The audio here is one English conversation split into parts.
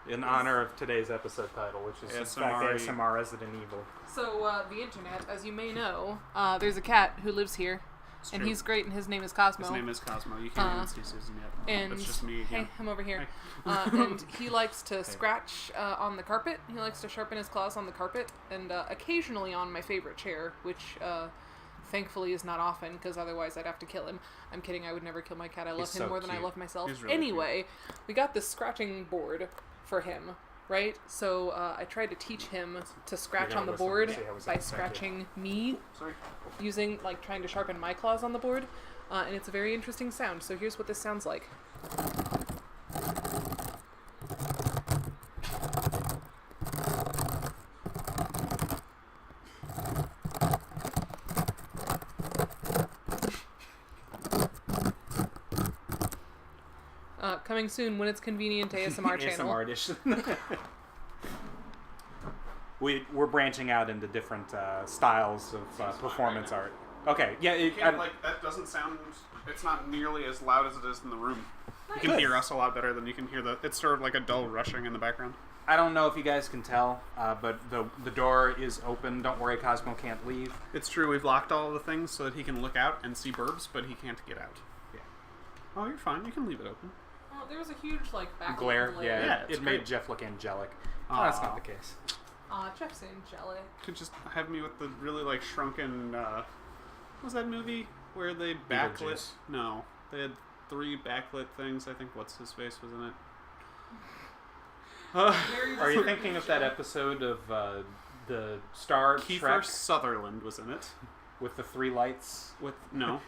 in honor of today's episode title, which is in fact ASMR Resident Evil. So, the internet, as you may know, there's a cat who lives here. And he's great, and his name is Cosmo. His name is Cosmo. You can't even see Susan yet. And it's just me again. Hey, I'm over here. And he likes to scratch on the carpet. He likes to sharpen his claws on the carpet, and occasionally on my favorite chair, which thankfully is not often, because otherwise I'd have to kill him. I'm kidding, I would never kill my cat. I love him more than I love myself. He's really anyway, we got this scratching board for him. Right? So I tried to teach him to scratch on the board by scratching me using, trying to sharpen my claws on the board. And it's a very interesting sound. So here's what this sounds like. Coming soon when it's convenient, ASMR channel. ASMR edition. We're branching out into different styles of performance art. Okay, yeah. That doesn't sound... It's not nearly as loud as it is in the room. Nice. You can hear us a lot better than you can hear it's sort of like a dull rushing in the background. I don't know if you guys can tell, but the door is open. Don't worry, Cosmo can't leave. It's true, we've locked all of the things so that he can look out and see burbs, but he can't get out. Yeah. Oh, you're fine. You can leave it open. Oh, there was a huge, backlit glare. Yeah, it made great. Jeff look angelic. Oh, that's not the case. Jeff's angelic. Could just have me with the really, shrunken, what was that movie where they backlit? No. They had 3 backlit things. I think what's-his-face was in it. Are you thinking of that episode of the Star Kiefer Trek? Sutherland was in it. With the 3 lights? No.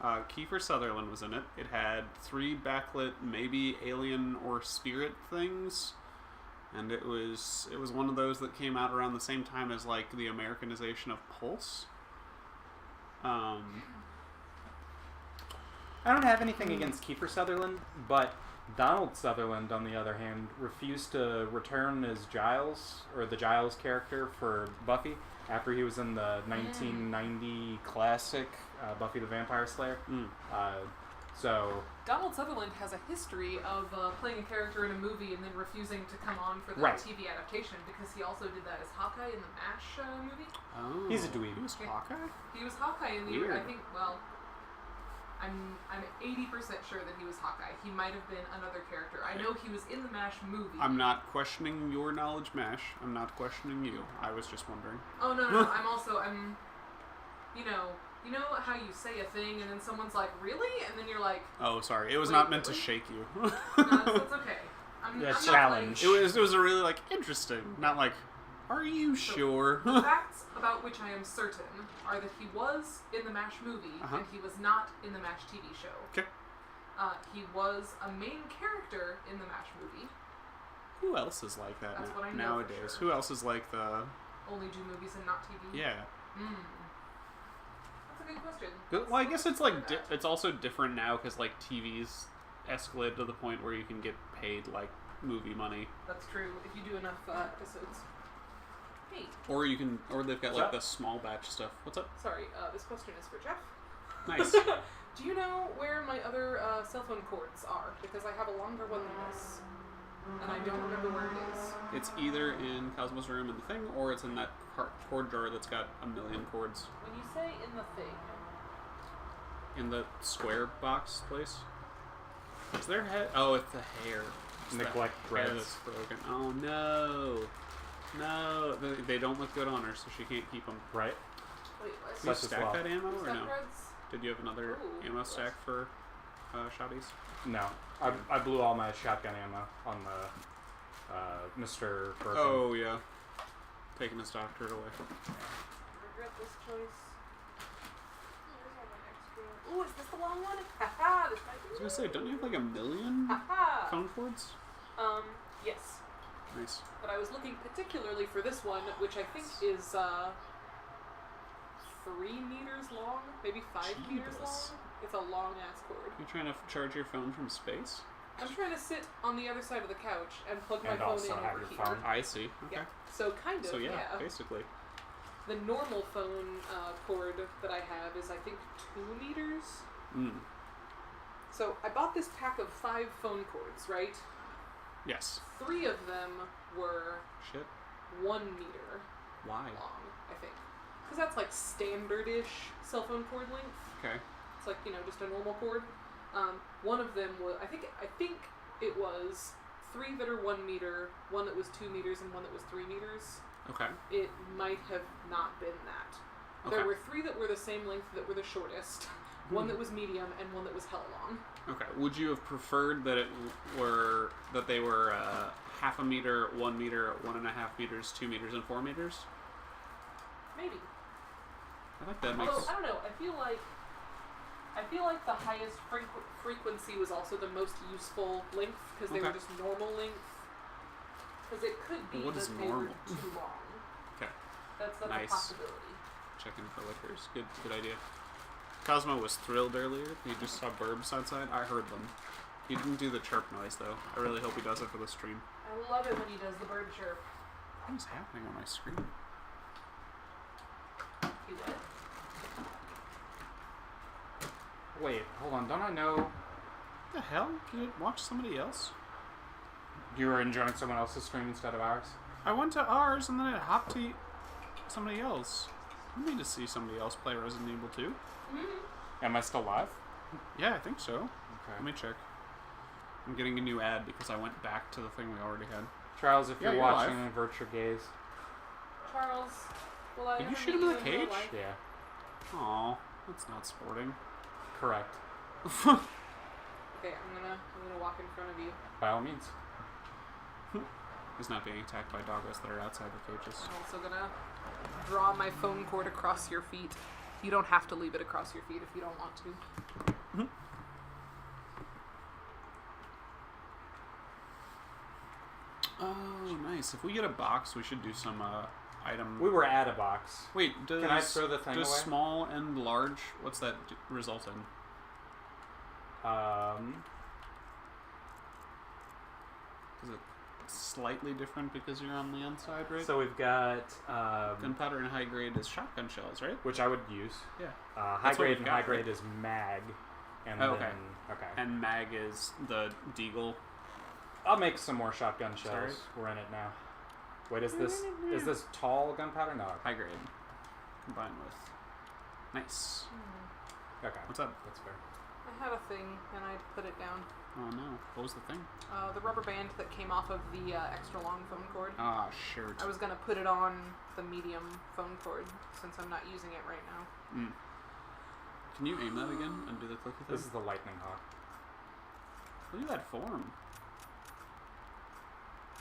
Kiefer Sutherland was in it. It had 3 backlit, maybe alien or spirit things. And it was one of those that came out around the same time as, the Americanization of Pulse. I don't have anything against Kiefer Sutherland, but Donald Sutherland, on the other hand, refused to return as Giles, or the Giles character for Buffy, after he was in the 1990 classic Buffy the Vampire Slayer. So Donald Sutherland has a history of playing a character in a movie and then refusing to come on for the TV adaptation, because he also did that as Hawkeye in the MASH movie. Oh, he's a dweeb. He was Hawkeye? He was Hawkeye in the... Weird. I think, well... I'm 80% sure that he was Hawkeye. He might have been another character. I know he was in the MASH movie. I'm not questioning your knowledge, MASH. I'm not questioning you. I was just wondering. Oh, no. I'm... You know how you say a thing and then someone's like, really? And then you're like... Oh, sorry. It was not meant to shake you. No, that's okay. I'm challenge. It was a really, interesting. Not are you sure? The facts about which I am certain are that he was in the MASH movie, and he was not in the MASH TV show. Okay. He was a main character in the MASH movie. Who else is like that That's what I know nowadays? for sure. Who else is like the... Only do movies and not TV? Yeah. That's a good question. Well, I guess it's it's also different now because TV's escalated to the point where you can get paid movie money. That's true. If you do enough episodes. Hey. Or you can, or they've got the small batch stuff. What's up? Sorry, this question is for Jeff. Nice. Do you know where my other cell phone cords are? Because I have a longer one than this. And I don't remember where it is. It's either in Cosmo's room in the thing, or it's in that cord drawer that's got a million cords. When you say in the thing... In the square box place? Is there head? Oh, it's the hair. It's neglect threads. That's broken. Oh, no. No. They don't look good on her, so she can't keep them. Right. Wait, what? Did you stack that ammo, or no? Threads? Did you have another ammo stack for shotties? No. I blew all my shotgun ammo on the Mr. Burton. Oh, yeah. Taking his doctorate away. Regret this choice. Ooh, is this the long one? Haha, this might be. I was gonna say, don't you have a million phone cords? Yes. Nice. But I was looking particularly for this one, which I think is 3 meters long, maybe 5 meters long. It's a long ass cord. You trying to charge your phone from space? I'm trying to sit on the other side of the couch and plug my phone in over here. Phone. I see. Okay. Yeah. So kind of. So yeah, basically. The normal phone cord that I have is, I think, 2 meters. Mm. So I bought this pack of 5 phone cords, right? Yes. 3 of them were Shit. 1 meter Why? long, I think. Because that's like standard-ish cell phone cord length. Okay. It's like, just a normal cord. One of them was, I think it was 3 that are 1 meter, 1 that was 2 meters, and 1 that was 3 meters. Okay. It might have not been that. Okay. There were 3 that were the same length that were the shortest, 1 that was medium, and 1 that was hella long. Okay. Would you have preferred that they were half a meter, 1 meter, 1.5 meters, 2 meters, and 4 meters? Maybe. I think that Although, makes. I don't know. I feel like the highest frequency was also the most useful length because they were just normal length. Because it could be What is that they were normal? too long. Okay. That's Nice. a possibility. Checking for liquors. Good idea. Cosmo was thrilled earlier. He just saw burbs outside. I heard them. He didn't do the chirp noise though. I really hope he does it for the stream. I love it when he does the bird chirp. What is happening on my screen? You what? Wait, hold on. Don't I know What the hell? Can you watch somebody else? you were enjoying someone else's stream instead of ours? I went to ours and then it hopped to somebody else. I need to see somebody else play Resident Evil 2. Mm-hmm. Am I still live? Yeah, I think so. Okay. Let me check. I'm getting a new ad because I went back to the thing we already had. Charles, if Yeah, you're you're watching, live. avert your gaze. Charles, will I Did you ever shoot meet him in you the real cage? life? Yeah, Aw, that's not sporting. correct. Okay, I'm gonna walk in front of you. By all means. He's not being attacked by doggos that are outside the cages. I'm also gonna draw my phone cord across your feet. You don't have to leave it across your feet if you don't want to. Oh, nice. If we get a box, we should do some item. We were at a box. Wait, does, Can I throw the thing does away? small and large, what's that result in? Is it slightly different because you're on the inside, right? So we've got Gunpowder and high grade is shotgun shells, right? which I would use. Yeah. High That's what grade we've and got, high right? grade is mag. And Oh, then, okay. Okay. And mag is the deagle. I'll make some more shotgun shells. Sorry? We're in it now. Wait, is this tall gunpowder? No. High grade. Combined with. Nice. Okay. What's up? That's fair. I had a thing and I put it down. Oh no. What was the thing? The rubber band that came off of the extra long phone cord. Ah, shirt. I was gonna put it on the medium phone cord since I'm not using it right now. Can you aim that again and do the clicky thing? This is the lightning hawk. Look at that form.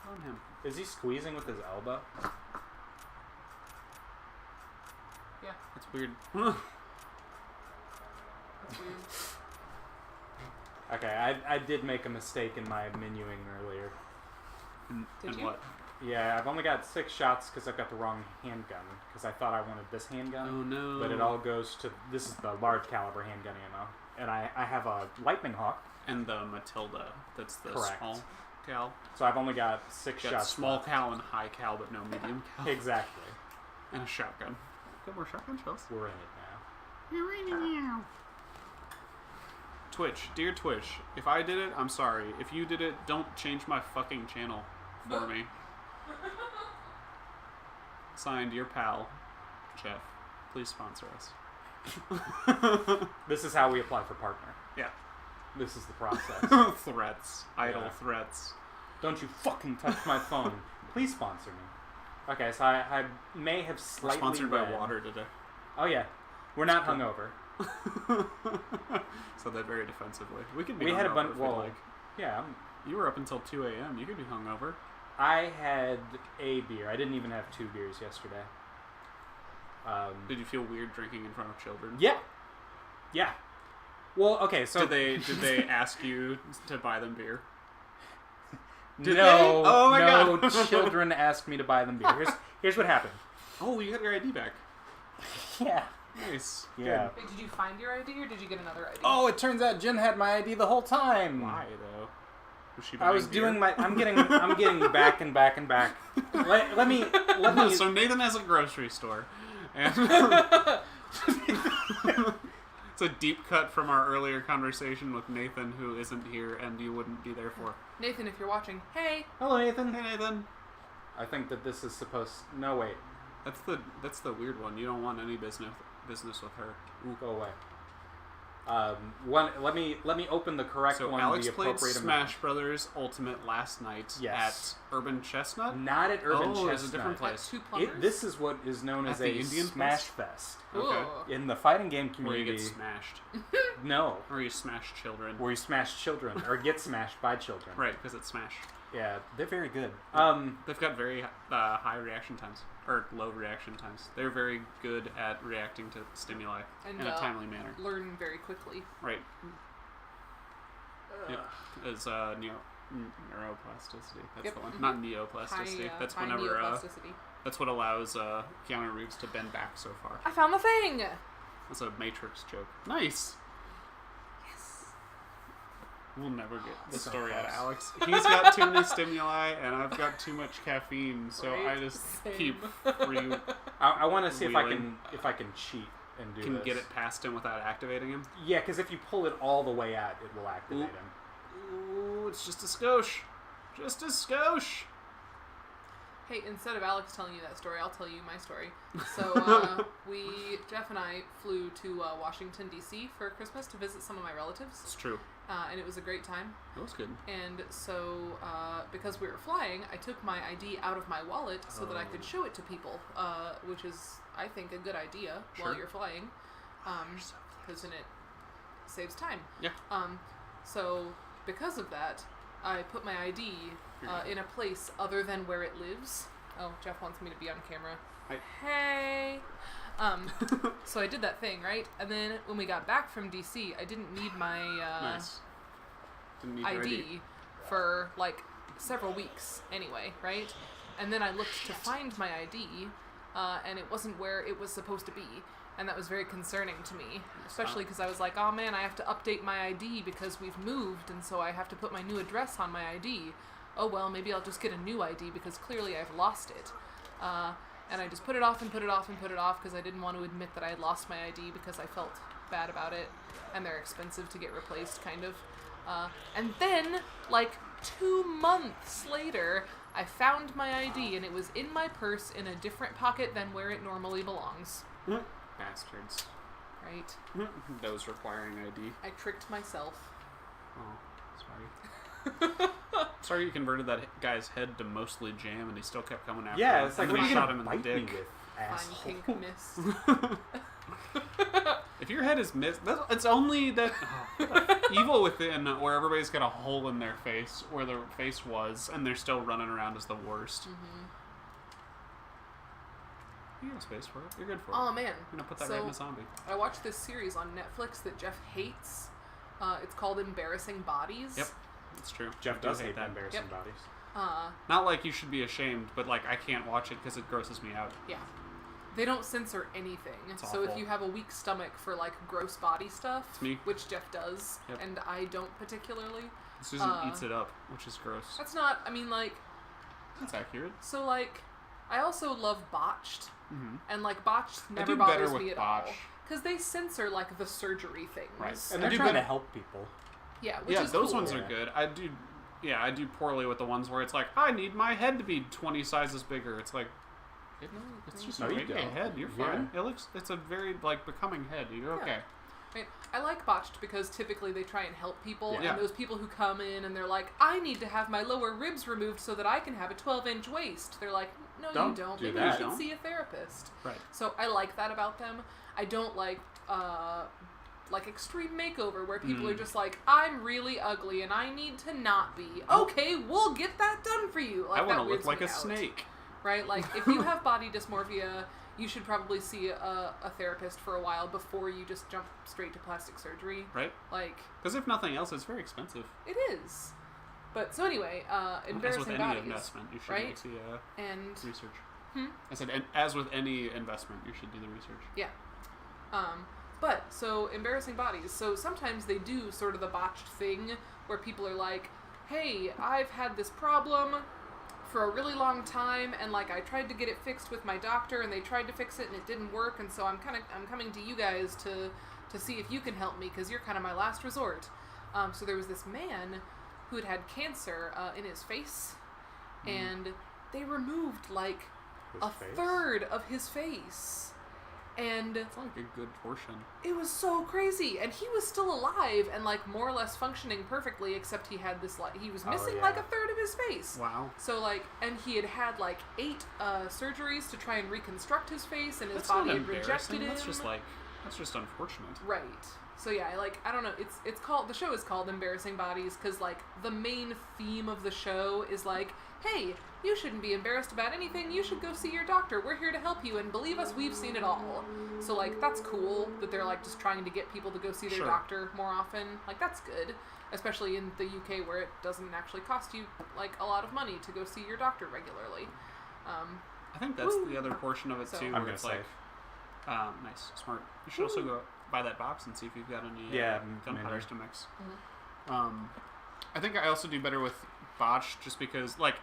On him. Is he squeezing with his elbow? Yeah, That's weird. that's weird. Okay, I did make a mistake in my menuing earlier. Did and you? what? Yeah, I've only got 6 shots because I've got the wrong handgun. Because I thought I wanted this handgun. Oh no. But it all goes to... This is the large caliber handgun ammo. And I have a lightning hawk. And the Matilda. That's the Correct. small cal. So I've only got 6 Got shots small left. cal and high cal, but no medium cal. Exactly. And a shotgun. Got more shotgun shells. We're in it now. You're in it now. Twitch, dear Twitch, if I did it, I'm sorry. If you did it, don't change my fucking channel for me. Signed, your pal, Jeff. Please sponsor us. This is how we apply for partner. Yeah. This is the process. Threats. Idle Yeah. threats. Don't you fucking touch my phone. Please sponsor me. Okay, so I may have We're slightly sponsored by read- water today. Oh yeah. We're not Cool. hungover. So that very defensively. We could be We had a hungover bunch... if we'd Well, like. yeah. You were up until 2 a.m. You could be hungover. I had a beer. I didn't even have 2 beers yesterday. Did you feel weird drinking in front of children? Yeah. Yeah. Well, okay, so... Did they ask you to buy them beer? no, Did they? Oh my no God. children asked me to buy them beer. Here's what happened. Oh, you got your ID back. Yeah. Nice. Yeah. Wait, did you find your ID or did you get another ID? Oh, it turns out Jen had my ID the whole time. Why though? Was she I was buying beer? doing my... I'm getting back and back and back. Let me... So Nathan has a grocery store, and it's a deep cut from our earlier conversation with Nathan, who isn't here, and you wouldn't be there for. Nathan, if you're watching, hey. Hello, Nathan. Hey, Nathan. I think that this is supposed... No, wait. That's the weird one. You don't want any business with her. Ooh, go away. Let me open the correct so one. Alex the played appropriate Smash Brothers Ultimate last night at Urban Chestnut. Not at Urban Chestnut. It's a different place. This is what is known as the a Indian Smash place? Fest. Okay. In the fighting game community. Where you get smashed. No. Or you smash children. Where you smash children or get smashed by children. Right, because it's Smash. Yeah, they're very good. They've got very high reaction times. Or low reaction times. They're very good at reacting to stimuli in a timely manner. Learn very quickly. Right. Yep. As neuroplasticity. That's the one. Not neoplasticity. That's high whenever neoplasticity. that's what allows Keanu Reeves to bend back so far. I found the thing! That's a Matrix joke. Nice! Yes. We'll never get the story out of Alex. He's got too many stimuli, and I've got too much caffeine, so I just keep free. I want to see if I can cheat and do Can this. get it past him without activating him? Yeah, because if you pull it all the way out, it will activate him. Ooh, it's just a skosh. Just a skosh. Hey, instead of Alex telling you that story, I'll tell you my story. So, Jeff and I flew to Washington, D.C. for Christmas to visit some of my relatives. It's true. And it was a great time. It was good. And so, because we were flying, I took my ID out of my wallet so that I could show it to people, which is, I think, a good idea while you're flying. Because then it saves time. Yeah. So, because of that, I put my ID in a place other than where it lives. Oh, Jeff wants me to be on camera. Hi. Hey! So I did that thing, right? And then when we got back from DC, I didn't need my Didn't need ID for like several weeks anyway, right? And then I looked to find my ID, and it wasn't where it was supposed to be. And that was very concerning to me, especially because I was like, oh man, I have to update my ID because we've moved, and so I have to put my new address on my ID. Oh well, maybe I'll just get a new ID because clearly I've lost it. And I just put it off and put it off and put it off because I didn't want to admit that I had lost my ID because I felt bad about it, and they're expensive to get replaced, kind of. And then, like 2 months later, I found my ID, and it was in my purse in a different pocket than where it normally belongs. Bastards. Right? Those requiring ID. I tricked myself. Oh, sorry. Sorry you converted that guy's head to mostly jam and he still kept coming after him. Yeah, it's like, and what are you shot gonna him in the bite me dick. with, asshole? Fine pink mist. If your head is missed, it's only that evil within where everybody's got a hole in their face where their face was and they're still running around as the worst. Mm-hmm. You got space for it. You're good for it. Oh man. I'm gonna put that right in a zombie. I watched this series on Netflix that Jeff hates. It's called Embarrassing Bodies. Yep. It's true. Jeff does hate that. embarrassing bodies. Not like you should be ashamed, but like I can't watch it because it grosses me out. Yeah. They don't censor anything. It's so if awful. you have a weak stomach for like gross body stuff, It's me. which Jeff does, Yep. and I don't particularly. Susan eats it up, which is gross. That's not, I mean, like, That's accurate. so like, I also love Botched, Mm-hmm. and like Botched never do better bothers with me at Botched. all. Because they censor like the surgery things. Right. And I they're do trying better- to help people. Yeah, which Yeah, is those cool. ones are good. I do poorly with the ones where it's like, I need my head to be 20 sizes bigger. It's like, it's just No, a you regular don't. head. You're Yeah. fine. It's a very, like, becoming head. You're okay. I mean, I like Botched because typically they try and help people, Yeah. and those people who come in and they're like, I need to have my lower ribs removed so that I can have a 12-inch waist. They're like, no, Don't you don't. do Maybe that. you should see a therapist. Right. So I like that about them. I don't like Extreme Makeover, where people are just like, I'm really ugly and I need to not be. Okay, we'll get that done for you. Like, I want that to look weirds like me a out. snake. Right? Like, if you have body dysmorphia, you should probably see a therapist for a while before you just jump straight to plastic surgery. Right? Like, Because if nothing else, it's very expensive. it is. But, so anyway, As embarrassing with any bodies. investment, you should right? do the And, research. Hmm? I said, and as with any investment, you should do the research. yeah. But, so, embarrassing bodies. So, sometimes they do sort of the Botched thing where people are like, hey, I've had this problem for a really long time, and like I tried to get it fixed with my doctor, and they tried to fix it, and it didn't work, and so I'm coming to you guys to see if you can help me, because you're kind of my last resort. So there was this man who had cancer in his face, and they removed like a third of his face. And it's like a good portion. It was so crazy, and he was still alive and like more or less functioning perfectly, except he had this like he was missing like a third of his face. Wow. So like, and he had like 8 surgeries to try and reconstruct his face, and his body had rejected him. That's just unfortunate. Right. So yeah, like I don't know. It's called, the show is called Embarrassing Bodies because like the main theme of the show is like, hey, you shouldn't be embarrassed about anything. You should go see your doctor. We're here to help you, and believe us, we've seen it all. So like that's cool that they're like just trying to get people to go see their doctor more often. Like that's good, especially in the UK where it doesn't actually cost you like a lot of money to go see your doctor regularly. I think that's the other portion of it too, where it's like, nice, smart. You should also go buy that box and see if you've got any gunpowder to mix. I think I also do better with botched just because like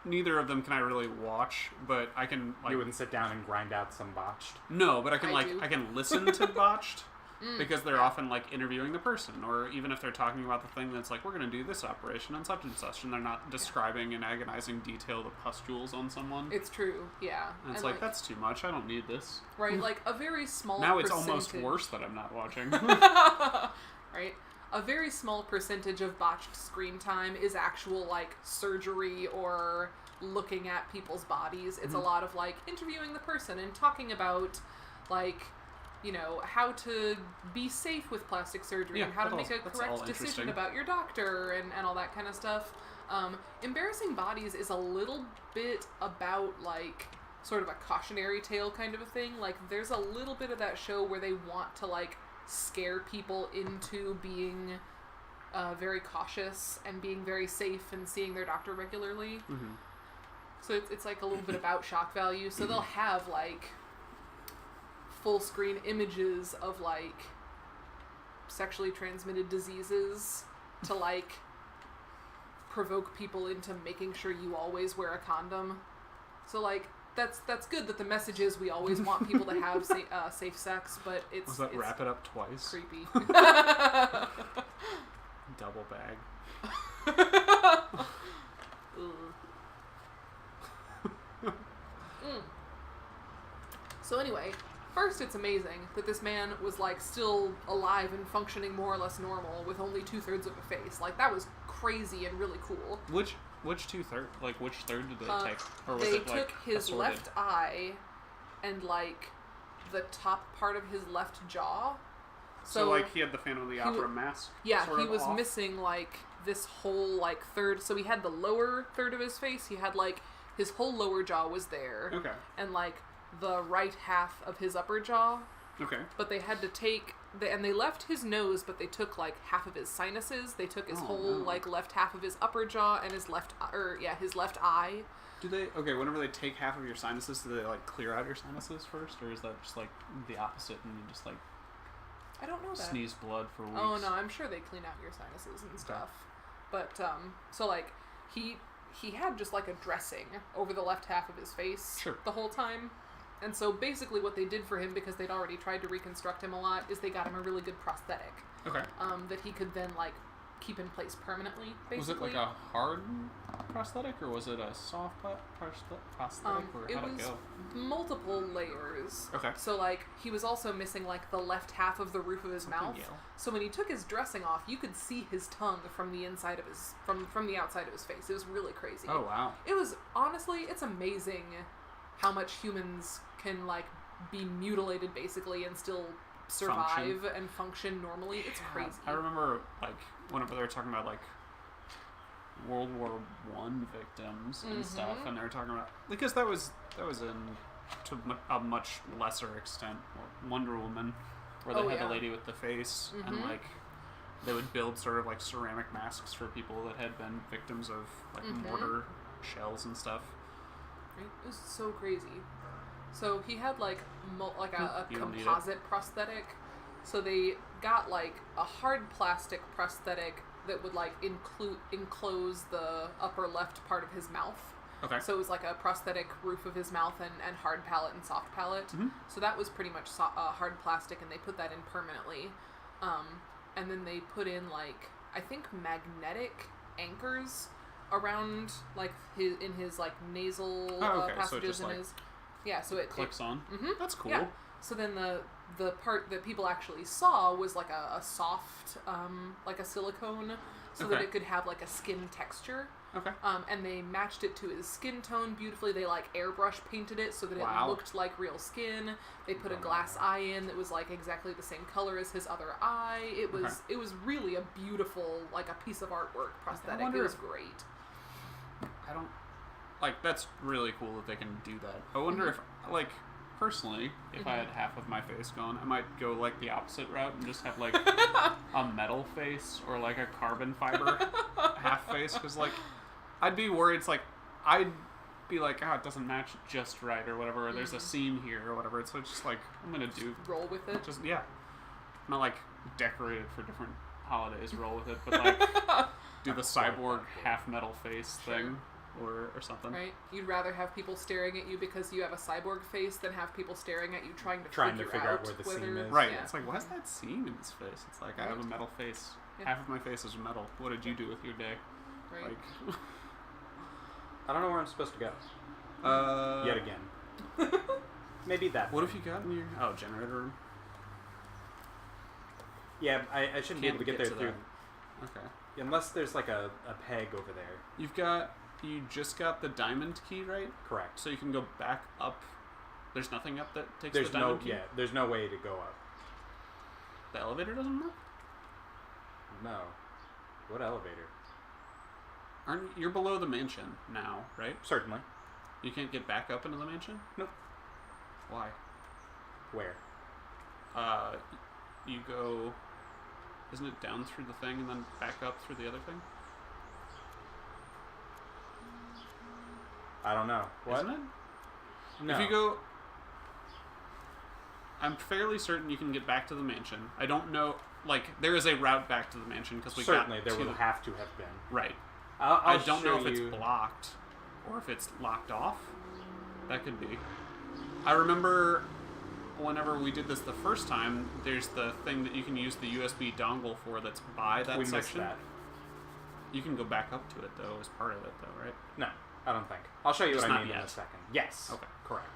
neither of them can I really watch, but I can like... You wouldn't sit down and grind out some botched? No, but I can I can listen to botched because they're often like interviewing the person, or even if they're talking about the thing that's like, we're going to do this operation on such and such, and they're not describing in agonizing detail the pustules on someone. It's true, yeah. And it's like, that's too much, I don't need this. Right, like a very small Now it's almost worse that I'm not watching. Right? A very small percentage of botched screen time is actual, like, surgery or looking at people's bodies. It's a lot of, like, interviewing the person and talking about, like, you know, how to be safe with plastic surgery and how to make a correct decision about your doctor and all that kind of stuff. Embarrassing Bodies is a little bit about, like, sort of a cautionary tale kind of a thing. Like, there's a little bit of that show where they want to, like, scare people into being very cautious and being very safe and seeing their doctor regularly. So it's like a little bit about shock value. So they'll have like full screen images of like sexually transmitted diseases to like provoke people into making sure you always wear a condom. So like that's good that the message is we always want people to have safe sex, but it's... Was that wrap it up twice? Creepy. Double bag. So anyway, first it's amazing that this man was like still alive and functioning more or less normal with only 2/3 of a face. Like that was crazy and really cool. Which 2/3? Like, which third did they take? Or was they it, took like, his assorted? left eye and, like, the top part of his left jaw. So like, he had the Phantom of the Opera mask? Yeah, sort he of was off? missing, like, this whole, like, third. So he had the lower third of his face. He had, like, his whole lower jaw was there. Okay. And, like, the right half of his upper jaw. Okay. But they had to take... and they left his nose, but they took, like, half of his sinuses. They took his like, left half of his upper jaw and his his left eye. Do they... Okay, whenever they take half of your sinuses, do they, like, clear out your sinuses first? Or is that just, like, the opposite and you just, like... I don't know that. Sneeze blood for weeks? Oh, no, I'm sure they clean out your sinuses and stuff. But, so, like, he had just, like, a dressing over the left half of his face the whole time. And so basically what they did for him, because they'd already tried to reconstruct him a lot, is they got him a really good prosthetic. Okay. That he could then, like, keep in place permanently, basically. Was it like a hard prosthetic, or was it a soft prosthetic, or how'd it go? Multiple layers. Okay. So, like, he was also missing, like, the left half of the roof of his mouth. So when he took his dressing off, you could see his tongue from the inside of his, from the outside of his face. It was really crazy. Oh, wow. It was, honestly, it's amazing how much humans can, like, be mutilated, basically, and still survive and function normally. It's crazy. I remember, like, whenever they were talking about, like, World War I victims and stuff, and they were talking about... Because that was to a much lesser extent, Wonder Woman, where they had the lady with the face, and, like, they would build sort of, like, ceramic masks for people that had been victims of, like, mortar shells and stuff. It was so crazy. So he had like a composite prosthetic. So they got like a hard plastic prosthetic that would like enclose the upper left part of his mouth. Okay. So it was like a prosthetic roof of his mouth and hard palate and soft palate. So that was pretty much hard plastic, and they put that in permanently. And then they put in like, I think, magnetic anchors around like his like nasal passages so in his. Yeah, so it clicks on. Mm-hmm. That's cool. Yeah. So then the part that people actually saw was like a soft, like a silicone, so that it could have like a skin texture. Okay. And they matched it to his skin tone beautifully. They like airbrush painted it so that it looked like real skin. They put a glass eye in that was like exactly the same color as his other eye. It was really a beautiful, like a piece of artwork prosthetic. It was great. I don't like that's really cool that they can do that. I wonder if like personally, if I had half of my face gone, I might go like the opposite route and just have like a metal face or like a carbon fiber half face, because like I'd be worried. It's like I'd be like, it doesn't match just right or whatever. Or there's a seam here or whatever. So it's just like I'm gonna roll with it. Just not like decorate it for different holidays. Roll with it, but like do the cyborg half metal face thing. Or something. Right? You'd rather have people staring at you because you have a cyborg face than have people staring at you trying to figure out where the seam is. Right. Yeah. It's like, why is that seam in his face? It's like, I have a metal face. Yeah. Half of my face is metal. What did you do with your day? Right. Like, I don't know where I'm supposed to go. Yet again. Maybe that. What have you got in your... Oh, generator room? Yeah, I shouldn't be able to get there through... Okay. Unless there's like a peg over there. You just got the diamond key, right? Correct. So you can go back up. There's nothing up that takes the diamond key? Yeah, there's no way to go up. The elevator doesn't work? No. What elevator? You're below the mansion now, right? Certainly. You can't get back up into the mansion? Nope. Why? Where? You go... Isn't it down through the thing and then back up through the other thing? I don't know. What? Isn't it? No. If you go... I'm fairly certain you can get back to the mansion. I don't know... Like, there is a route back to the mansion because we Certainly, there will have to have been. Right. I don't know if it's blocked or if it's locked off. That could be. I remember whenever we did this the first time, there's the thing that you can use the USB dongle for that's by that section. Missed that. You can go back up to it, though, as part of it, though, right? No, I don't think. I'll show you Just what I mean yet. in a second. Yes. Okay. Correct.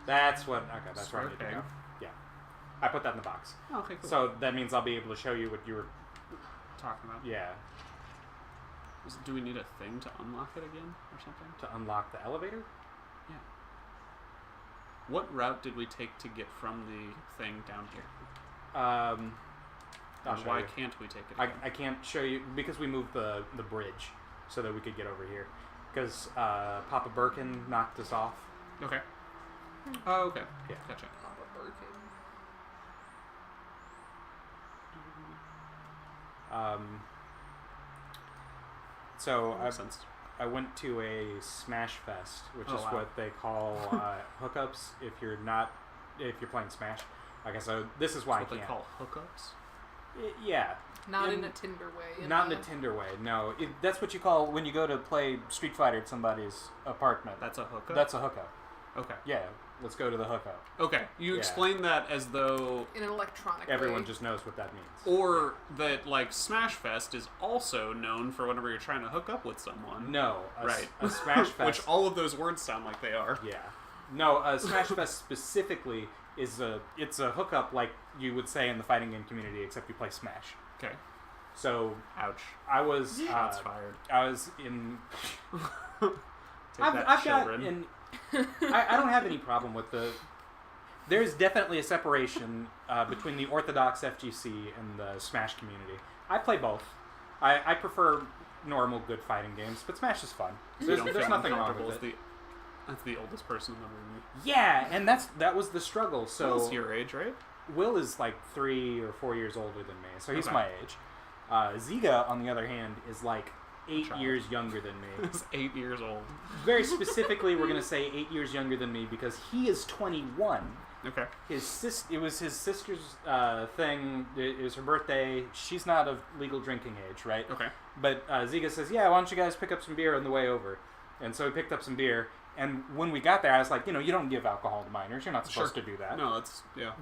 That's what... Okay, that's where I need to go. Yeah. I put that in the box. Oh, okay, cool. So that means I'll be able to show you what you were... talking about. Yeah. Do we need a thing to unlock it again or something? To unlock the elevator? Yeah. What route did we take to get from the thing down here? Why can't we take it again? I can't show you because we moved the bridge so that we could get over here. Because Papa Birkin knocked us off. Okay. Oh, okay. Yeah. Gotcha. Papa Birkin. So Makes sense. I went to a Smash Fest, which is wow. what they call hookups if you're playing Smash. Okay, so this is why That's what I can't. they call hookups? Yeah. Not in a Tinder way. Not in a Tinder way, no. That's what you call when you go to play Street Fighter at somebody's apartment. That's a hookup? That's a hookup. Okay. Yeah, let's go to the hookup. Okay, you explain that as though... In an electronic Everyone way. just knows what that means. Or that, like, Smash Fest is also known for whenever you're trying to hook up with someone. No. Right. A Smash Fest... Which all of those words sound like they are. Yeah. No, a Smash Fest specifically is it's a hookup like you would say in the fighting game community, except you play Smash. Okay. So... Ouch. I was... Shots fired. I was in... I've got in... I don't have any problem with the... There's definitely a separation between the Orthodox FGC and the Smash community. I play both. I prefer normal, good fighting games, but Smash is fun. There's nothing wrong with it. That's the oldest person in the room. Yeah, and that was the struggle. So Will's your age, right? Will is like 3 or 4 years older than me, so he's my age. Ziga, on the other hand, is like 8 years younger than me. He's 8 years old. Very specifically, we're going to say 8 years younger than me because he is 21. Okay. It was his sister's thing. It was her birthday. She's not of legal drinking age, right? Okay. But Ziga says, yeah, why don't you guys pick up some beer on the way over? And so we picked up some beer, And when we got there, I was like, you don't give alcohol to minors. You're not supposed to do that. No,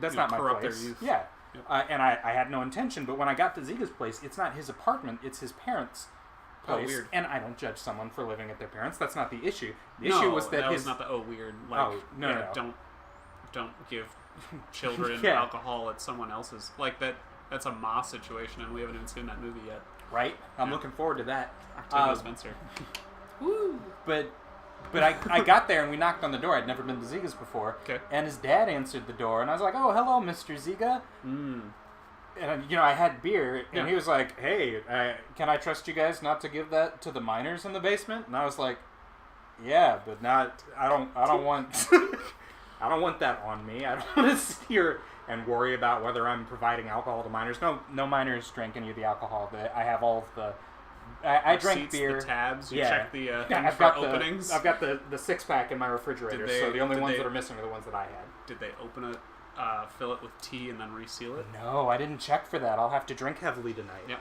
that's not my corrupt place. Their youth. Yeah. Yep. And I had no intention, but when I got to Ziga's place, it's not his apartment, it's his parents' place. Weird. And I don't judge someone for living at their parents. That's not the issue. The issue was that was not the weird. Like, no. Don't give children alcohol at someone else's. Like that's a Ma situation, and we haven't even seen that movie yet. Right? I'm looking forward to that. Octavia Spencer. Woo! But I got there and we knocked on the door. I'd never been to Ziga's before. Okay. And his dad answered the door, and I was like, "Oh, hello, Mr. Ziga." And I had beer, and he was like, "Hey, can I trust you guys not to give that to the minors in the basement?" And I was like, "Yeah, but not. I don't want. I don't want that on me. I don't want to sit here and worry about whether I'm providing alcohol to minors. No minors drink any of the alcohol. I have all of the. I drank beer. The tabs. You check the I've for got openings. I've got the 6-pack in my refrigerator. So the only ones that are missing are the ones that I had. Did they open it, fill it with tea, and then reseal it? No, I didn't check for that. I'll have to drink heavily tonight. Yep.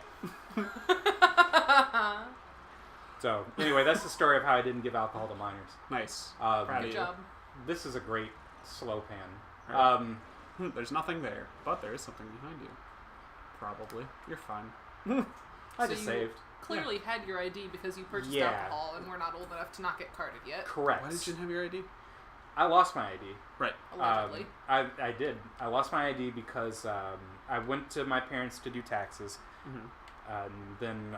So anyway, that's the story of how I didn't give alcohol to minors. Nice. Good job. This is a great slow pan. There's nothing there, but there is something behind you. Probably. You're fine. I just saved. Clearly had your ID because you purchased alcohol and we're not old enough to not get carded yet. Correct. Why did you have your ID? I lost my ID. Right. Allegedly. I did. I lost my ID because I went to my parents to do taxes. Then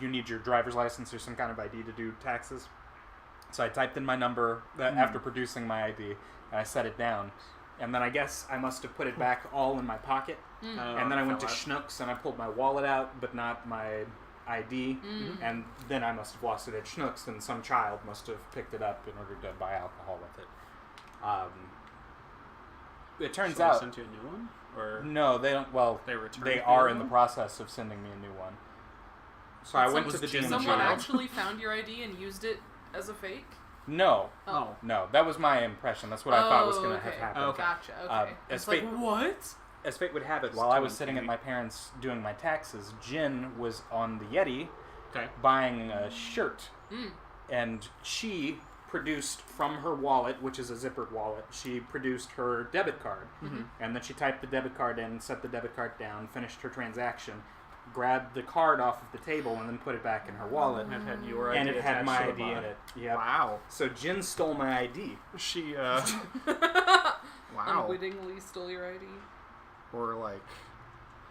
you need your driver's license or some kind of ID to do taxes. So I typed in my number after producing my ID, and I set it down. And then I guess I must have put it back all in my pocket. And then I went to Schnucks and I pulled my wallet out, but not my ID. And then I must have lost it at Schnucks, and some child must have picked it up in order to buy alcohol with it. It turns out... Sent you a new one? Or no, they don't. Well, they are in the process of sending me a new one. So I went to the GM. Someone actually found your ID and used it as a fake? No. Oh. No, that was my impression. That's what I thought was going to have happened. Oh, gotcha. Okay. As fate, what? As fate would have it, while I was sitting at my parents' doing my taxes, Jen was on the Yeti buying a shirt. And she produced from her wallet, which is a zippered wallet, she produced her debit card. And then she typed the debit card in, set the debit card down, finished her transaction, grabbed the card off of the table, and then put it back in her wallet. And it had your ID and it had my ID in it. Yep. Wow. So Jen stole my ID. She, Wow. Unwittingly stole your ID? Or, like,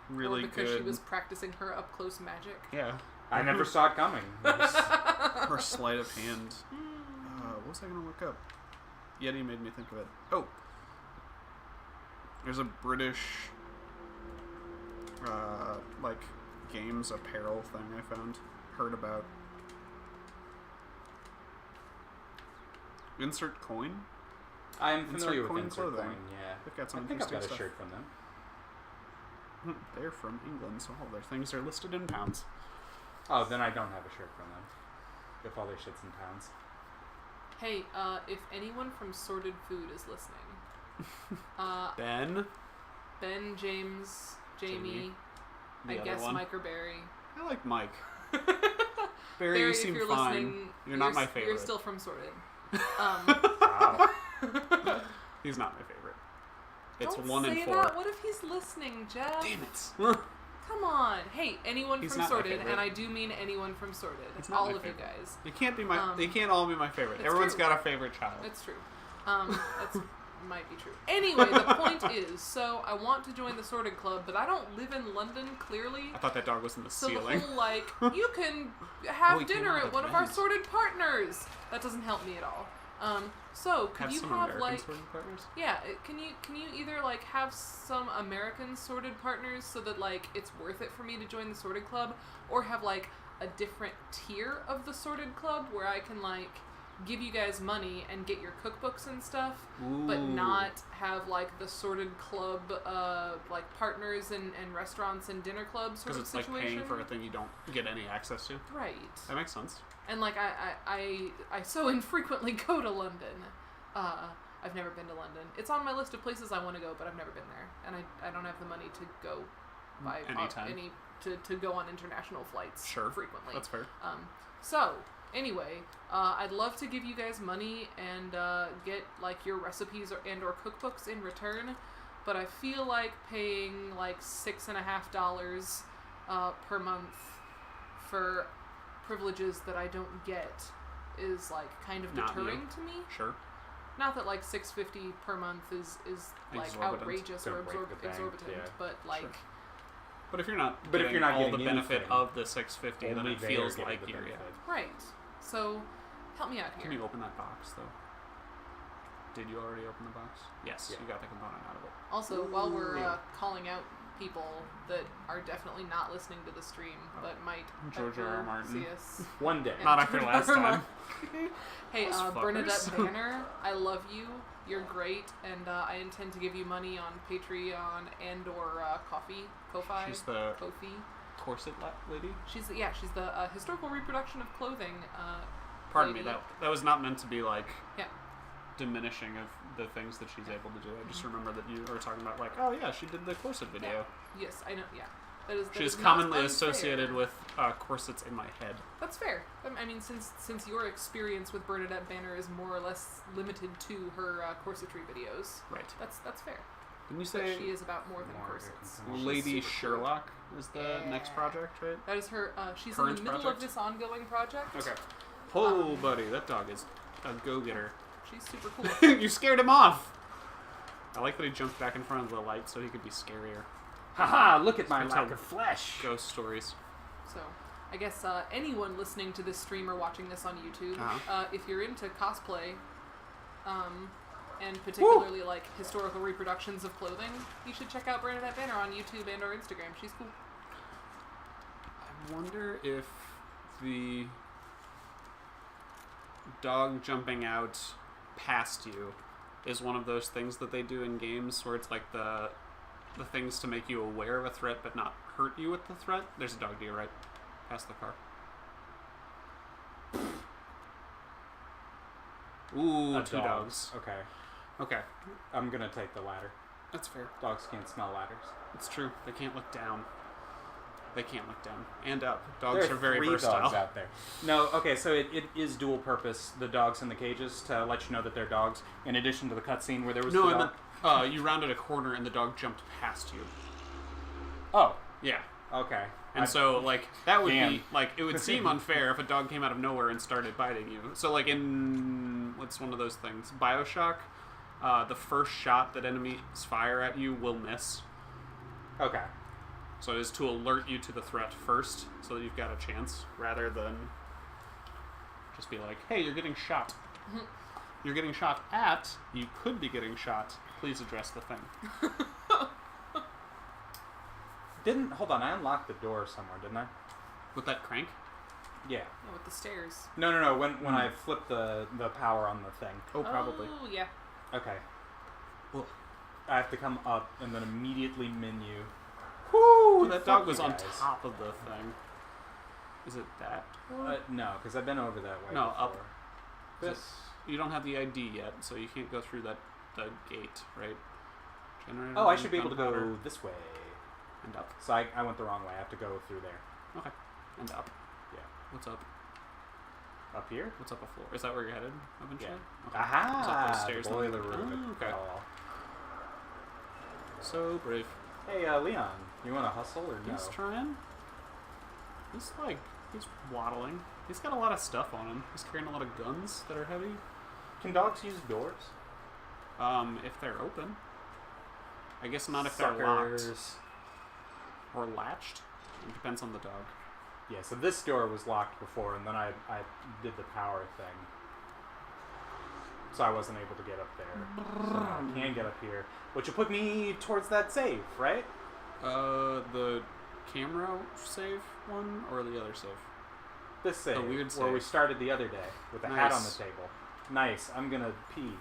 really because good... she was practicing her up-close magic? Yeah. I never saw it coming. Her sleight of hand. What was I going to look up? Yeti made me think of it. Oh. There's a British, like, games apparel thing I heard about. Insert coin? I'm familiar with coin Insert clothing. Coin, yeah. They've got some I think I've got stuff. a shirt from them. They're from England, so all their things are listed in pounds. Oh, then I don't have a shirt from them. If all their shit's in pounds. Hey, if anyone from Sorted Food is listening, Ben, James, Jamie, I guess one. Mike or Barry. I like Mike. Barry, you seem if you're fine. Listening, you're not my favorite. You're still from Sorted. Wow. He's not my favorite. It's Don't 1 say and 4. That. What if he's listening, Jeff? Damn it. Come on. Hey, anyone He's from not my Sorted, favorite. and I do mean anyone from Sorted. He's not all my of favorite. you guys. They can't be my. They can't all be my favorite. It's Everyone's true. got a favorite child. It's true. That's might be true. Anyway, the point is, so I want to join the Sorted Club, but I don't live in London, clearly. I thought that dog was in the So ceiling. the whole, like, you can have he came dinner out at of one of our vent. Sorted partners. That doesn't help me at all. So could Have you some have American like sorted partners? yeah, can you either like have some American Sorted partners so that like it's worth it for me to join the Sorted Club, or have like a different tier of the Sorted Club where I can like give you guys money and get your cookbooks and stuff, but not have like the Sorted Club like partners and restaurants and dinner clubs sort of Because it's situation. like paying for a thing you don't get any access to. Right. That makes sense. And like I so infrequently go to London. I've never been to London. It's on my list of places I want to go, but I've never been there, and I don't have the money to go Anytime. to go on international flights Sure. frequently. That's fair. So Anyway, I'd love to give you guys money and get like your recipes or cookbooks in return, but I feel like paying like $6.50 per month for privileges that I don't get is like kind of deterring to me. Sure. Not that like $6.50 per month is like exorbitant. Outrageous or exorbitant, but like. Sure. But if you're not, all the benefit of the $6.50, then it feels like you're right. So, help me out here. Can you open that box though? Did you already open the box? Yes, you got the component out of it. Also, while we're calling out people that are definitely not listening to the stream, but might George R. R. Martin. see us one day, not after last time. Hey, Bernadette Banner, I love you. You're great, and I intend to give you money on Patreon and or Ko-fi. She's the Ko-fi. corset lady. She's the historical reproduction of clothing. Pardon me, that was not meant to be like yeah. diminishing of the things that she's able to do. I just remember that you were talking about like, oh yeah, she did the corset video. Yeah. Yes, I know. Yeah, she's commonly associated with corsets in my head. That's fair. I mean, since your experience with Bernadette Banner is more or less limited to her corsetry videos, right? That's fair. Didn't you say she is about more than corsets? Lady Sherlock is the next project, right? That is her. She's in the middle of this ongoing project. Okay. Oh, buddy, that dog is a go-getter. She's super cool. You scared him off! I like that he jumped back in front of the light so he could be scarier. Haha, look at my lack of flesh. Ghost stories. So, I guess anyone listening to this stream or watching this on YouTube, if you're into cosplay, and particularly like historical reproductions of clothing, you should check out Bernadette Banner on YouTube and or Instagram. She's cool. I wonder if the dog jumping out past you is one of those things that they do in games where it's like the things to make you aware of a threat but not hurt you with the threat. There's a dog to your right, past the car. Ooh, two dogs. Okay. I'm gonna take the ladder. That's fair. Dogs can't smell ladders. It's true. They can't look down. And up. Dogs are very versatile. Dogs out there. No, okay, so it is dual purpose, the dogs in the cages, to let you know that they're dogs, in addition to the cutscene where there was the dog. You rounded a corner and the dog jumped past you. Oh. Yeah. Okay. And so, like, that would be, like, it would seem unfair if a dog came out of nowhere and started biting you. So, like, in, what's one of those things? BioShock, the first shot that enemies fire at you will miss. Okay. So it is to alert you to the threat first, so that you've got a chance, rather than just be like, hey, you're getting shot. You're getting shot at, you could be getting shot. Please address the thing. Hold on, I unlocked the door somewhere, didn't I? With that crank? Yeah. No, with the stairs. No, when I flipped the power on the thing. Oh, probably. Oh, yeah. Okay. Well, I have to come up and then immediately menu. Woo! That dog was on top of the thing. Is it that? No, because I've been over that way No, before. up. This. You don't have the ID yet, so you can't go through the gate, right? Generator I should be able to go this way. And up. So I went the wrong way. I have to go through there. Okay. And up. Yeah. What's up? Up here? What's up a floor? Is that where you're headed eventually? Yeah. Okay. Aha! What's up those stairs? Boiler room. Oh, okay. So brave. Hey, Leon, you want to hustle or no? He's trying. He's waddling. He's got a lot of stuff on him. He's carrying a lot of guns that are heavy. Can dogs use doors? If they're open. I guess not if they're locked. Or latched. It depends on the dog. Yeah, so this door was locked before, and then I did the power thing. So I wasn't able to get up there. So now I can get up here. Which will put me towards that save, right? The camera save one, or the other save? This save. The weird save. Where we started the other day, with the hat on the table. Nice. I'm gonna pee.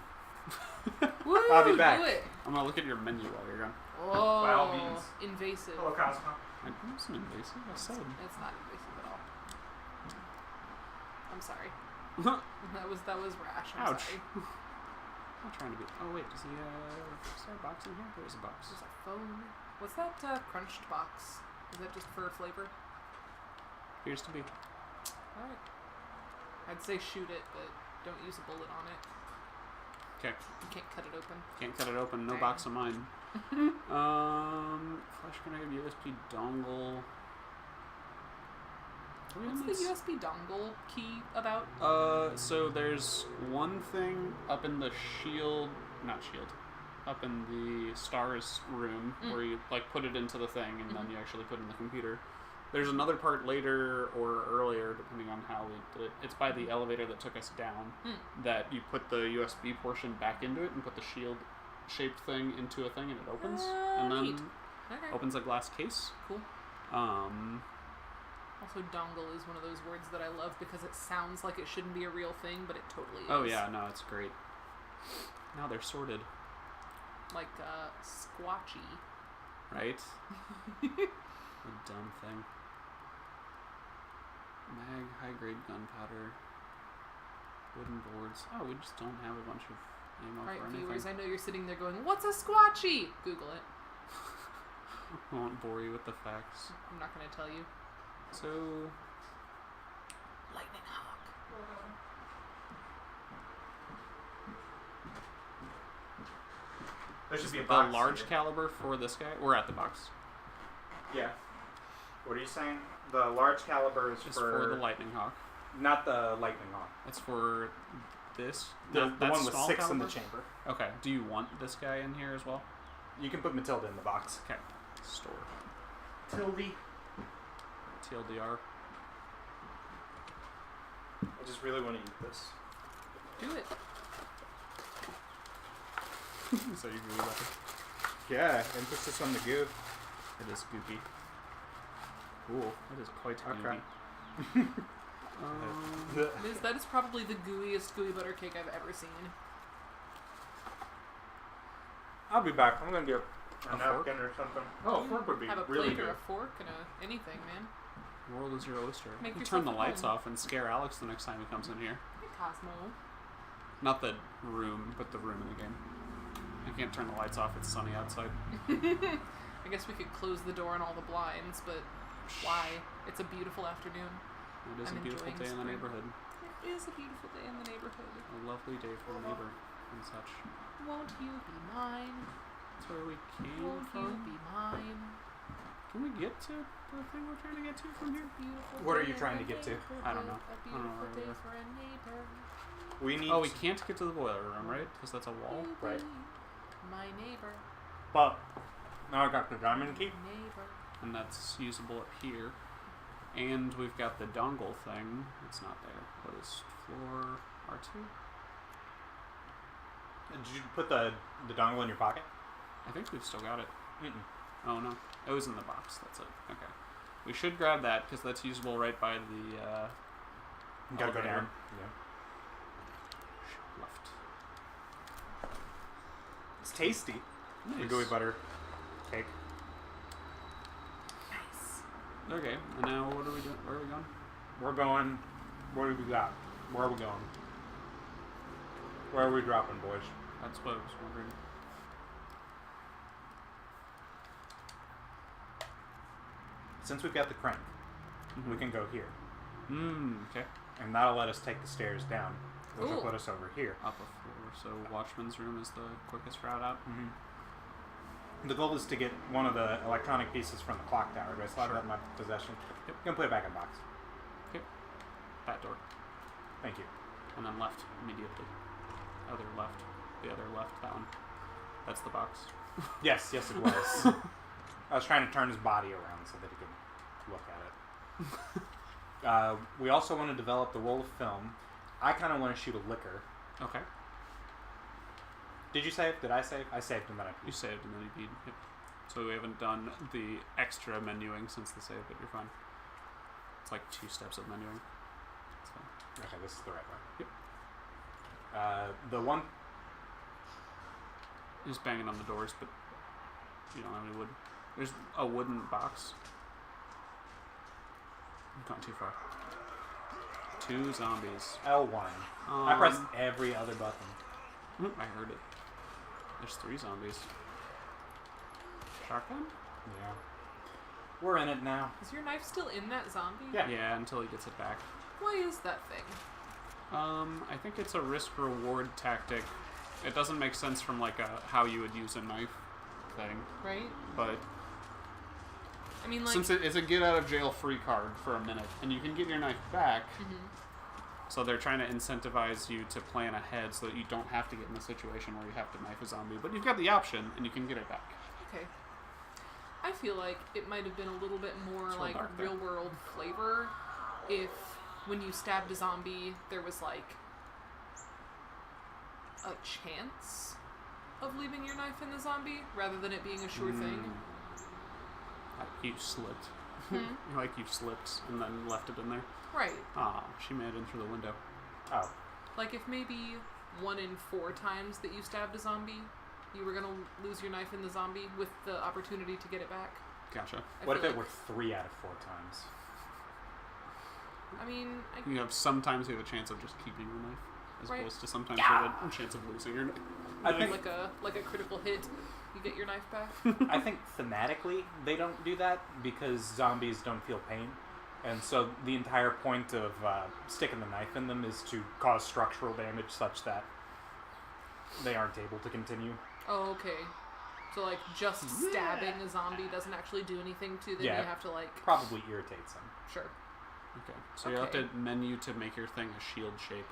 Woo, I'll be back. Do it. I'm gonna look at your menu while you're gone. Oh, by all means. Invasive. Hello, Cosmo. It wasn't invasive, I said. It's not invasive at all. I'm sorry. that was rash. I'm Ouch. sorry. I'm not trying to be. Oh wait, is there a box in here? There's a box. There's a phone. What's that crunched box? Is that just for flavor? Appears to be. Alright. I'd say shoot it, but don't use a bullet on it. Okay. You can't cut it open. Can't cut it open. No Dang. box of mine. Flash grenade, USB dongle. What's the USB dongle key about? So there's one thing up in the up in the stars room where you like put it into the thing and then you actually put it in the computer. There's another part later or earlier, depending on how we did it. It's by the elevator that took us down. That you put the USB portion back into it and put the shield-shaped thing into a thing, and it opens, and then opens a glass case. Cool. Also, dongle is one of those words that I love because it sounds like it shouldn't be a real thing, but it totally is. Oh yeah, no, it's great. Now they're sorted. Like squatchy. Right? A dumb thing. Mag, high-grade gunpowder, wooden boards. Oh, we just don't have a bunch of ammo for anything. Viewers, I know you're sitting there going, "What's a squatchy?" Google it. I won't bore you with the facts. I'm not going to tell you. So, Lightning Hawk. There should be a the box. large caliber for this guy. We're at the box. Yeah. What are you saying? The large caliber is for the Lightning Hawk. Not the Lightning Hawk. It's for this. The one with 6 caliber? in the chamber. Okay. Do you want this guy in here as well? You can put Matilda in the box. Okay. Store. Tildy. TLDR. I just really want to eat this. Do it. So you agree with that? Yeah, emphasis on the goo. It is goopy. Cool. It is quite Okay. goopy. That is probably the gooeyest gooey butter cake I've ever seen. I'll be back. I'm gonna get A a napkin or something. Oh, a fork would be have a really plate or good. a fork and anything, man. The world is your oyster. Make You yourself turn the at lights home. off and scare Alex the next time he comes in here. Hey, Cosmo. Not the room, but the room in the game. I can't turn the lights off. It's sunny outside. I guess we could close the door on all the blinds, but why? It's a beautiful afternoon. It is I'm a beautiful enjoying day in the spring. neighborhood. It is a beautiful day in the neighborhood. A lovely day for a neighbor and such. Won't you be mine? That's where we came Won't you from. be mine? Can we get to the thing we're trying to get to from here? Beautiful What are day you trying in to the get to? neighborhood, I don't know. A I don't know beautiful where we day are. for a neighbor. We need. Oh, we can't get to the boiler room, right? Because that's a wall. You Right. be my neighbor. But now I got the diamond key. Neighbor. And that's usable up here. And we've got the dongle thing. It's not there. What is floor R2? Did you put the dongle in your pocket? I think we've still got it. Mm-mm. Oh no, it was in the box. That's it. Okay, we should grab that because that's usable right by the. You gotta go elevator. down. Left. It's tasty. The Nice. gooey butter cake. Nice. Okay, and now what are we doing? Where are we going? We're going. What do we got? Where are we going? Where are we dropping, boys? That's what I was wondering. Since we've got the crank, we can go here, Okay. and that'll let us take the stairs down, which will Ooh. put us over here. Up a floor. So Watchman's room is the quickest route out. The goal is to get one of the electronic pieces from the clock tower. Do I still have that in my possession? Yep. You can put it back in the box. That door. Thank you. And then left immediately. Other left. The other left. That one. That's the box. Yes, it was. I was trying to turn his body around so that he could look at it. We also want to develop the roll of film. I kind of want to shoot a liquor. Okay. Did you save? Did I save? I saved and then I You saved and then you beat. Yep. So we haven't done the extra menuing since the save, but you're fine. It's like 2 steps of menuing. It's fine. Okay, this is the right one. Yep. The one... Just banging on the doors, but you don't have any wood. There's a wooden box. I've gone too far. 2 zombies. L1. I pressed every other button. I heard it. There's 3 zombies. Shotgun? Yeah. We're in it now. Is your knife still in that zombie? Yeah. Yeah, until he gets it back. What is that thing? I think it's a risk-reward tactic. It doesn't make sense from like how you would use a knife thing. Right? But I mean, like, since it's a get-out-of-jail-free card for a minute, and you can get your knife back, so they're trying to incentivize you to plan ahead so that you don't have to get in a situation where you have to knife a zombie. But you've got the option, and you can get it back. Okay. I feel like it might have been a little bit more It's like dark, though. real-world flavor if when you stabbed a zombie, there was like a chance of leaving your knife in the zombie rather than it being a sure thing. You slipped. Like you slipped and then left it in there. Right. Oh, she made it in through the window. Oh. Like if maybe 1 in 4 times that you stabbed a zombie, you were gonna lose your knife in the zombie with the opportunity to get it back. Gotcha. What if it were 3 out of 4 times? I mean, You have sometimes you have a chance of just keeping your knife, as Right. opposed to sometimes you have a chance of losing your knife. I think like a critical hit, you get your knife back. I think thematically they don't do that because zombies don't feel pain, and so the entire point of sticking the knife in them is to cause structural damage such that they aren't able to continue. Oh, okay. So like just stabbing a zombie doesn't actually do anything to them. Yeah. You have to like Probably irritates them. sure. Okay. So you have Okay. to menu to make your thing a shield shape.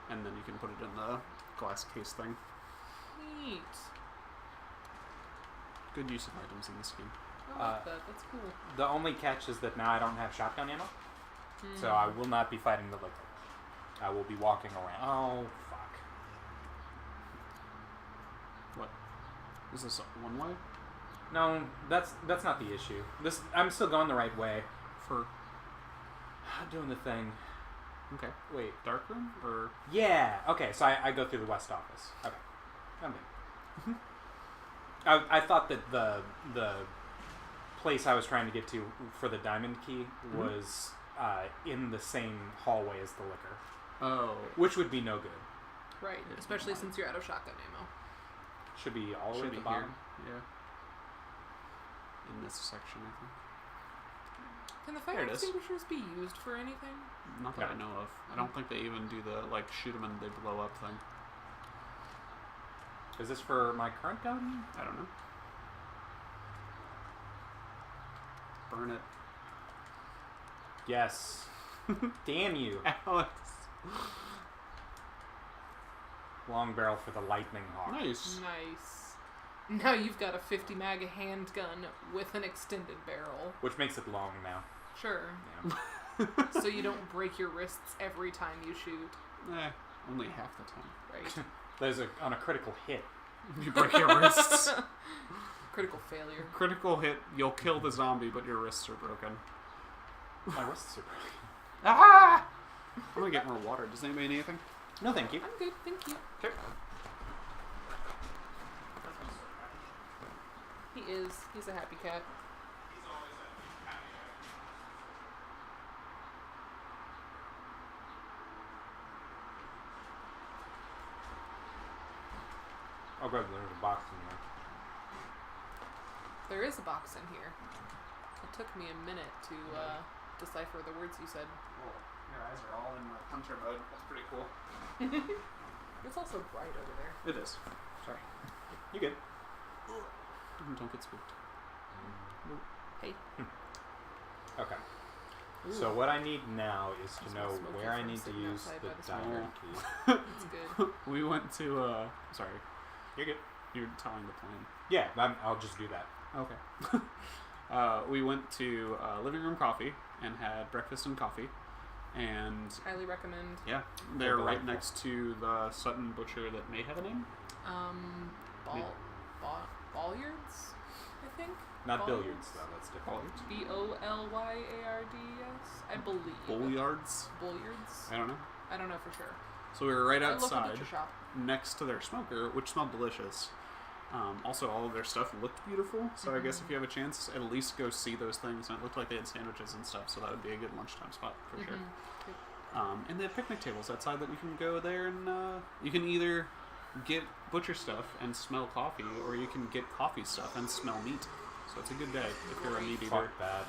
And then you can put it in the glass case thing. Neat. Good use of items in this game. I like that. That's cool. The only catch is that now I don't have shotgun ammo, so I will not be fighting the liquor. I will be walking around. Oh, fuck. What? Is this one way? No, that's not the issue. I'm still going the right way. For Doing the thing. okay. Wait. Dark room or Yeah. Okay. So I go through the west office. Okay. I'm in. I thought that the place I was trying to get to for the diamond key was in the same hallway as the liquor, oh, which would be no good. Right. Especially since you're out of shotgun ammo. Should be all the way should at be the bottom. here. Yeah. In this section, I think. Can the There fire it is. extinguishers be used for anything? Not that I know of. I don't think they even do the like shoot them and they blow up thing. Is this for my current gun? I don't know. Burn it, Yes. Damn you. Alex. Long barrel for the lightning hawk. Nice. Nice. Now you've got a 50 mag handgun with an extended barrel. Which makes it long now. Sure. Yeah. So you don't break your wrists every time you shoot. Only half the time. Right. There's on a critical hit. You break your wrists. Critical failure. Critical hit, you'll kill the zombie, but your wrists are broken. My wrists are broken. Ah! I'm gonna get more water. Does anybody need anything? No, thank you. I'm good, thank you. Sure. He is. He's a happy cat. Oh, good. There's a box in there. There is a box in here. It took me a minute to decipher the words you said. Well, your eyes are all in hunter mode. That's pretty cool. It's also bright over there. It is. Sorry. You good? Don't get spooked. Hey. Okay. Ooh. So what I need now is to Smells know smoky where I from need to sitting use outside the by the diamond smoke. key. It's good. We went to, sorry. You're good. You're telling the plan. Yeah, I'll just do that. Okay. We went to Living Room Coffee and had breakfast and coffee. And Highly recommend. yeah, they're right Delightful. next to the Sutton Butcher that may have a name. Bollards, I think. Not Bollards? billiards, though. That's different. Bollards, I believe. Bullyards? Bollards. I don't know. I don't know for sure. So we were right Local outside butcher shop. next to their smoker, which smelled delicious. Also, all of their stuff looked beautiful, so I guess if you have a chance, at least go see those things. And it looked like they had sandwiches and stuff, so that would be a good lunchtime spot for sure. And they have picnic tables outside that you can go there and you can either get butcher stuff and smell coffee, or you can get coffee stuff and smell meat. So it's a good day if you're a meat eater. Fuck that.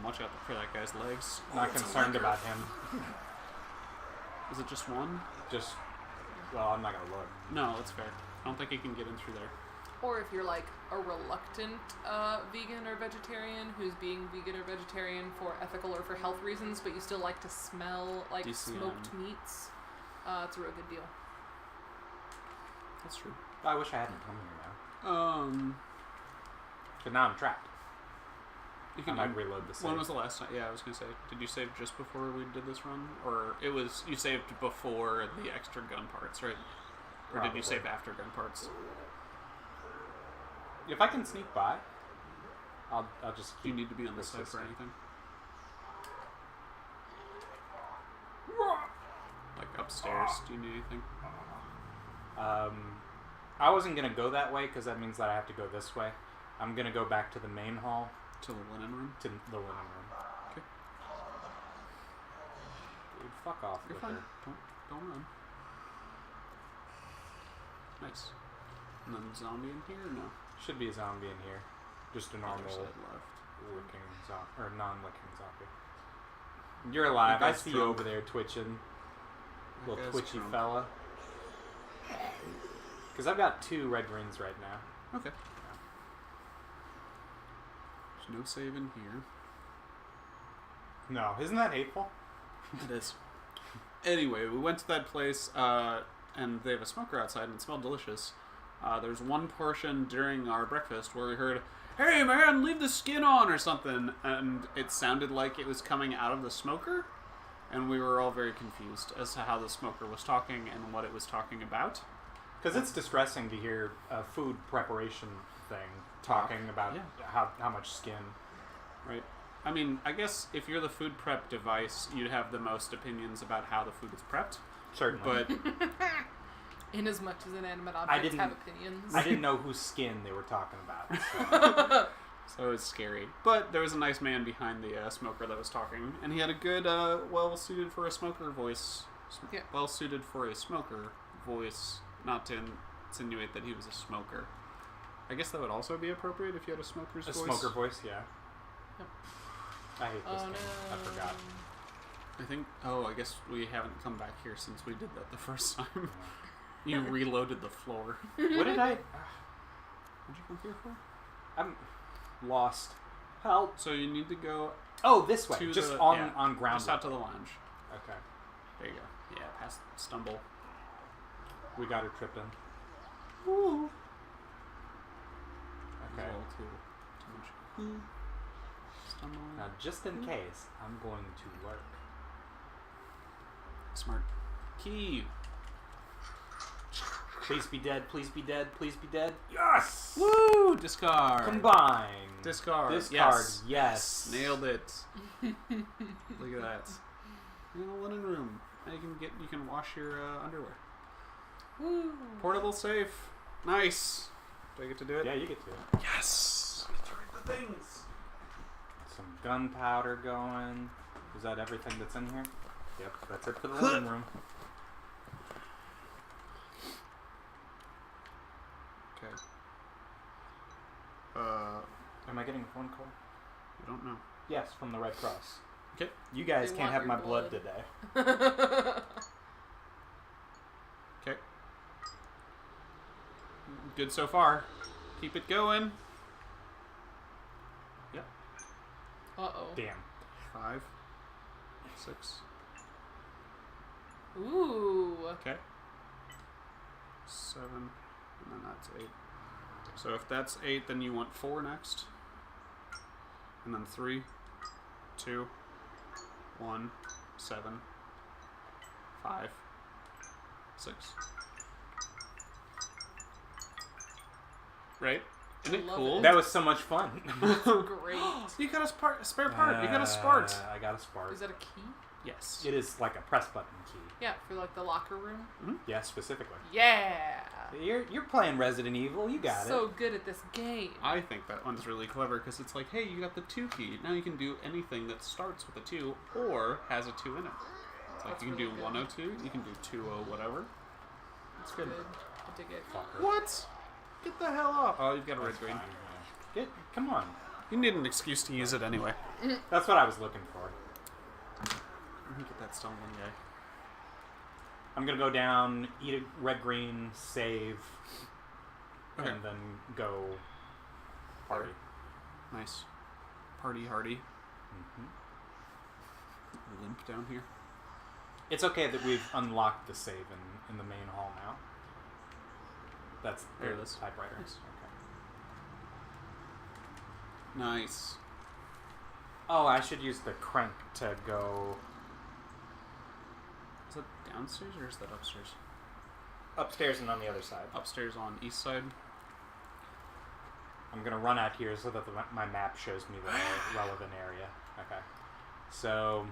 Watch out for that guy's legs. Not concerned about him. Is it just one? Well, I'm not gonna look. No, that's fair. I don't think he can get in through there. Or if you're like a reluctant vegan or vegetarian who's being vegan or vegetarian for ethical or for health reasons, but you still like to smell like DCM. smoked meats, it's a real good deal. That's true. I wish I hadn't come here now. But now I'm trapped. You can I might reload the save. When was the last time? Yeah, I was gonna say. Did you save just before we did this run, or it was you saved before the extra gun parts, right? Or Probably. did you save after gun parts? If I can sneak by, I'll just. Do you need to be on the side for anything? Like upstairs? Do you need anything? I wasn't gonna go that way because that means that I have to go this way. I'm gonna go back to the main hall. To the linen room? To the linen room. Okay. Dude, fuck off. You're fine. Don't run. Nice. And then zombie in here? No. Should be a zombie in here. Just a normal Other side left. licking zombie or non-licking zombie. You're alive. I see you over there twitching. Little twitchy fella. Because I've got 2 red rings right now. Okay. There's no saving here. No, isn't that hateful? It is. Anyway, we went to that place, and they have a smoker outside, and it smelled delicious. There's one portion during our breakfast where we heard, "Hey man, leave the skin on," or something, and it sounded like it was coming out of the smoker, and we were all very confused as to how the smoker was talking and what it was talking about. Because it's distressing to hear a food preparation thing talking about how much skin. Right. I mean, I guess if you're the food prep device, you'd have the most opinions about how the food is prepped. Certainly. But In as much as inanimate objects have opinions. I didn't know whose skin they were talking about. So it's scary. But there was a nice man behind the smoker that was talking, and he had a good, well-suited for a smoker voice. Yeah. Well-suited for a smoker voice, not to insinuate that he was a smoker. I guess that would also be appropriate if you had a smoker's voice. A smoker voice, yeah. Yep. I hate this game. No. I forgot. I think... Oh, I guess we haven't come back here since we did that the first time. You reloaded the floor. What did I... What'd you come here for? I'm lost. Help. So you need to go... Oh, this way. Just on ground. Just out to the lounge. Okay. There you go. Yeah, past stumble. We got her tripping. Woo! Okay. Too much. Stumble. Now, just in case, I'm going to work. Smart. Key. Please be dead. Please be dead. Please be dead. Yes! Woo! Discard. Combine. Discard. Discard. Yes. Nailed it. Look at that. You're in the linen room. Now you can wash your underwear. Woo. Portable safe. Nice. Do I get to do it? Yeah, you get to it. Yes. Get to read the things. Some gunpowder going. Is that everything that's in here? Yep, that's it for the living room. Okay. Am I getting a phone call? I don't know. Yes, from the Red Cross. Okay. You guys They can't want have my your blood blood. today. Okay. Good so far. Keep it going. Yep. Uh-oh. Damn. 5, 6. Ooh. Okay. 7, and then that's 8. So if that's 8, then you want 4 next. And then 3, 2, 1, 7, 5, 6. Right? Isn't it Love cool? it. That was so much fun. Great. You got a spare part. You got a Spart. I got a Spart. Is that a key? Yes. It is like a press button key. Yeah, for like the locker room. Yeah, specifically. Yeah. You're playing Resident Evil. You got So good at this game. I think that one's really clever because it's like, hey, you got the 2 key. Now you can do anything that starts with a 2 or has a 2 in it. It's like That's you can really do good. 102, you can do 20 whatever. It's good. I dig it. Fucker. What? Get the hell off. Oh, you've got a red That's green. fine, yeah. Come on. You need an excuse to use it anyway. That's what I was looking for. Let me get that stolen guy. I'm gonna go down, eat a red green, save, Okay. and then go party. Nice. Party hardy. Mm-hmm. Limp down here. It's okay that we've unlocked the save in the main hall now. That's There it the is. typewriter. Nice. Okay. Nice. Oh, I should use the crank to go Is that downstairs or is that upstairs? upstairs and on the other side. Upstairs on east side. I'm gonna run out here so that my map shows me the relevant area. Okay. So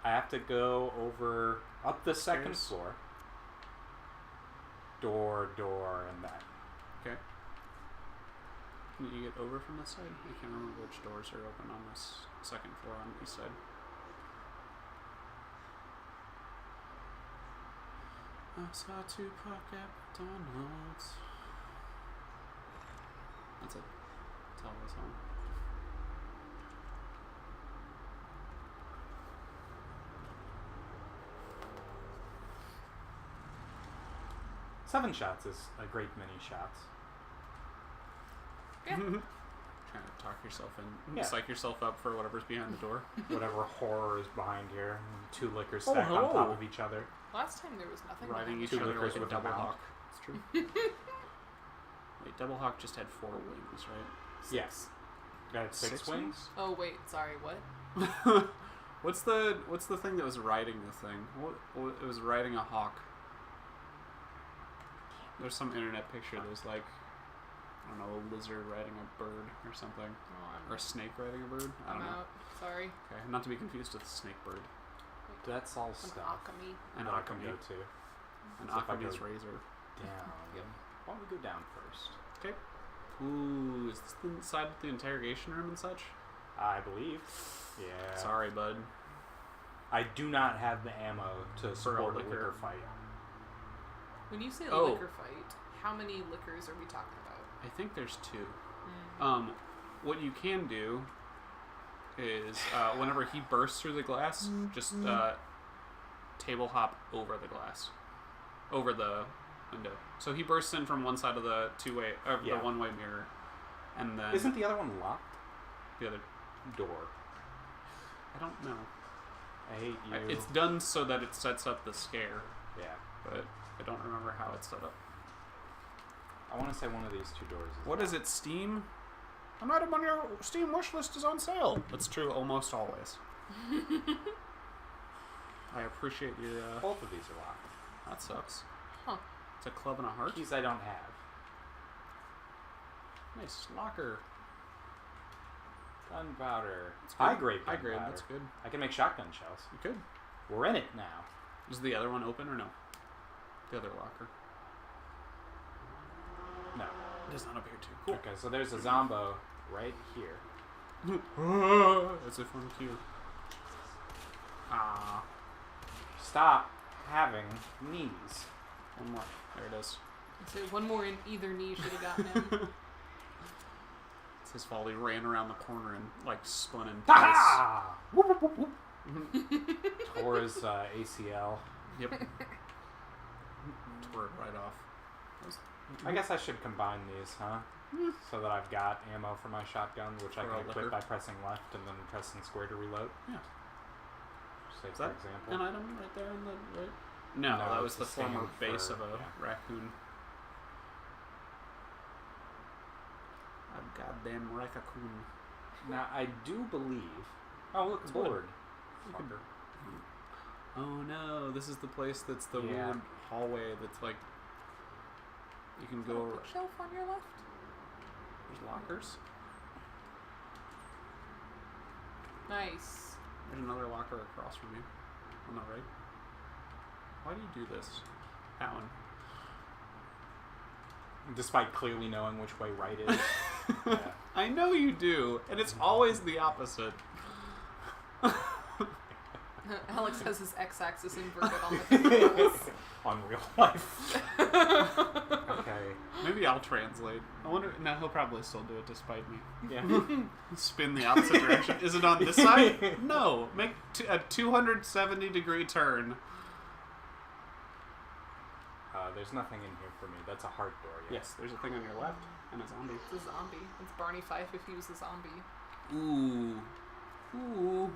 I have to go up the second Stairs. floor. Door, and that. Okay. Can you get over from this side? I can't remember which doors are open on this second floor on the east side. I saw Tupac at McDonald's. That's it. That's all the song. Seven shots is a great many shots. Yeah. Trying to talk yourself in, Yeah. psych yourself up for whatever's behind the door. Whatever horror is behind here. Two liquors stacked on hello. top of each other. Last time there was nothing. Riding behind each Two me. other liquors like a with a double mount. hawk. It's true. Wait, double hawk just had 4 wings, right? Yes. Got it, six wings? Oh wait, sorry. What? What's the thing that was riding the thing? What it was riding a hawk. There's some internet picture that was like, I don't know, a lizard riding a bird or something. Oh, Or a snake riding a bird? I I'm don't know. out. Sorry. Okay, not to be confused with a snake bird. That's all An stuff. Akami. An that I can Akami. go to. An So if I Akami's go razor. Down. Yep. Why don't we go down first? Okay. Ooh, is this the side with the interrogation room and such? I believe. Yeah. Sorry, bud. I do not have the ammo to support a liquor. liquor fight. When you say Oh. liquor fight, how many liquors are we talking about? I think there's 2. Mm. What you can do is whenever he bursts through the glass, just table hop over the glass, over the window. So he bursts in from one side of the two-way, Yeah. the one-way mirror, and then Isn't the other one locked? the other Door. I don't know. I hate you. It's done so that it sets up the scare, Yeah. but I don't remember how it's set up. I want to say one of these 2 doors is What is it, Steam? An item on your Steam wish list is on sale. That's true almost always. I appreciate your. Both of these are locked. That sucks. Huh. It's a club and a heart. Keys I don't have. Nice locker. Gunpowder. That's good. High grade High grade. gunpowder. That's good. I can make shotgun shells. You could. We're in it now. Is the other one open or no? The other locker. No. It does not appear to. Cool. Okay, so there's a zombo right here. As if on cue. Ah. Stop having knees. One more. There it is. So one more in either knee should have gotten him. It's his fault. He ran around the corner and like spun in place. Ha! Whoop, whoop, whoop, whoop. Tore his ACL. Yep. Tore it right off. I guess I should combine these, huh? So that I've got ammo for my shotgun, which I For can a equip liquor. by pressing left and then pressing square to reload. Yeah. Say, Is for that example. an item right there in the right? No, No, that was it's the the former stand base for- of a yeah. raccoon. A goddamn raccoon. Now, I do believe... Oh, look, It's board. wood. Fucker. Oh no, this is the place that's the Yeah. weird hallway that's like... You can go... Bookshelf on your left. There's lockers. Nice. There's another locker across from you. On the right. Why do you do this, Alan? Despite clearly knowing which way right is. Yeah. I know you do, and it's always the opposite. Alex has his x-axis inverted on the controls. On real life. Okay. Maybe I'll translate. I wonder. No, he'll probably still do it despite me. Yeah. Spin the opposite direction. Is it on this side? No. Make a 270-degree turn. There's nothing in here for me. That's a heart door. Yes, there's a thing on your left and a zombie. It's a zombie. It's Barney Fife if he was a zombie. Ooh. Ooh.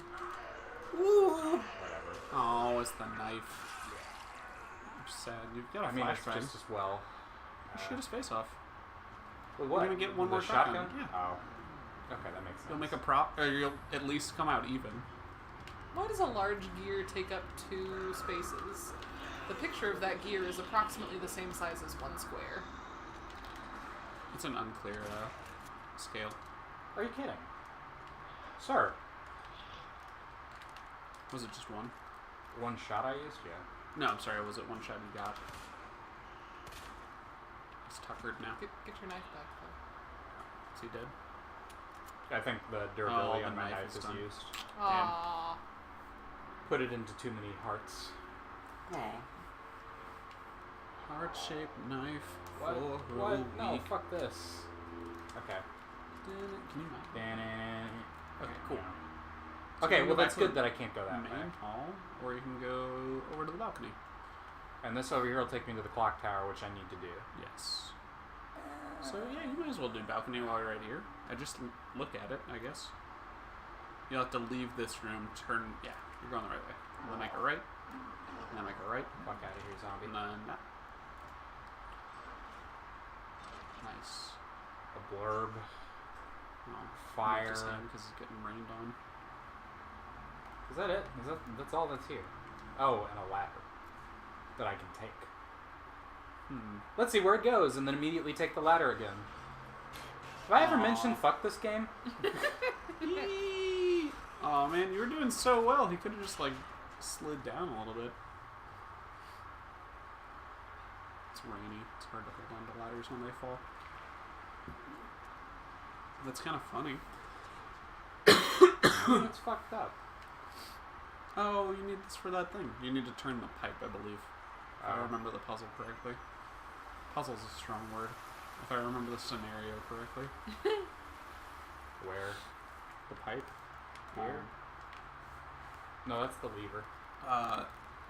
Whatever. Oh, it's the knife. I'm sad. You've got a flashbang. It's just as well. Shoot his face off. Well, what? You're gonna get one The more shotgun. Yeah. Oh. Okay, that makes sense. You'll make a prop, or you'll at least come out even. Why does a large gear take up 2 spaces? The picture of that gear is approximately the same size as 1 square. It's an unclear scale. Are you kidding? Sir. Was it just one? One shot I used? Yeah. No, I'm sorry. Was it one shot you got? It's tuckered now. Get your knife back, though. Is he dead? I think the durability the on my knife knife is is done. used. Aww. Put it into too many hearts. Oh. Heart-shaped knife. What? For What? a No, week. fuck this. Okay. Can you not? Okay, cool. Yeah. So Okay, you well go that's back to good that I can't go that way. Main hall, or you can go over to the balcony. And this over here will take me to the clock tower, which I need to do. Yes. So yeah, you might as well do balcony while you're right here. I just look at it, I guess. You'll have to leave this room, turn... Yeah, you're going the right way. And then make a right. And then make a right. Fuck out of here, zombie. And then that. Nice. A blurb. Oh, Fire. because it's getting rained on. Is that it? That's all that's here? Oh, and a ladder that I can take. Let's see where it goes, and then immediately take the ladder again. Have I ever mentioned fuck this game? Oh man, you were doing so well. He could have just like slid down a little bit. It's rainy. It's hard to hold on to ladders when they fall. That's kind of funny. It's fucked up. Oh, you need this for that thing. You need to turn the pipe, I believe. If I remember the puzzle correctly. Puzzle's a strong word. If I remember the scenario correctly. Where? The pipe? Here? No, that's the lever.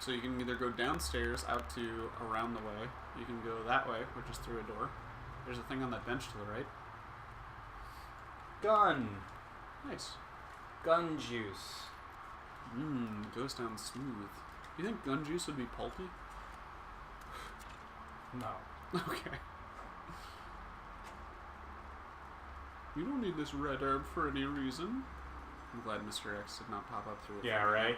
So you can either go downstairs out to around the way. You can go that way, which is through a door. There's a thing on that bench to the right. Gun! Nice. Gun juice. Goes down smooth. You think gun juice would be pulpy? No. Okay. You don't need this red herb for any reason. I'm glad Mr. X did not pop up through it. Yeah, right?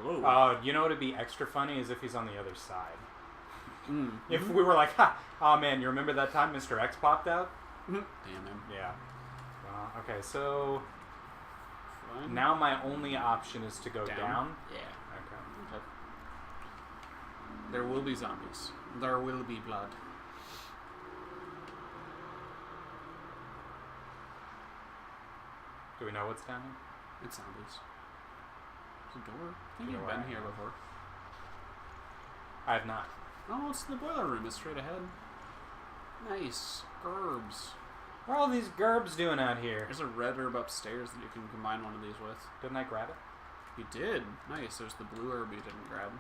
Whoa. You know what would be extra funny is if he's on the other side. Mm. If we were like, ha! Oh man, you remember that time Mr. X popped out? Damn him. Yeah. Okay, so... Fine. Now my only option is to go down? Yeah. Okay. There will be zombies. There will be blood. Do we know what's down here? It's zombies. There's a door. I think You know you've where been I here am. before. I have not. Oh, it's the boiler room. It's straight ahead. Nice. Herbs. What are all these gerbs doing out here? There's a red herb upstairs that you can combine one of these with. Didn't I grab it? You did. Nice. There's the blue herb you didn't grab.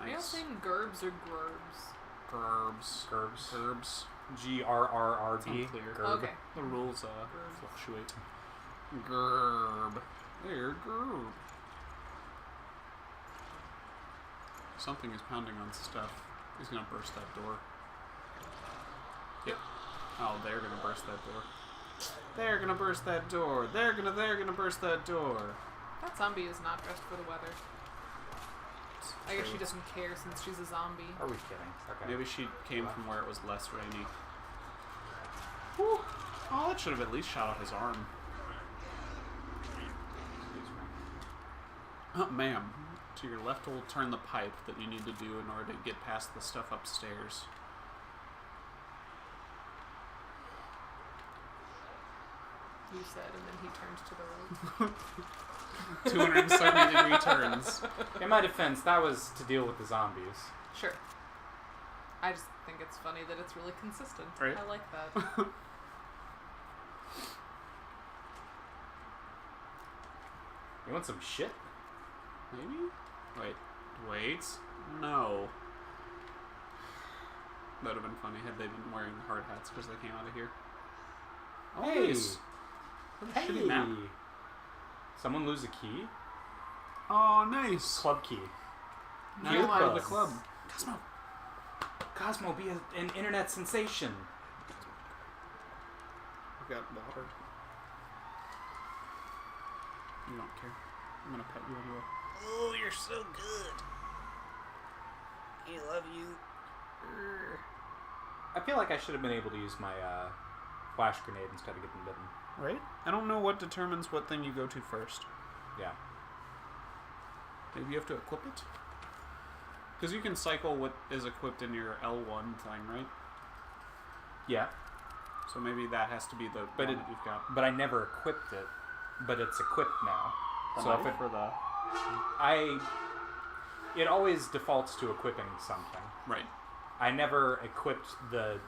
Are you Nice. saying gerbs or grurbs? Gerbs. Gerbs. Herbs. G-R-R-R-B. It's unclear. Gerb. Okay. The rules fluctuate. Gerb. There, gerb. Something is pounding on stuff. He's gonna burst that door. Yep. Oh, they're gonna burst that door. They're gonna burst that door. They're gonna burst that door. That zombie is not dressed for the weather. I guess she doesn't care since she's a zombie. Are we kidding? Okay. Maybe she came from where it was less rainy. Whew. Oh, that should have at least shot off his arm. Excuse me. Oh, ma'am. To your left will turn the pipe that you need to do in order to get past the stuff upstairs. You said, and then he turned to the right. 270-degree turns. In my defense, that was to deal with the zombies. Sure. I just think it's funny that it's really consistent. Right. I like that. You want some shit? Maybe? Wait. No. That would have been funny had they been wearing the hard hats because they came out of here. Oh, Hey! nice. What a shitty map. Someone lose a key? Oh, nice. Club key. Now Key you're part of the Buzz. club. Cosmo, be an internet sensation. I've got water. You don't care. I'm gonna pet you anyway. Oh, you're so good. I love you. I feel like I should have been able to use my flash grenade instead of getting bitten. Right? I don't know what determines what thing you go to first. Yeah. Maybe you have to equip it? Because you can cycle what is equipped in your L1 thing, right? Yeah. So maybe that has to be the But one it- that you've got. But I never equipped it. But it's equipped now. So if it, for the... it always defaults to equipping something. Right. I never equipped the.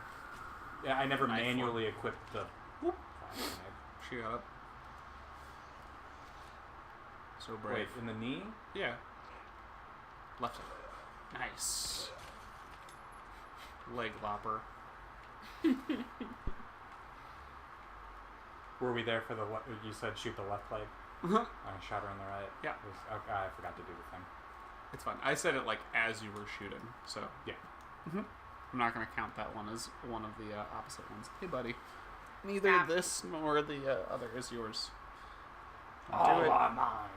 I never Knife manually equipped the. Whoop, flash She got up. So grenade. brave. Wait, in the knee? Yeah. Left side. Nice. Leg lopper. Were we there for the? You said shoot the left leg. I shot her on the right. Yeah. Okay, I forgot to do the thing. It's fine. I said it like as you were shooting, so Yeah. I'm not gonna count that one as one of the opposite ones. Hey, buddy. Neither this nor the other is yours. All Do it. are mine.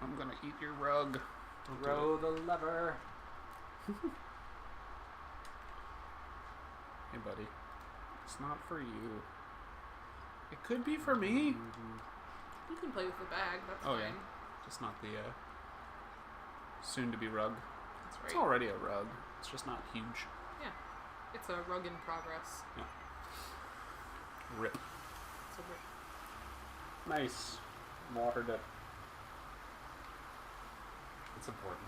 I'm gonna eat your rug. Don't do Throw the lever. Hey, buddy. It's not for you. It could be for me. You can play with the bag. That's Oh, fine. yeah. Just not the soon-to-be rug. That's It's right. already a rug. It's just not huge. Yeah. It's a rug in progress. Rip. It's a rug. Nice. Watered it. It's important.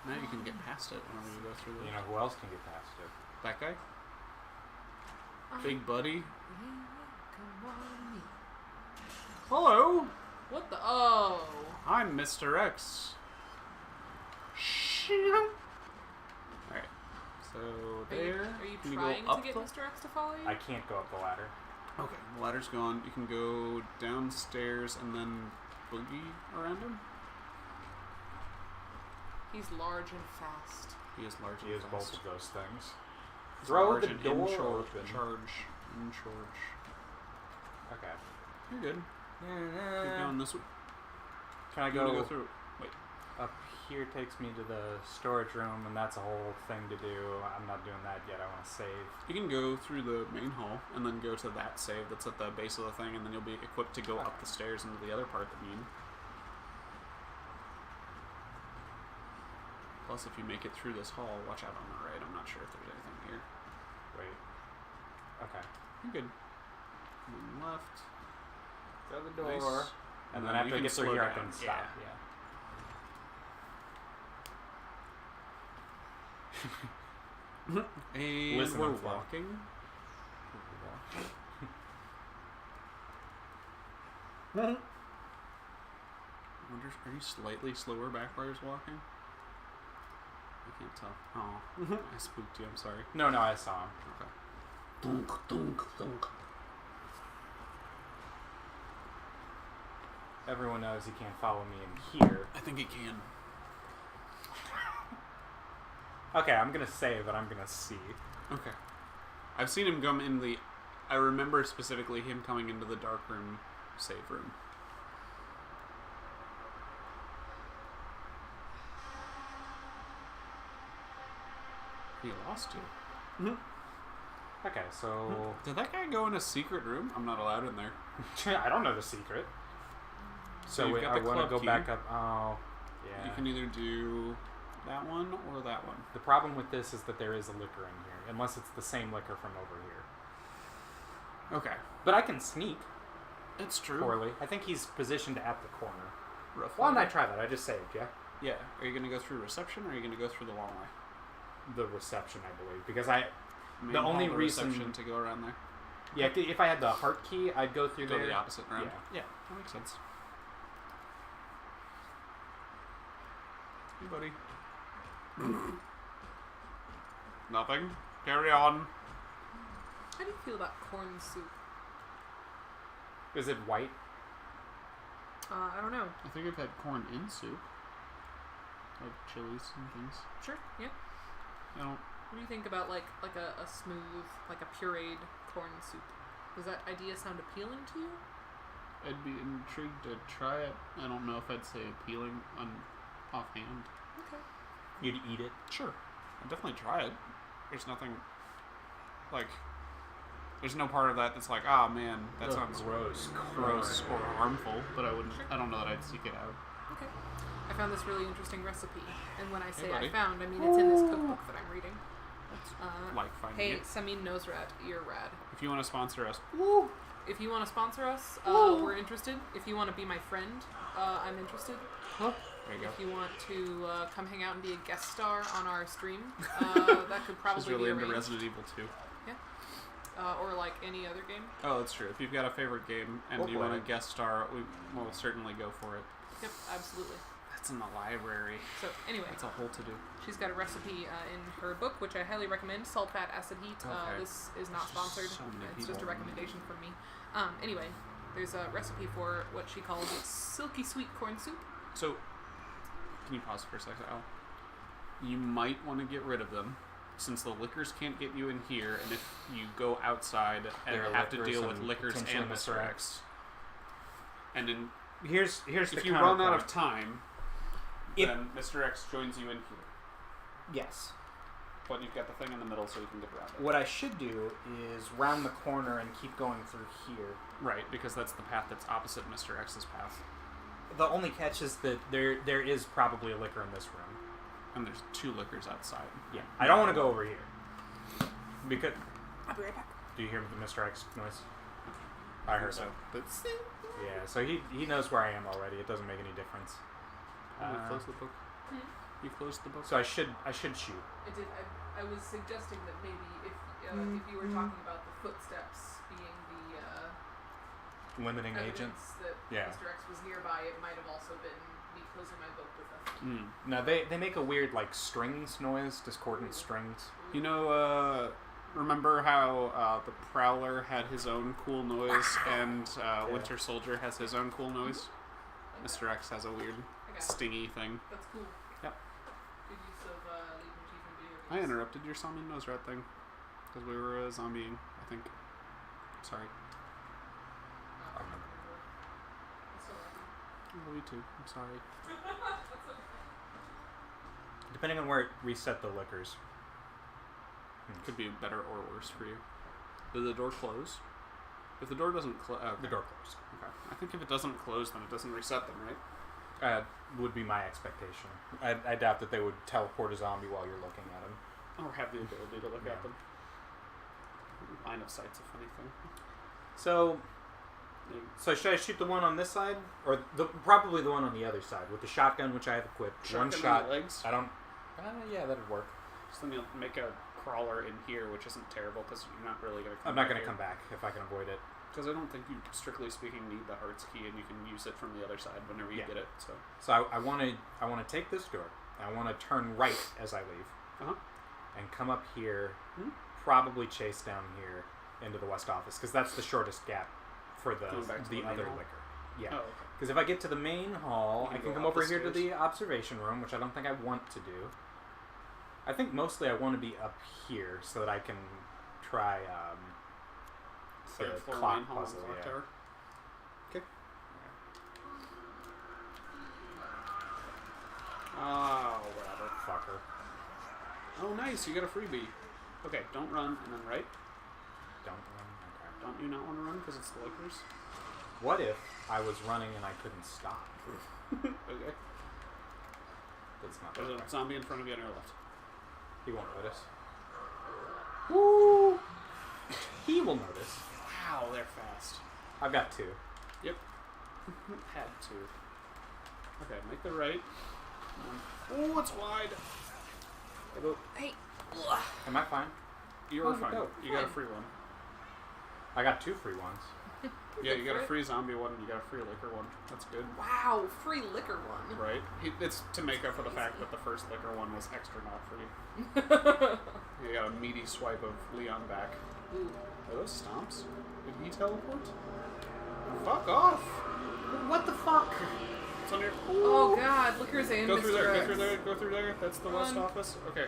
Now you can get past it whenever you go through the... You know who else can get past it? That guy? Big buddy? Come on me. Hello! What the? Oh. I'm Mr. X. Alright. So there. Are you Can trying go to up get the... Mr. X to follow you? I can't go up the ladder. Okay, the ladder's gone. You can go downstairs and then boogie around him. He's large and fast. He is large He and is fast. both of those things. He's Throw large the and door in charge. open. In charge. Okay. You're good. Keep going this way. Can I You wanna go, go through? Wait. up here? Takes me to the storage room, and that's a whole thing to do. I'm not doing that yet. I want to save. You can go through the main hall and then go to that save that's at the base of the thing, and then you'll be equipped to go up the stairs into the other part that you need. Plus, if you make it through this hall, watch out on the right. I'm not sure if there's anything here. Wait. Okay. You're good. And then left. Throw the door. Nice. And And then then after you I can get through slow here, I down. can stop. Yeah. And Listen, we're I'm fine. walking. Wonder, are you slightly slower backwards walking? I can't tell. Oh, I spooked you. I'm sorry. No, I saw him. Okay. Dunk, dunk, dunk. Everyone knows he can't follow me in here. I think it can. Okay, I'm gonna save, but I'm gonna see. Okay. I've seen him come in the... I remember specifically him coming into the dark room save room. He lost you. Okay, so Did that guy go in a secret room? I'm not allowed in there. I don't know the secret. So So you've wait, got I the want to club go key. back up. Oh, yeah. You can either do that one or that one. The problem with this is that there is a liquor in here, unless it's the same liquor from over here. Okay. But I can sneak It's true. poorly. I think he's positioned at the corner. Roughly. Why don't I try that? I just saved, yeah? Yeah. Are you going to go through reception or are you going to go through the long way? the reception, I believe, because Main the only hall, reason reception to go around there. Yeah, if I had the heart key, I'd go through Go there. the opposite round. Yeah. That makes sense. Hey, buddy. Nothing. Carry on. How do you feel about corn soup? Is it white? I don't know. I think I've had corn in soup. Like chilies and things. Sure, yeah. I don't... What do you think about like a smooth, like a pureed corn soup? Does that idea sound appealing to you? I'd be intrigued to try it. I don't know if I'd say appealing offhand. Okay. You'd eat it? Sure. I'd definitely try it. There's nothing... Like... There's no part of that that's like, ah, man, that sounds gross or harmful, but I don't know that I'd seek it out. Okay. I found this really interesting recipe, and when I say buddy. I found, I mean it's in this cookbook that I'm reading. That's like finding Hey, it. Samin Nosrat, you're rad. If you want to sponsor us, If you want to sponsor us, we're interested. If you want to be my friend, I'm interested. there you go. If you want to come hang out and be a guest star on our stream, that could probably She's really be into arranged. Resident Evil 2. Or like any other game. Oh, that's true. If you've got a favorite game and you want a guest star, we will certainly go for it. Yep, absolutely. That's in the library. So anyway, That's a whole to-do. she's got a recipe in her book, which I highly recommend. Salt, Fat, Acid, Heat. Okay. This is not There's just sponsored. so many It's just a people. recommendation from me. Anyway, there's a recipe for what she calls silky sweet corn soup. So, can you pause for a second, Al? You might want to get rid of them, since the liquors can't get you in here, and if you go outside and There are have to liquors deal with and liquors potentially and Mr. X, and then Here's the if you run out counterpoint. of time, then Mr. X joins you in here. Yes. But you've got the thing in the middle so you can get around it. What I should do is round the corner and keep going through here. Right, because that's the path that's opposite Mr. X's path. The only catch is that there is probably a liquor in this room. And there's 2 liquors outside. Yeah. I don't want to go over here. Because... I'll be right back. Do you hear the Mr. X noise? I heard so. it. But Yeah, so he knows where I am already. It doesn't make any difference. you closed the book. You closed the book. So I should shoot. I did. I was suggesting that maybe if you were talking about the footsteps being the Limiting agent. evidence that Yeah. Mr. X was nearby, it might have also been me closing my book with a. No, they make a weird like strings noise, discordant strings. You know, remember how the Prowler had his own cool noise and Winter Soldier has his own cool noise? Mr. X has a weird stingy thing. That's cool. Yep. Good use of leitmotif in video I games. interrupted your Samin Nosrat thing because we were zombieing, I think. Sorry. I love you too. I'm sorry. Depending on where it reset the liquors. Could be better or worse for you. Did the door close? If the door doesn't close... The door closed. Okay. I think if it doesn't close, then it doesn't reset them, right? Would be my expectation. I doubt that they would teleport a zombie while you're looking at him. Or have the ability to look at them. Line of sight's a funny thing. So should I shoot the one on this side, or probably the one on the other side with the shotgun, which I have equipped? Shotgun one shot. on the legs? I don't. Yeah, that'd work. So then you'll make a crawler in here, which isn't terrible because you're not really going to come I'm not back going to come back if I can avoid it. Because I don't think you, strictly speaking, need the hearts key, and you can use it from the other side whenever you get it. So I want to take this door. I want to turn right as I leave, and come up here. Probably chase down here into the west office because that's the shortest gap for the other liquor. Yeah. Oh, okay. Because if I get to the main hall, I can come over here to stairs. the observation room, which I don't think I want to do. I think mostly I want to be up here so that I can try the Third floor clock main hall puzzle. clock Yeah. tower. Okay. Oh, whatever. Fucker. Oh, nice. You got a freebie. Okay, don't run, and then right. Don't run. Okay. Don't you not want to run because it's the liquors? What if I was running and I couldn't stop? Okay. That's not There's okay. a zombie in front of you on your left. He won't notice. Woo! He will notice. Wow, they're fast. I've got 2. Yep. Had to. Okay, make the right. Oh, it's wide. Hey, Am I fine? You were fine. No, You got a free one. I got 2 free ones. Yeah, you got a free zombie one and you got a free liquor one. That's good. Wow, free liquor one. Right? It's to make up for the fact that the first liquor one was extra not free. You got a meaty swipe of Leon back. Ooh. Are those stomps? Did he teleport? Fuck off! What the fuck? It's on your... Oh god, liquor's in. Go through there, Mr. go through there, go through there. That's the west office. Okay.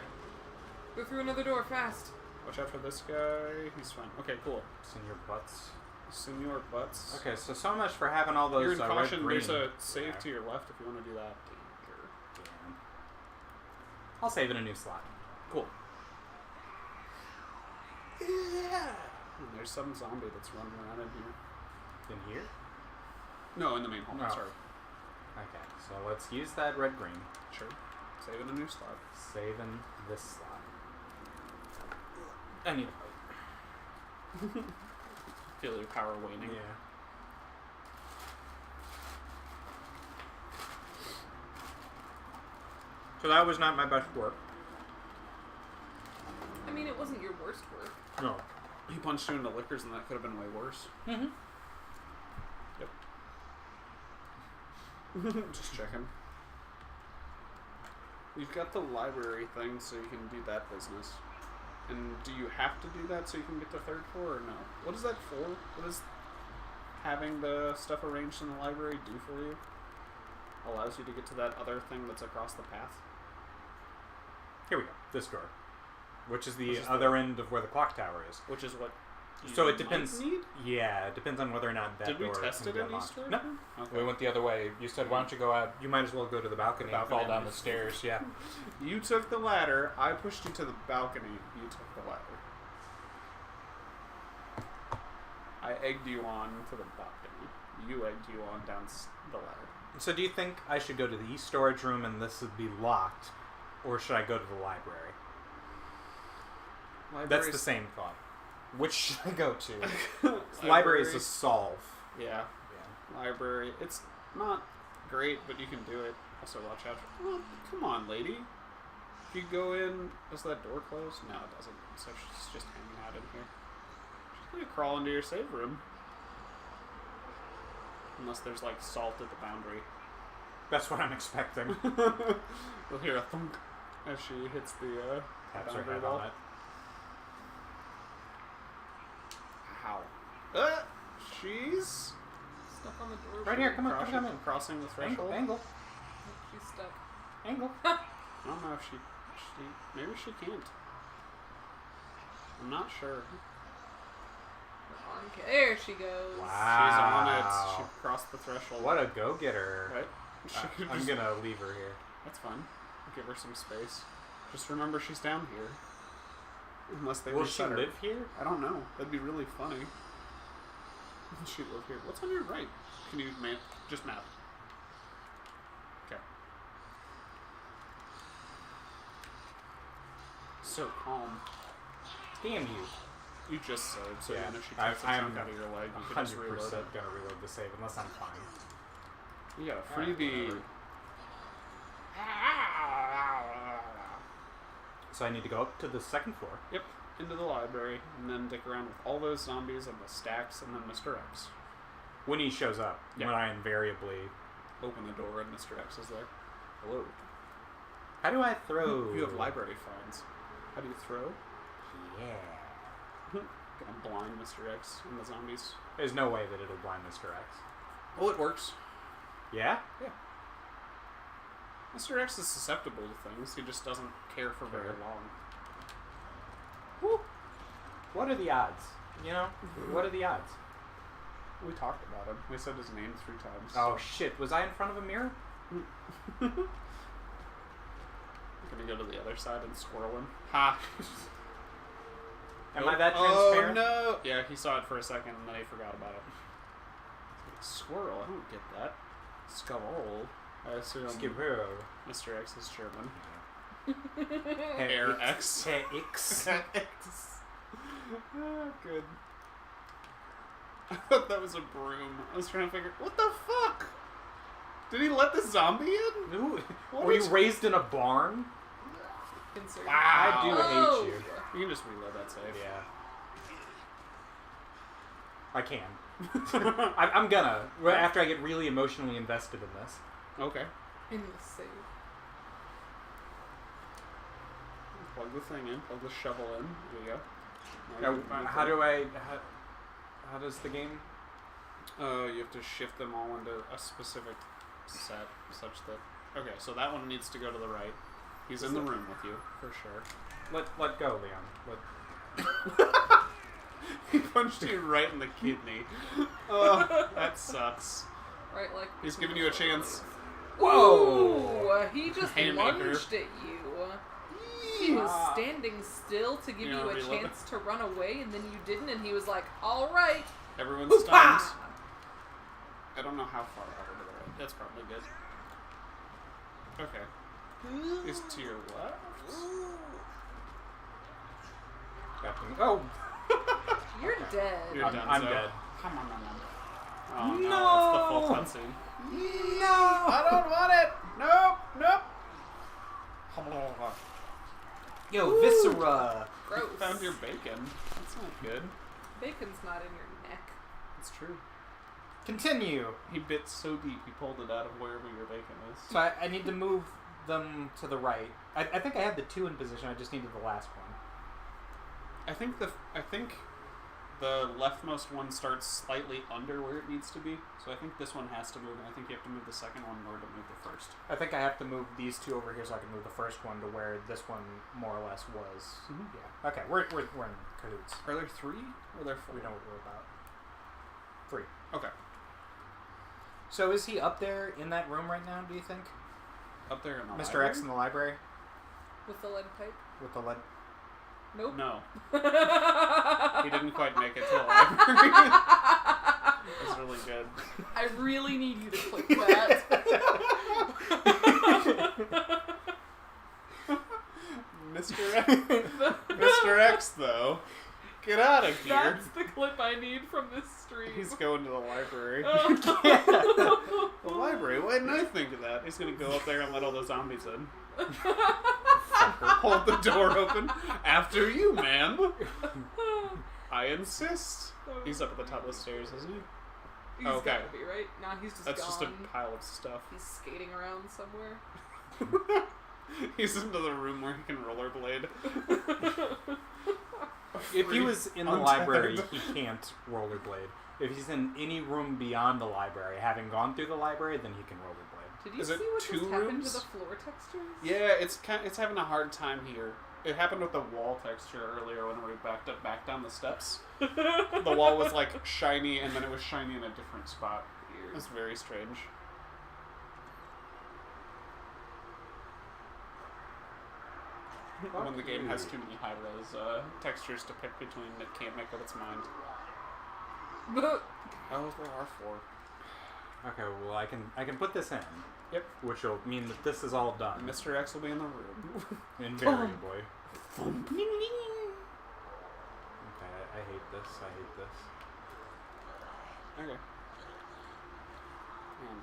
Go through another door, fast. Watch out for this guy. He's fine. Okay, cool. Senior butts. Senor Butts. Okay, so much for having all those You're in caution. red, green. There's a save to your left if you want to do that. Damn. I'll save in a new slot. Cool. Yeah. There's some zombie that's running around in here. In here? No, in the main hall. Oh. Sorry. Okay, so let's use that red-green. Sure. Save in a new slot. Save in this slot. I need a fight. Feel your power waning. Yeah. So that was not my best work. I mean, it wasn't your worst work. No. He punched you into liquors and that could have been way worse. Mm-hmm. Yep. Just checking. We've got the library thing so you can do that business. And do you have to do that so you can get to 3rd floor or no? What is that for? What does having the stuff arranged in the library do for you? Allows you to get to that other thing that's across the path? Here we go. This door. Which is the other end of where the clock tower is. Which is what you So it depends. might need? Yeah, it depends on whether or not that Did we door test can it be in unlocked. Eastwood? No. Okay. We went the other way. You said, why don't you go out? You might as well go to the balcony, and fall down the stairs. Yeah. You took the ladder. I pushed you to the balcony. You took the ladder. I egged you on to the balcony. You egged you on down the ladder. So do you think I should go to the east storage room and this would be locked, or should I go to the library? That's the same thought. Which should I go to? Library is a solve. Yeah. Library. It's not great, but you can do it. Also, watch out. Well, come on, lady. If you go in, does that door close? No, it doesn't. So she's just hanging out in here. She's gonna crawl into your save room. Unless there's like salt at the boundary. That's what I'm expecting. You'll hear a thunk as she hits the Taps her boundary head wall. on it. Ow. She's Stuck on the door. Right here, come on, crossing, come in. crossing the threshold. Angle. She's stuck. Angle. I don't know if she maybe she can't. I'm not sure. There she goes. Wow. She's on it. She crossed the threshold. What a go-getter. Right? I'm gonna leave her here. That's fine. Give her some space. Just remember she's down here. Unless they Will she reset her. live here? I don't know. That'd be really funny. Will she live here? What's on your right? Can you map? Just map. Okay. So calm. Damn you. You just saved, so Yeah. even if she takes a I'm chunk out of your leg, you can just 100% reload it. gonna reload the save unless I'm fine. You got a Alright, freebie. whatever. So I need to go up to the 2nd floor. Yep, into the library, and then dick around with all those zombies and the stacks, and then Mr. X. When he shows up, Yeah. when I invariably... Open the door, and Mr. X is there. Hello. How do I throw? You have library finds. How do you throw? Yeah. Gonna blind Mr. X and the zombies. There's no way that it'll blind Mr. X. Well, it works. Yeah? Yeah. Mr. X is susceptible to things. He just doesn't care for very long. Woo. What are the odds? You know? What are the odds? We talked about him. We said his name 3 times. Oh shit, was I in front of a mirror? Gonna go to the other side and squirrel him. Ha! Am I that transparent? Oh no! Yeah, he saw it for a second and then he forgot about it. Squirrel? I don't get that. Skull. I assume Skipper. Mr. X is German. Herr Herr X. Herr X. Good. I thought that was a broom. I was trying to figure, what the fuck? Did he let the zombie in? Ooh. What Were you was- raised in a barn? Insert. Wow. I do Oh. hate you. You can just reload that save. Yeah. I can. I'm gonna. After I get really emotionally invested in this. Okay. In the save. Plug the thing in. Plug the shovel in. There you go. Now, how does the game? You have to shift them all into a specific set, such that... Okay, so that one needs to go to the right. He's in the room with you, for sure. Let go, Leon. He punched you right in the kidney. Oh, that sucks. Right, like... He's giving you a chance. Whoa! He just Haymaker. lunged at you. He was standing still to give you a reload chance to run away, and then you didn't, and he was like, alright. Everyone's stunned. I don't know how far over to the right. That's probably good. Okay. Is to your left? Oh! You're dead. You're done, I'm so. dead. Come on. Oh no, No! it's the full cutscene. No! I don't want it! Nope! Yo, Viscera! Gross. You found your bacon. That's not good. Bacon's not in your neck. It's true. Continue! He bit so deep he pulled it out of wherever your bacon is. So I need to move them to the right. I think I had the 2 in position, I just needed the last one. I think the leftmost one starts slightly under where it needs to be. So I think this one has to move, and I think you have to move the second one in order to move the first. I think I have to move these 2 over here so I can move the first one to where this one more or less was. Mhm. Yeah. Okay, we're in cahoots. Are there 3? Or are there 4? We know what we're about. 3. Okay. So is he up there in that room right now, do you think? Up there in the Mr. library? X in the library? With the lead pipe? With the lead... Nope. No. He didn't quite make it to the library. It was really good. I really need you to click that. Mr. X. Mr. X, though. Get out of here. That's the clip I need from this stream. He's going to the library. Oh. The library? Why didn't I think of that? He's going to go up there and let all the zombies in. Hold the door open. After you, ma'am. I insist. He's up at the top of the stairs, isn't he? He's Okay. gotta be, right? Nah, he's just That's gone. just a pile of stuff. He's skating around somewhere. He's into the room where he can rollerblade. If he was in the Untethered. library, he can't rollerblade. If he's in any room beyond the library, having gone through the library, then he can rollerblade. Did you Is see it what 2 just happened to rooms? the floor textures? Yeah, it's having a hard time here. It happened with the wall texture earlier when we backed down the steps. The wall was like shiny, and then it was shiny in a different spot. It was very strange. When the game has too many high-res textures to pick between, it can't make up its mind. Oh, there are 4. Okay, well I can put this in. Yep. Which will mean that this is all done. Mr. X will be in the room. Invariably. Okay, I hate this. Okay. Man,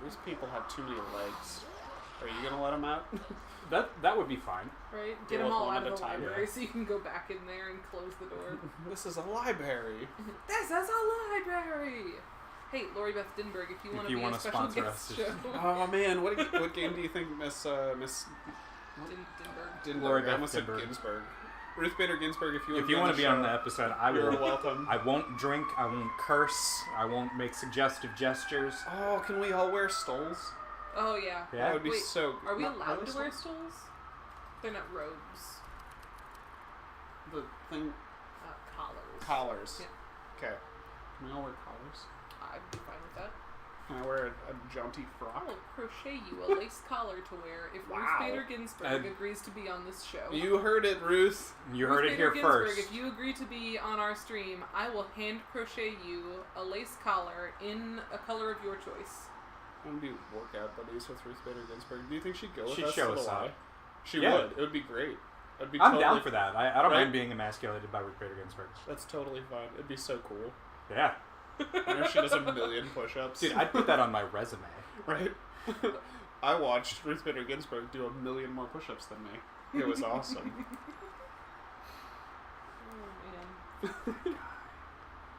these people have too many legs. Are you gonna let them out? That would be fine. Right? Get Deal them with all one out at of a the time, library yeah. so you can go back in there and close the door. This is a library. This is a library! Hey, Lori Beth Dinberg, if you want to be a special sponsor guest us, show. Oh man, what game do you think Miss Dinberg. Ginsburg? Lori I Beth almost said Ginsburg. Ginsburg. Ruth Bader Ginsburg, if you Want to be on the show, episode, you're welcome. I won't drink. I won't curse. I won't make suggestive gestures. Oh, can we all wear stoles? Oh, yeah. Yeah. That would be Wait, so. Are we not allowed really to wear stoles? stoles? They're not robes. The thing. Collars. Collars. Yeah. Okay. Can we all wear collars? I'd be fine with that. Can I wear a jaunty frock? I'll crochet you a lace collar to wear if Ruth Wow. Bader Ginsburg agrees to be on this show. You heard it, Ruth. You Ruth heard it Bader here Ginsburg, first. if you agree to be on our stream, I will hand crochet you a lace collar in a color of your choice. I'm gonna do workout buddies with Ruth Bader Ginsburg. Do you think she'd go with She'd us show to us the out. Y? She Yeah. would. It would be great. It'd be I'm totally, down for that. I don't Right? mind being emasculated by Ruth Bader Ginsburg. That's totally fine. It'd be so cool. Yeah. I know she does a million push-ups. Dude, I'd put that on my resume. Right? I watched Ruth Bader Ginsburg do a million more push-ups than me. It was awesome. Oh man.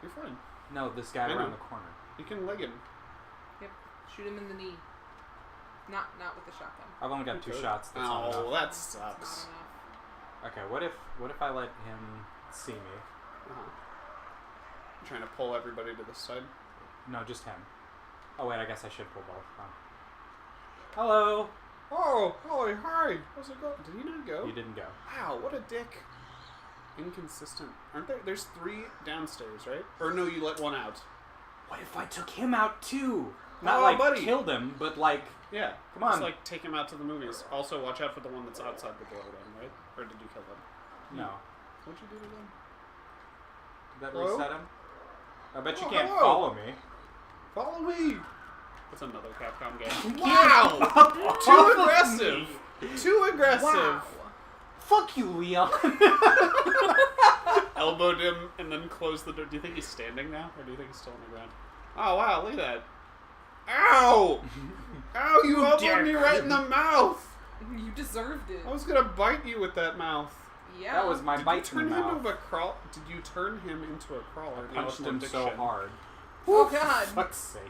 You're fine. No, this guy I around know. the corner. You can leg him. Yep. Shoot him in the knee. Not with the shotgun. I've only got 2 Okay. shots. That's not Oh, enough. that Not sucks. enough. Okay, what if I let him see me? Uh-huh. I'm trying to pull everybody to this side. No, just him. Oh wait, I guess I should pull both. Huh. Hello. Oh, Holly, hi. How's it going? Did he not go? You didn't go. Wow, what a dick. Inconsistent. Aren't there? There's 3 downstairs, right? Or no, you let one out. What if I took him out too? Not Oh, like buddy. killed him, but like Yeah. Come on. Just like take him out to the movies. Also, watch out for the one that's outside the door then, right? Or did you kill them? no. What'd you do to them? Did that Hello? reset him? I bet you Oh, can't hello. follow me. Follow me! That's another Capcom game. You Wow! can't up Too off of aggressive! me. Too aggressive! Wow. Fuck you, Leon. Elbowed him and then closed the door. Do you think he's standing now? Or do you think he's still on the ground? Oh, wow, look at that. Ow! Ow, you elbowed me right in the mouth! You deserved it. I was gonna bite you with that mouth. Yeah. That was my Did you bite in turn the him mouth. into a crawl? Did you turn him into a crawler? I punched him so hard. Oh god. Fuck's sake.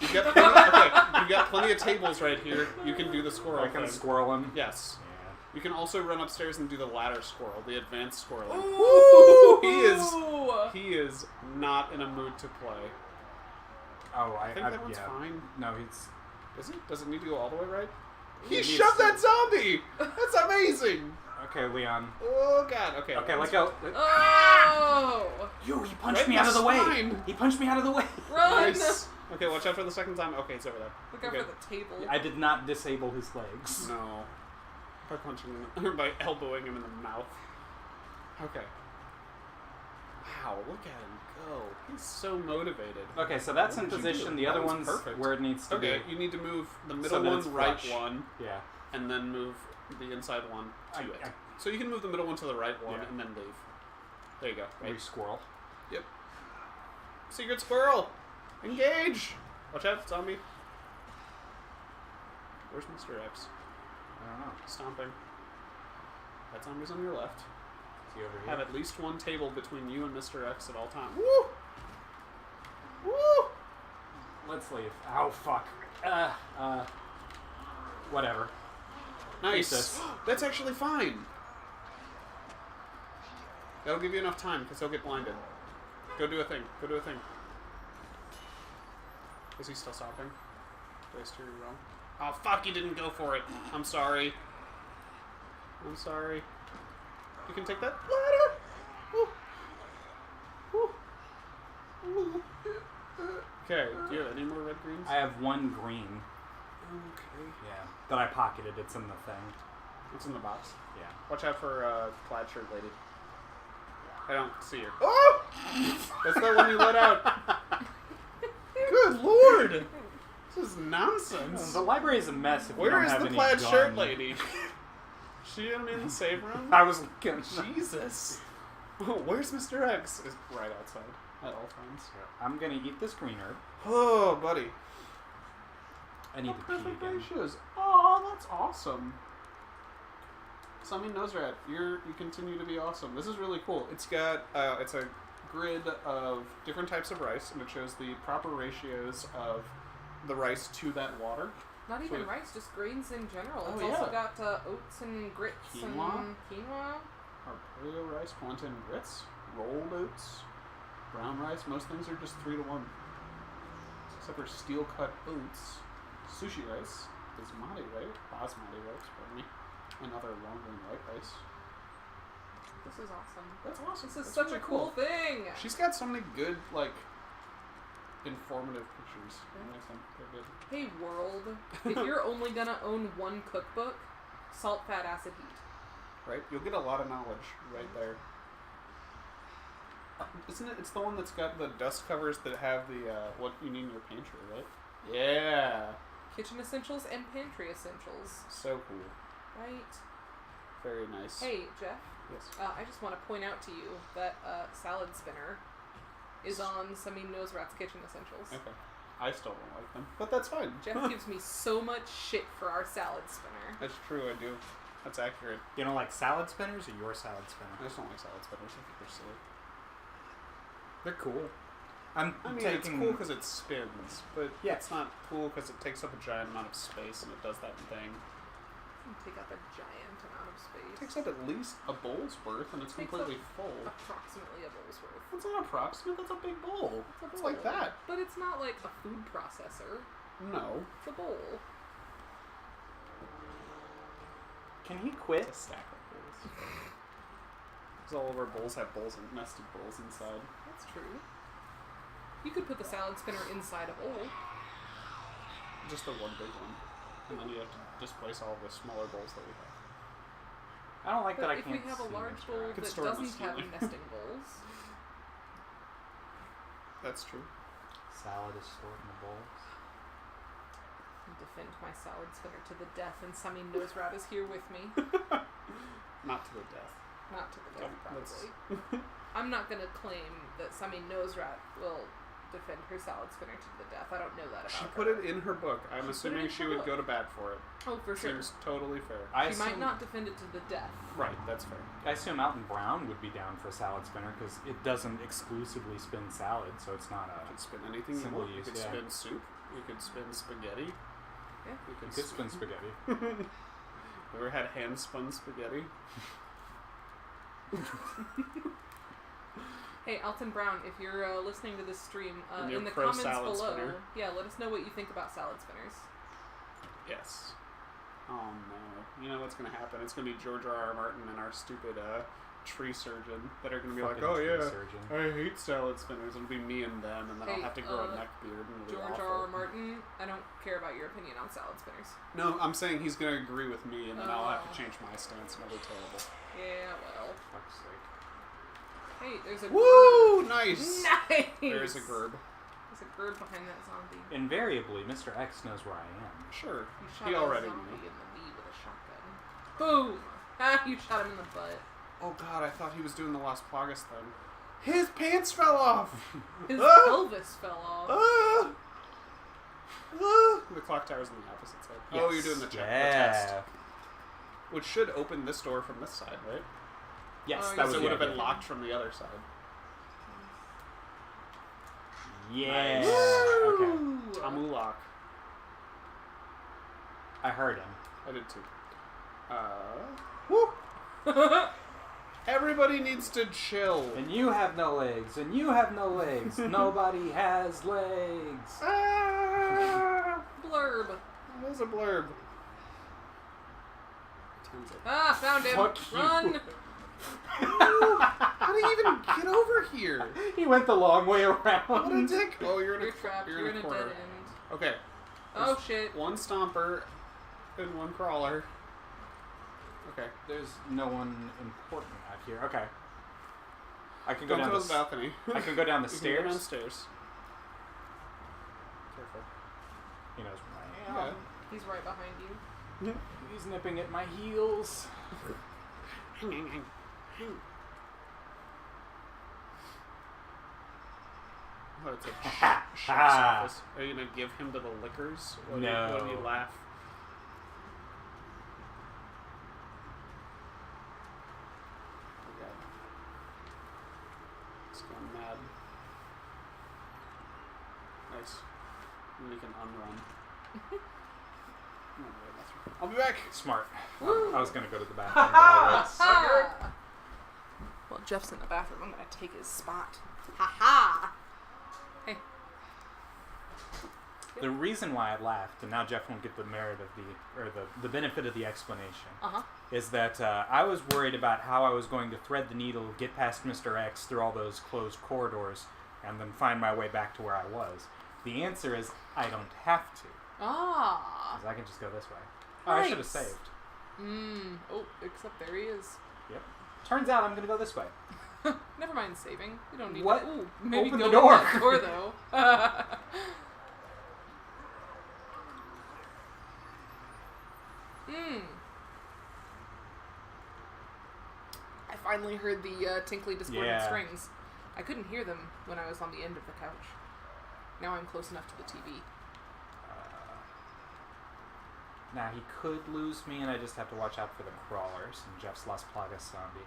You got plenty, you got plenty of tables right here. You can do the squirrel I can thing. squirrel him. Yes. Yeah. You can also run upstairs and do the ladder squirrel, the advanced squirreling. Ooh. He is not in a mood to play. Oh, I think that one's yeah. fine. No, he's. Is it? Does it need to go all the way right? It He needs shoved to- that zombie! That's amazing! Okay, Leon. Oh god, okay. Okay, let go. Oh. You, he punched Right me in out of the the way. spine. He punched me out of the way. Run. Nice. Okay, watch out for the second time. Okay, it's over there. Look out Okay. for the table. I did not disable his legs. No. By punching him, or by elbowing him in the mouth. Okay. Wow, look at him go. He's so motivated. Okay, so that's What in did you position. do? The That other was one's perfect. where it needs to Okay, be. you need to move the So middle that one, it's right flush. one, Yeah. and then move the inside one to it. I- So you can move the middle one to the right one, Yeah. and then leave. There you go. Right. Right. Squirrel. Yep. Secret squirrel! Engage! Watch out, zombie. Where's Mr. X? I don't know. Stomping. That zombie's on your left. Is he over here? Have at least one table between you and Mr. X at all times. Woo! Woo! Let's leave. Oh fuck. Whatever. Nice. Jesus. That's actually fine. That'll give you enough time, because he'll get blinded. Go do a thing. Go do a thing. Is he still stopping? Did I steer you wrong? Oh, fuck, you didn't go for it. I'm sorry. I'm sorry. You can take that ladder. Woo. Woo. Woo. Okay, do you have any more red greens? I have one green. Okay. Yeah. That I pocketed. It's in the thing. It's in the box. Yeah. Watch out for plaid shirt lady. I don't see her. Oh! That's the one you let out. Good lord! This is nonsense. The library is a mess if you Where don't is have the any plaid gun. shirt lady? She in the save room? I was looking. Jesus. Oh, where's Mr. X? Is right outside at all times. I'm gonna eat this green herb. Oh, buddy. I need to pee Perfect again. ratios. Oh, that's awesome. Zombie Nose Rat, you continue to be awesome. This is really cool. It's got it's a grid of different types of rice, and it shows the proper ratios of the rice to that water. Not even So- rice, just grains in general. Oh, It's yeah. also got oats and grits Quinoa? and quinoa. Arpeggio rice, plantain grits, rolled oats, brown rice. Most things are just 3 to 1, except for steel cut oats, sushi rice, basmati rice, pardon me, and other long grain white rice. This is awesome. That's awesome. This is That's such really a cool thing. She's got so many good, like, informative pictures. I think they're good. Hey world, if you're only gonna own one cookbook, salt, fat, acid, heat. Right? You'll get a lot of knowledge right there. Isn't it? It's the one that's got the dust covers that have the what you need in your pantry, right? Yeah. Kitchen essentials and pantry essentials. So cool. Right. Very nice. Hey Jeff, Yes. I just want to point out to you that salad spinner is on Sami Nose Rat's kitchen essentials. Okay. I still don't like them, but that's fine. Jeff gives me so much shit for our salad spinner. That's true. I do. That's accurate. You don't like salad spinners or your salad spinner? I just don't like salad spinners. I think they're silly. They're cool. I mean, it's cool because it spins, but it's not cool because it takes up a giant amount of space and it does that thing. Take up a giant amount of space. It takes up at least a bowl's worth, and it's completely full. Approximately a bowl's worth. That's not approximate. That's a big bowl. It's like that. But it's not like a food processor. No. It's a bowl. Can he quit? It's a stack of bowls. Because all of our bowls have nested bowls inside. That's true. You could put the salad spinner inside a bowl. Just the one big one. And then you have to displace all the smaller bowls that we have. I don't like that I if can't we have a see large Mr. bowl X. that store it in the doesn't have ceiling. nesting bowls, That's true. Salad is stored in the bowls. I defend my salad spinner to the death, and Sami Nosrat is here with me. Not to the death. Not to the death, That's- probably. I'm not going to claim that Sami Nosrat will defend her salad spinner to the death. I don't know that about She her. put it in her book. I'm She assuming put it in she her would book. go to bat for it. Oh, for sure. Seems totally fair. She might not defend it to the death. Right, that's fair. I assume Alton Brown would be down for a salad spinner because it doesn't exclusively spin salad, so it's not You a could spin anything you Simple want. You use, could yeah. spin soup. You could spin spaghetti. Yeah. You You could could spin spaghetti. Ever had hand spun spaghetti? Hey, Alton Brown, if you're listening to this stream, And you're in the pro comments salad below, spinner. let us know what you think about salad spinners. Yes. Oh no. You know what's gonna happen? It's gonna be George R.R. Martin and our stupid tree surgeon that are gonna be like, Fucking oh tree yeah, surgeon. I hate salad spinners. It'll be me and them, and then Hey, I'll have to grow a neck beard and it'll be George awful. R.R. Martin, I don't care about your opinion on salad spinners. No, I'm saying he's gonna agree with me, and then I'll have Oh. to change my stance, and it'll be terrible. Yeah, well. Fuck's sake. Hey, there's a Woo! Nice! Nice! There's a gerb. There's a bird behind that zombie. Invariably, Mr. X knows where I am. Sure. You shot He a already zombie knew. in the knee with a shotgun. Boom! Ah, you shot him in the butt. Oh god, I thought he was doing the Las Plagas thing. His pants fell off! His Ah! pelvis fell off. Ah! Ah! The clock tower's on the opposite side. Oh, you're Yes. doing the check, Yeah. the test. Which should open this door from this side, right? Yes, Oh, that Because was it the would have been idea. locked from the other side. Yeah. Nice. Okay. Ooh. Tamu lock. I heard him. I did too. Woo! Everybody needs to chill. And you have no legs, and you have no legs. Nobody has legs. Ah! Blurb. There's a blurb. Turns it. Ah, found him. Fuck you. Run. How do you even get over here? He went the long way What a around. dick! Oh, you're You're trapped. You're in a corner. dead end. Okay. Oh, shit. One stomper and one crawler. Okay. There's no one important out here. Okay. I can go Don't down go the to the balcony. I can go down the You can stairs. go downstairs. Careful. He knows where I am. Yeah. He's right behind you. He's nipping at my heels. Oh, it's a Ha! sheriff's office. Are you gonna give him to the liquors? Or No. When you laugh? Oh god. It's going mad. Nice. And we can unrun. I'll be back! Smart. Woo. I was gonna go to the bathroom. but I'll wait. Ha! Well, Jeff's in the bathroom. I'm gonna take his spot. Ha ha! Hey. The reason why I laughed, and now Jeff won't get the merit of the benefit of the explanation, is that I was worried about how I was going to thread the needle, get past Mr. X through all those closed corridors, and then find my way back to where I was. The answer is I don't have to, Ah. 'cause I can just go this way. Oh, I should have Nice. saved. Oh, except there he is. Yep. Turns out I'm going to go this way. Never mind saving. You don't need What? to. Ooh, maybe Open go the in door. that door though. I finally heard the tinkly discordant Yeah. strings. I couldn't hear them when I was on the end of the couch. Now I'm close enough to the TV. Now, he could lose me, and I just have to watch out for the crawlers and Jeff's Las Plagas zombie.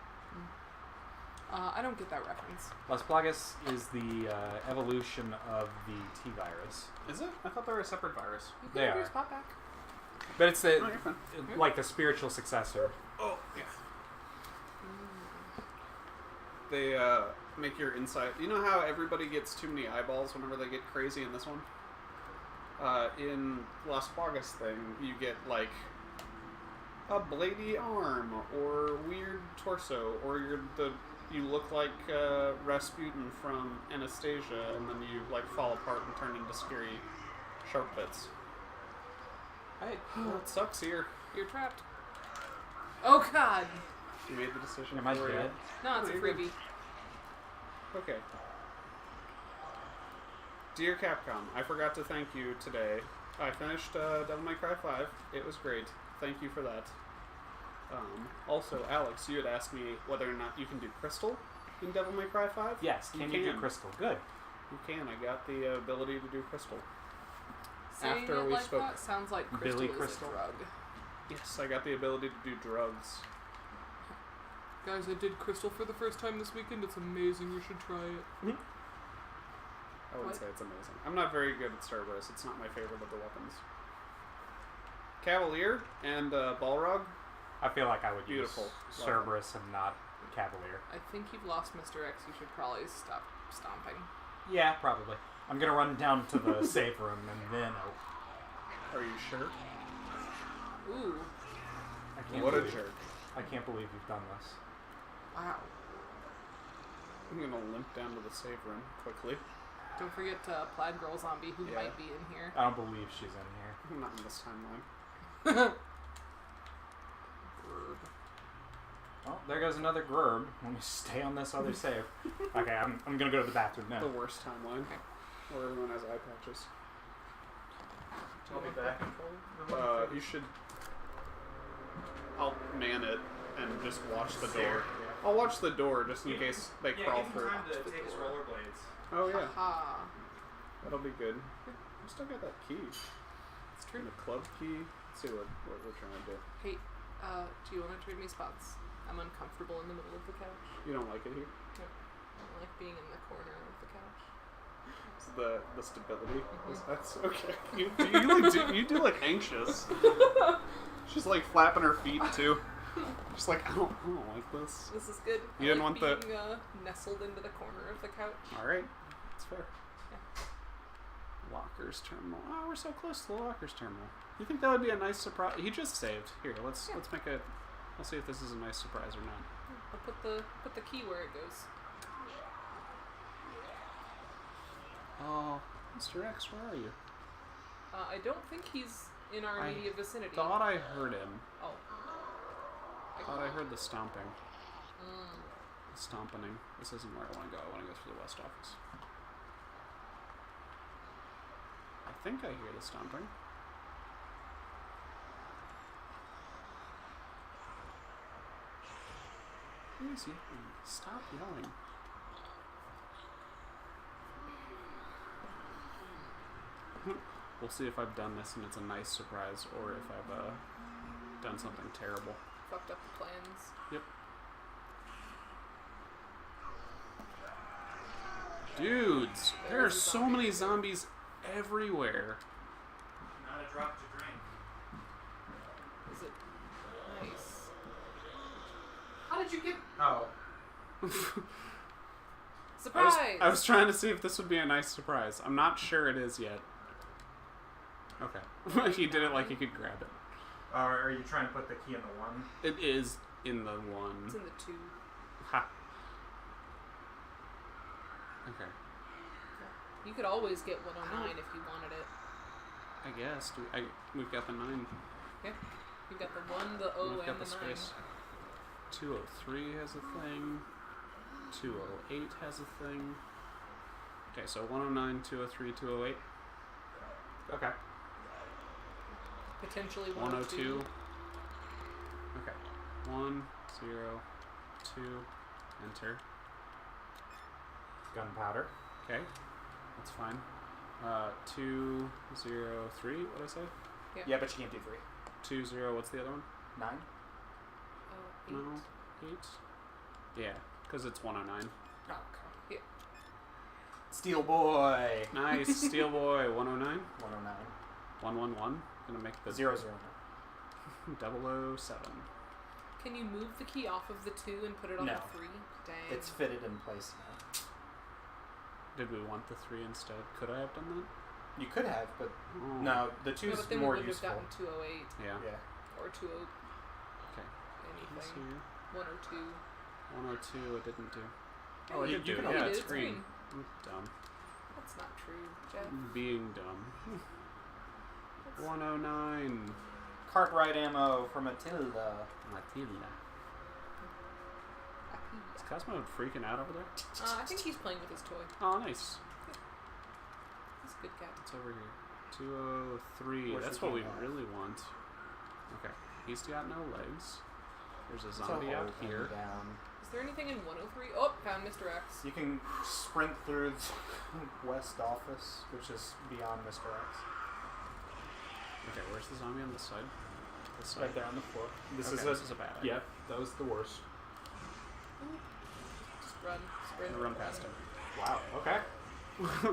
I don't get that reference. Las Plagas is the evolution of the T-virus. Is it? I thought they were a separate virus. You They can are. use pop back. But it's the Oh, you're fine. like the spiritual successor. Oh, yeah. They make your inside... You know how everybody gets too many eyeballs whenever they get crazy in this one? In Las Plagas thing, you get, like, a bladey arm, or weird torso, or you look like Rasputin from Anastasia, and then you, like, fall apart and turn into scary shark bits. It sucks here. You're trapped. Oh god! You made the decision. Am I for you. dead? No, it's a freebie. Okay. Dear Capcom, I forgot to thank you today. I finished Devil May Cry 5. It was great. Thank you for that. Also, Alex, you had asked me whether or not you can do Crystal in Devil May Cry 5. Yes, can you do Crystal? Good. You can. I got the ability to do Crystal. Saying After it we like spoke. that sounds like Crystal Billy is Crystal. a drug. Yes, I got the ability to do drugs. Guys, I did Crystal for the first time this weekend. It's amazing. You should try it. I wouldn't say it's amazing. I'm not very good at Cerberus. It's not my favorite of the weapons. Cavalier and Balrog. I feel like I would Beautiful. use Cerberus and not Cavalier. I think you've lost Mr. X. You should probably stop stomping. Yeah, probably. I'm gonna run down to the save room and then. Are you sure? Ooh. I can't What a believe, jerk. I can't believe you've done this. Wow. I'm gonna limp down to the save room quickly. Don't forget Plaid Girl Zombie, who Yeah. might be in here. I don't believe she's in here. I'm not in this timeline. Grr. Well, there goes another Grurb. Let me stay on this other save. Okay, I'm gonna go to the bathroom now. The worst timeline. Okay. Where everyone has eye patches. I'll be back. You should... I'll man it and just watch the door. Yeah. I'll watch the door just in case they crawl through. to take his rollerblades. Oh yeah, Aha. that'll be good. I still got that key. It's true. And the club key. Let's see what we're trying to do. Hey, do you want to trade me spots? I'm uncomfortable in the middle of the couch. You don't like it here? Nope. I don't like being in the corner of the couch. It's the stability. That's okay. You do like anxious. She's like flapping her feet too. She's like, I don't like this. This is good. You didn't want being, nestled into the corner of the couch. All right, that's fair. Yeah. Lockers terminal. Oh, we're so close to the lockers terminal. You think that would be a nice surprise? He just saved. Here, let's make a. Let's see if this is a nice surprise or not. I'll put the key where it goes. Oh, Mr. X, where are you? I don't think he's in our immediate vicinity. Thought I heard him. Oh. Thought I heard the stomping. Mm. The stompening. This isn't where I want to go. I want to go through the west office. I think I hear the stomping. Who is yelling? Stop yelling. We'll see if I've done this and it's a nice surprise, or if I've done something terrible. Fucked up the plans. Yep. Dudes, there are so many zombies everywhere. Not a drop to drink. Is it nice? How did you get... Oh. Surprise! I was trying to see if this would be a nice surprise. I'm not sure it is yet. Okay. He did it like he could grab it. Are you trying to put the key in the one? It is in the one. It's in the 2. Ha. Okay. You could always get 109 if you wanted it. I guess. We've got the 9. Yeah. You've got the 1, the O, We've and got the the 9. space. 203 has a thing. 208 has a thing. Okay, so 109, 203, 208. Okay. Potentially 102. Okay. 1, 0, 2, enter. Gunpowder. Okay. That's fine. 2, 0, 3, what did I say? Yeah, but you can't do 3. 20. What's the other one? 9? Oh, 8. No, 8. Yeah, because it's 109. Oh, okay. Yeah. Steel Boy. Nice, Steel Boy. 109. 109. 111. Gonna make the 009. 007. Can you move the key off of the 2 and put it on No. the 3? Dang. It's fitted in place now. Did we want the 3 instead? Could I have done that? You could have, but Oh. no, the 2 No, is but then more we would useful. have gotten 208 Yeah. Yeah. or 20 Okay. Let's anything. see. 102. 102 I didn't do. Yeah, Oh, I you- did you do can it. Yeah, only it's do it. green. I'm dumb. That's not true, Jeff. Being dumb. That's 109. Cartwright ammo for Matilda. Matilda. happy. Is Cosmo freaking out over there? I think he's playing with his toy. Oh, nice. He's a good cat. It's over here. 203. Where's That's the what we camera? really want. Okay. He's got no legs. There's a It's zombie a out whole here. thing down. Is there anything in 103? Oh, found Mr. X. You can sprint through the West Office, which is beyond Mr. X. Okay, where's the zombie on this side? This side. Right there on the floor. This Okay, this is a bad idea. Yep, that was the worst. Just run. I'm Sprint. gonna run past him. Wow. Okay.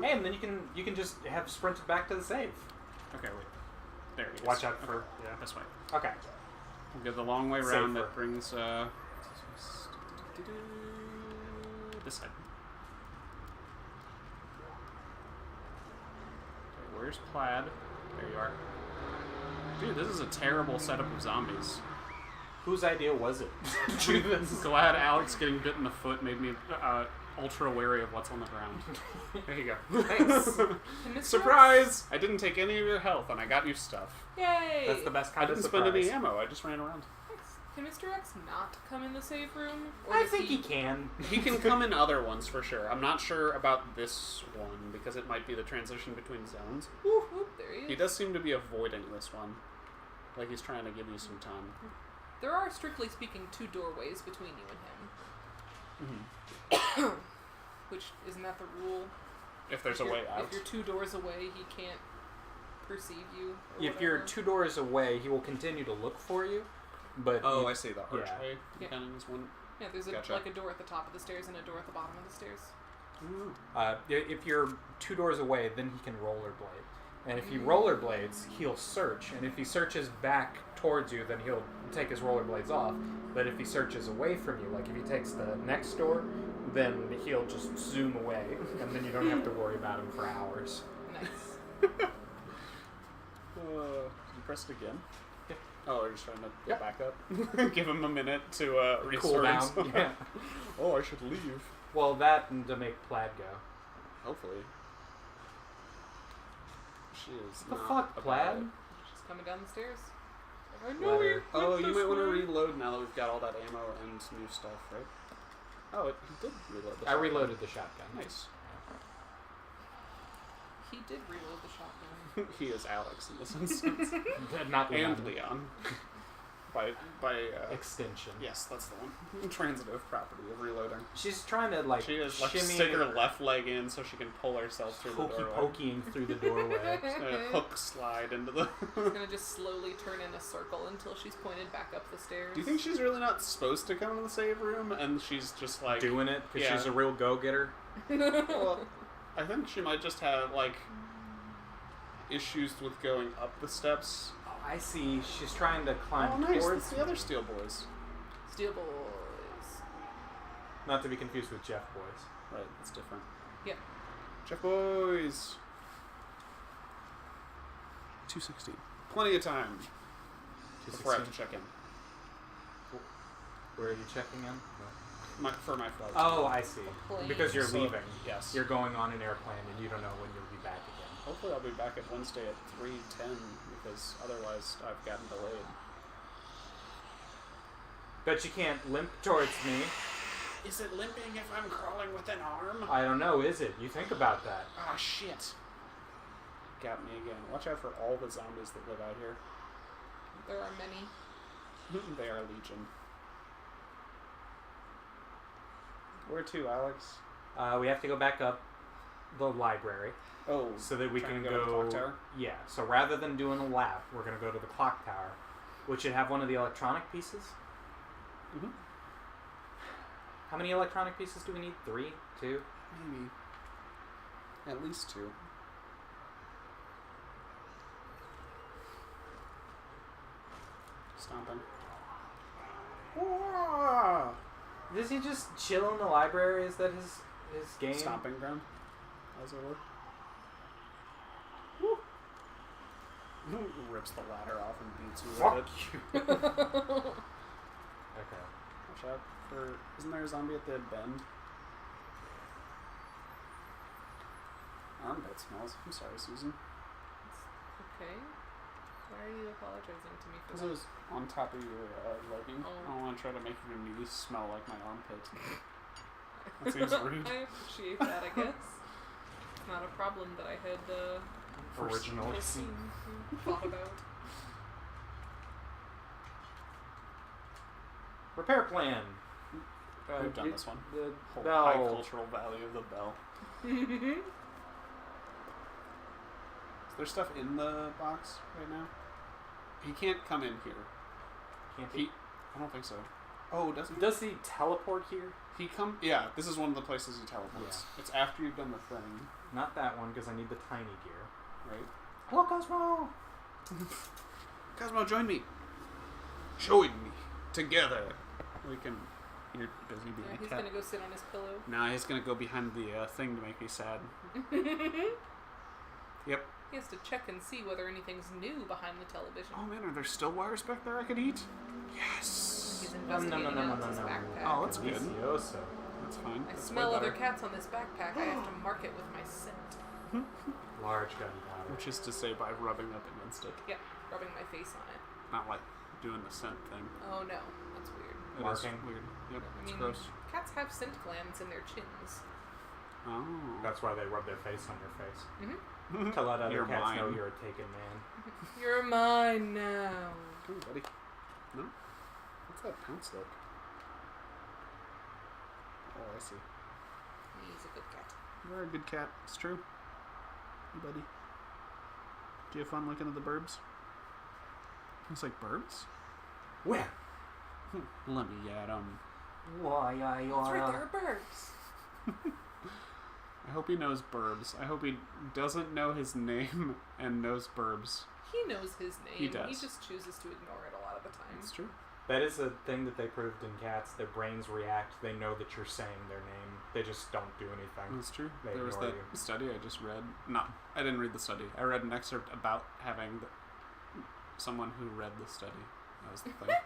Hey, and then you can just have sprinted back to the save. Okay, wait. There he is. Watch out Okay, for this way. Okay. We'll go the long way around. Safer. That brings this side. Okay, where's Plaid? There you are. Dude, this is a terrible setup of zombies. Whose idea was it? Glad Alex getting bit in the foot made me ultra wary of what's on the ground. There you go. Thanks. And Mr. Surprise! I didn't take any of your health, and I got you stuff. Yay! That's the best I kind didn't of spend surprise. any ammo. I just ran around. Thanks. Can Mr. X not come in the save room? Or I does think he can. He can come in other ones for sure. I'm not sure about this one because it might be the transition between zones. Whoop, whoop, there he is. He does seem to be avoiding this one. Like he's trying to give you some time. There are, strictly speaking, 2 doorways between you and him. Mm-hmm. Which, isn't that the rule? If there's a way out. If you're 2 doors away, he can't perceive you. Or If you're whatever. 2 doors away, he will continue to look for you. But Oh, I see the archway. Yeah. Counting as one. Yeah, there's Gotcha. like a door at the top of the stairs and a door at the bottom of the stairs. if you're 2 doors away, then he can rollerblade. And if he rollerblades, he'll search. And if he searches back towards you, then he'll take his rollerblades off. But if he searches away from you, like if he takes the next door, then he'll just zoom away. And then you don't have to worry about him for hours. Nice. You pressed again? Yep. Oh, you're just trying to Yep. back up? Give him a minute to Cool restore down. himself. Yeah. Oh, I should leave. Well, that and to make Plaid go. Hopefully. She is The not fuck, about Plaid? it. She's coming down the stairs. I Let know her- you. Oh, you might want to reload now that we've got all that ammo and new stuff, right? Oh, he did reload the I shotgun. reloaded the shotgun. Nice. He did reload the shotgun. He is Alex in this instance. Not Leon. And Leon. By Extension. yes, that's the one. Transitive property of reloading. She's trying to like She is like shimmy stick her left leg in so she can pull herself through the doorway. poking through the doorway. She's gonna hook slide into the. She's gonna just slowly turn in a circle until she's pointed back up the stairs. Do you think she's really not supposed to come to the save room and she's just like Doing it because Yeah. she's a real go-getter. Well, I think she might just have like issues with going up the steps. Oh, I see. She's trying to climb Oh, nice. towards That's the other Steel Boys. Steel Boys. Not to be confused with Jeff Boys. Right, that's different. Yeah. Jeff Boys. 216. Plenty of time before I have to check in. Where are you checking in? For my flight. Oh, I see. Plane. Because you're So, leaving. yes. You're going on an airplane and you don't know when you'll be back again. Hopefully I'll be back at Wednesday at 3:10 because otherwise I've gotten delayed. Bet you can't limp towards me. Is it limping if I'm crawling with an arm? I don't know, is it? You think about that. Ah, shit. Got me again. Watch out for all the zombies that live out here. There are many. They are legion. Where to, Alex? We have to go back up the library Oh, so that we trying can to go to the clock tower? Yeah, so rather than doing a lap, we're going to go to the clock tower. which should have one of the electronic pieces. Mm-hmm. How many electronic pieces do we need? 3? 2? Maybe. At least 2. Stomping. Does he just chill in the library? Is that his game? Stomping ground? How's it work? Rips the ladder off and beats you with it. Okay. Watch out for... Isn't there a zombie at the bend? Armpit smells. I'm sorry, Susan. Okay. Why are you apologizing to me for Because that? it was on top of your legging. Oh. I don't want to try to make your knees smell like my armpits. That seems rude. I appreciate that, I guess. It's not a problem that I had Original. thought about. Repair plan. We've done this one. The Whole bell. high cultural value of the bell. Is there stuff in the box right now? He can't come in here. Can't he? I don't think so. Oh, does he? Does he teleport here? Yeah, this is one of the places he teleports. Yeah. It's after you've done the thing, Not that one, because I need the tiny gear. right? Hello, Cosmo! Cosmo, join me. Join me. Together. We can... You're busy being Yeah, a he's cat. gonna go sit on his pillow. Nah, he's gonna go behind the thing to make me sad. Yep. He has to check and see whether anything's new behind the television. Oh man, are there still wires back there I could eat? Yes! He's investigating his backpack. Oh, that's good. Delicioso. That's fine. I That's smell way other better. cats on this backpack. I have to mark it with my scent. Large gunpowder. Which is to say by rubbing up against it. Yep, rubbing my face on it. Not like doing the scent thing. Oh no, that's weird. It is Marking. weird. Yep, I it's mean, gross. cats have scent glands in their chins. Oh. That's why they rub their face on your face. Mm-hmm. To let other You're cats know mine. you're a taken man. You're mine now. Come here, buddy. No? What's that pounce like? Oh, I see. He's a good cat. You're a good cat. It's true. Hey, buddy. Do you have fun looking at the burbs? It's like burbs? Where? Let me at 'em. Why, It's right there, birds. I hope he knows burbs. I hope he doesn't know his name and knows burbs. He knows his name. He does. He just chooses to ignore it a lot of the time. It's true. That is a thing that they proved in cats. Their brains react. They know that you're saying their name. They just don't do anything. That's true. They There was ignore that you. study I just read. No, I didn't read the study. I read an excerpt about having someone who read the study. That was the thing.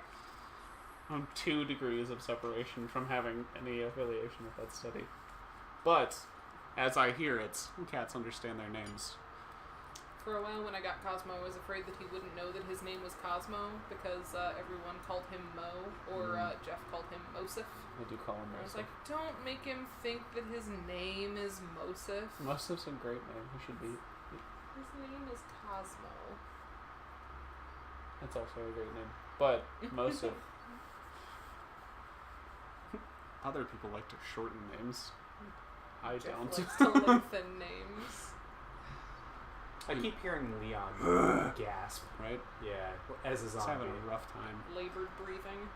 I'm 2 degrees of separation from having any affiliation with that study. But, as I hear it, cats understand their names. For a while when I got Cosmo, I was afraid that he wouldn't know that his name was Cosmo because everyone called him Mo, or Jeff called him Mosif. I do call him I was Mosif. like, don't make him think that his name is Mosif. Mosif's a great name. He should be. His name is Cosmo. That's also a great name. But, Mosif. Other people like to shorten names. I Jeff don't. likes to lengthen names. I keep hearing Leon gasp. Right? Yeah, as a He's zombie. having a rough time. Labored breathing.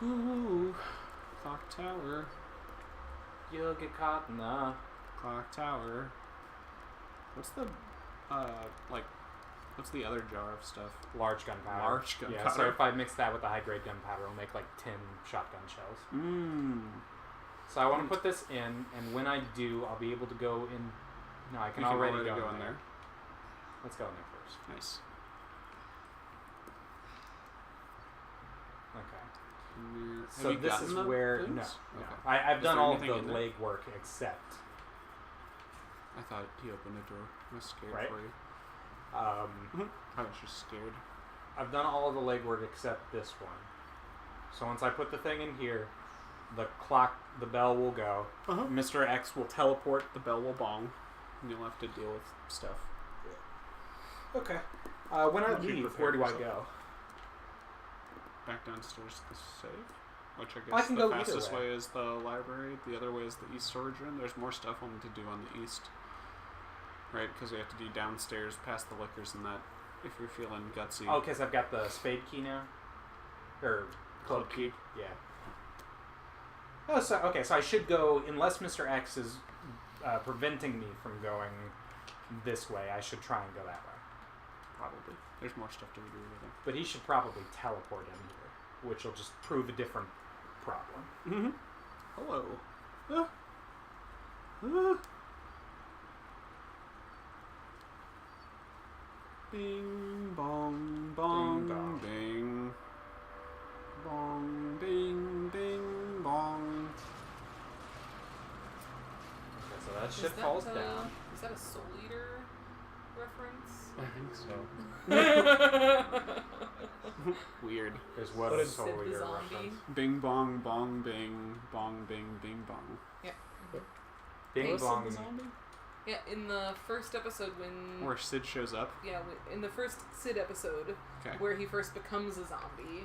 Ooh. Clock tower. You'll get caught in the... Clock tower. What's the, what's the other jar of stuff? Large gunpowder. Large Yeah, gunpowder. so if I mix that with the high-grade gunpowder, it'll make like 10 shotgun shells. Mmm. So I want to put this in, and when I do, I'll be able to go in... No, I can You already go in in there. Let's go in there first. Nice. Okay. Have So you this gotten is the where... things? No. Okay. I've Is done there all of anything the in there? legwork except... I thought he opened a door. I was scared Right. for you. I I was just scared. I've done all of the legwork except this one. So once I put the thing in here, the bell will go. Uh-huh. Mr. X will teleport. The bell will bong, and you'll have to deal with stuff. Okay. When I Would you leave, prepare where do I yourself? go? Back downstairs to the safe, which I I guess can the go either fastest way. way is the library. The other way is the east storage room. There's more stuff on to do on the east, right? Because we have to do downstairs past the liquors and that. if you're feeling gutsy. Oh, because I've got the spade key now? Or club key? Yeah. Oh, so I should go, unless Mr. X is preventing me from going this way, I should try and go that way. Probably. There's more stuff to do with it. But he should probably teleport in here, which will just prove a different problem. Mm-hmm. Hello. Bing, bong, bong, Ding, dong. bing. Bong, bing, bing, bong. Okay, so that shit falls down. Is that a Soul Eater reference? I think so. Weird. Is what What a is Soul Sid the Eater zombie? reference. Bing, bong, bong, bing. Bong, bing, bing, bong. Yeah. Bing Was Sid bong. the zombie? Yeah, in the first episode when... Where Sid shows up. Yeah, in the first Sid episode, Okay. where he first becomes a zombie,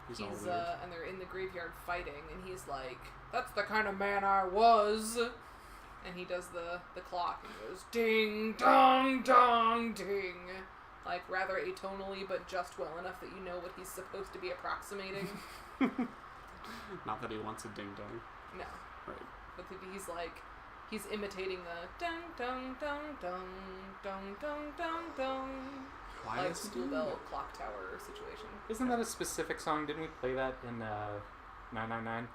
He's all weird. and they're in the graveyard fighting, and he's like, "That's the kind of man I was," and he does the clock, and goes ding dong dong ding, like rather atonally, but just well enough that you know what he's supposed to be approximating. Not that he wants a ding dong. No, Right. but he's imitating the dong dong dong dong dong dong dong dong. Why Like is he school doing bell that? clock tower situation. Isn't that a specific song? Didn't we play that in 999?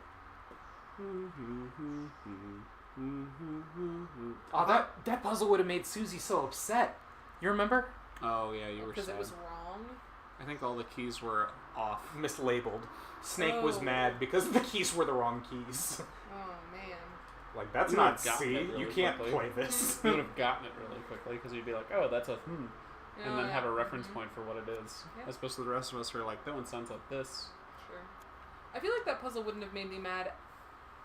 Oh, that puzzle would have made Susie so upset. You remember? Oh yeah, you were Because sad. it was wrong. I think all the keys were off. Mislabeled. Snake was Oh. mad because the keys were the wrong keys. Oh man. Like, that's You not would've gotten C. it really You can't quickly. play this. You would have gotten it really quickly because you'd be like, oh, that's a and then have a reference Mhm. point for what it is. Yeah. As opposed to the rest of us who are like, that one sounds like this. Sure. I feel like that puzzle wouldn't have made me mad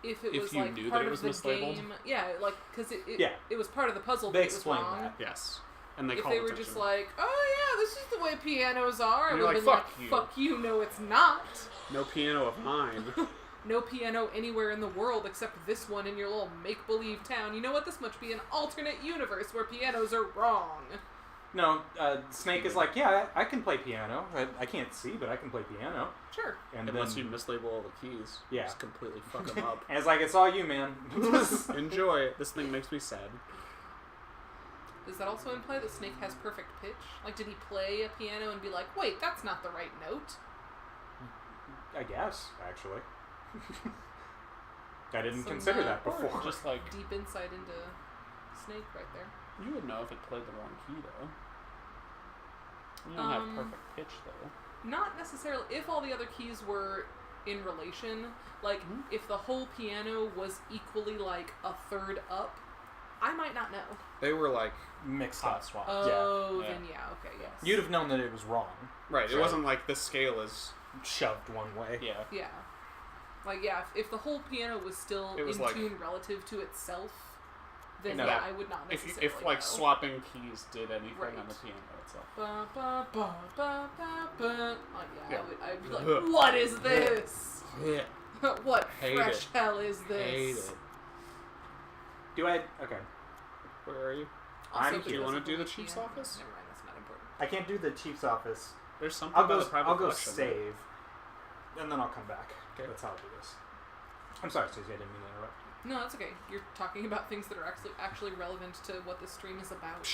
if it If was you like knew part that it of was the mislabeled? game. Yeah, like because Yeah. it was part of the puzzle. They that it was explained wrong. that. Yes. And they If called they were attention. just like, oh yeah, this is the way pianos are, I And would you're have like, been "Fuck like, you." fuck you, no it's not. No piano of mine. No piano anywhere in the world except this one in your little make-believe town. You know what? This must be an alternate universe where pianos are wrong. No, Snake is like, yeah, I can play piano. I can't see, but I can play piano. Sure. And Unless then, you mislabel all the keys. Yeah. Just completely fuck them up. and it's like, it's all you, man. Enjoy. This thing makes me sad. Does that also imply that Snake has perfect pitch? Like, did he play a piano and be like, wait, that's not the right note? I guess, actually. I didn't Some, consider that Or before. just like, Deep insight into Snake right there. you would know if it played the wrong key, though. You don't have perfect pitch, though. Not necessarily. If all the other keys were in relation, like, if the whole piano was equally, like, a third up, I might not know. They were like, Mixed Hot up. swap. Oh, Yeah. then yeah, okay, yes. You'd have known that it was wrong. right, Sure. it wasn't like the scale is... Shoved one way. Yeah. Yeah. Like, yeah, if the whole piano was still It was in like- tune relative to itself, then No. yeah, I would not If, necessarily if like, know. swapping keys did anything Right. on the piano itself. Ba, ba, ba, ba, ba, ba. Oh, yeah, Yeah. I'd be like, what is this? Yeah. What Hate fresh it. hell is this? Hate it. Do I... Okay. Where are you? Also, I'm because Do you want to of do the way chief's piano- office? Never mind, that's not important. I can't do the chief's office. There's something I'll about go. the private I'll go collection. save, and then I'll come back. Okay. That's how I'll do this. I'm sorry, Susie. I didn't mean to interrupt. No, that's okay. You're talking about things that are actually relevant to what this stream is about.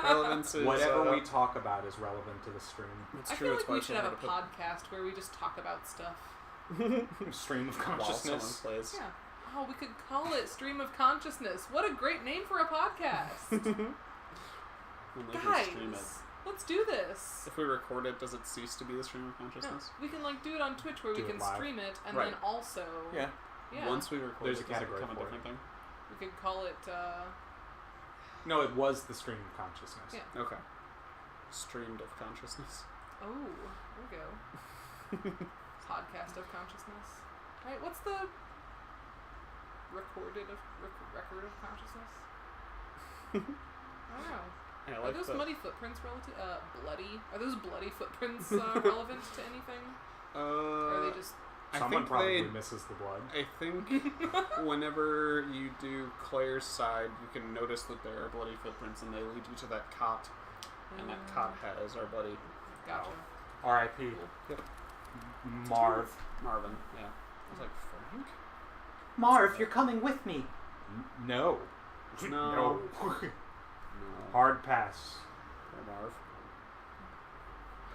Relevance is... Whatever we talk about is relevant to the stream. It's I true, feel it's like why we should have a someone had podcast where we just talk about stuff. Stream of to put- while someone consciousness. plays. Yeah. Oh, we could call it Stream of Consciousness. What a great name for a podcast. And they can Guys, stream it. let's do this. If we record it, does it cease to be the stream of No, consciousness? we can like do it on Twitch where Do we it can live. stream it and Right. then also Yeah. yeah, Once we record There's it, a does it category become a for it. different thing? we could call it No, it was the stream of consciousness. Yeah. Okay. Streamed of consciousness. oh, there we go. Podcast of consciousness. Right, what's the record of consciousness? I don't know. I Are like those that. muddy footprints relative? Bloody? Are those bloody footprints relevant to anything? Or are they just? I Someone think probably they... misses the blood. I think whenever you do Claire's side, you can notice that there are bloody footprints and they lead you to that cot. And that cot has our buddy. Gotcha. R.I.P. Yep. Marv. Marvin, yeah. I was like, Frank? Marv, you're coming with me. No. No. No. Hard pass. Poor Marv.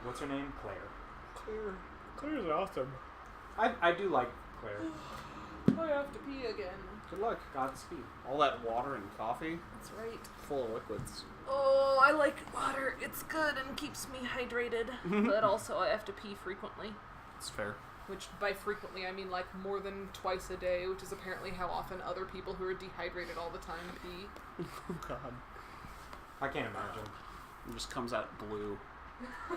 What's her name? Claire. Claire's awesome. I do like Claire. I have to pee again. Good luck. Godspeed. All that water and coffee, That's right. full of liquids. Oh, I like water. It's good and keeps me hydrated. But also I have to pee frequently. It's fair. Which by frequently I mean like more than twice a day, which is apparently how often other people who are dehydrated all the time pee. Oh god. I can't imagine. It just comes out blue,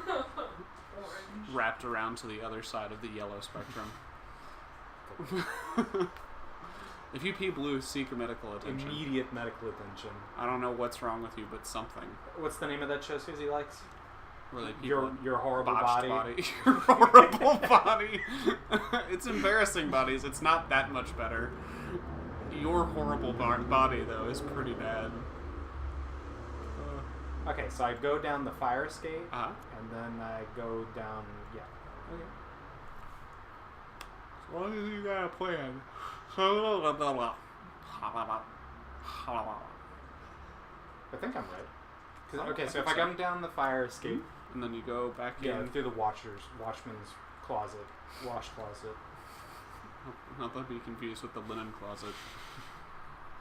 Orange. wrapped around to the other side of the yellow spectrum. If you pee blue, seek medical attention. Immediate medical attention. I don't know what's wrong with you, but something. What's the name of that show Susie likes? Where they Your horrible botched body. Your horrible body. It's embarrassing bodies. It's not that much better. Your horrible body, though, is pretty bad. Okay, so I go down the fire escape, Uh-huh. and then I go down. Yeah. Okay. As long as you got a plan. I think I'm right. Okay, so if I come down the fire escape, And then you go back yeah, in. through the watchman's closet, wash closet, Not to be confused with the linen closet.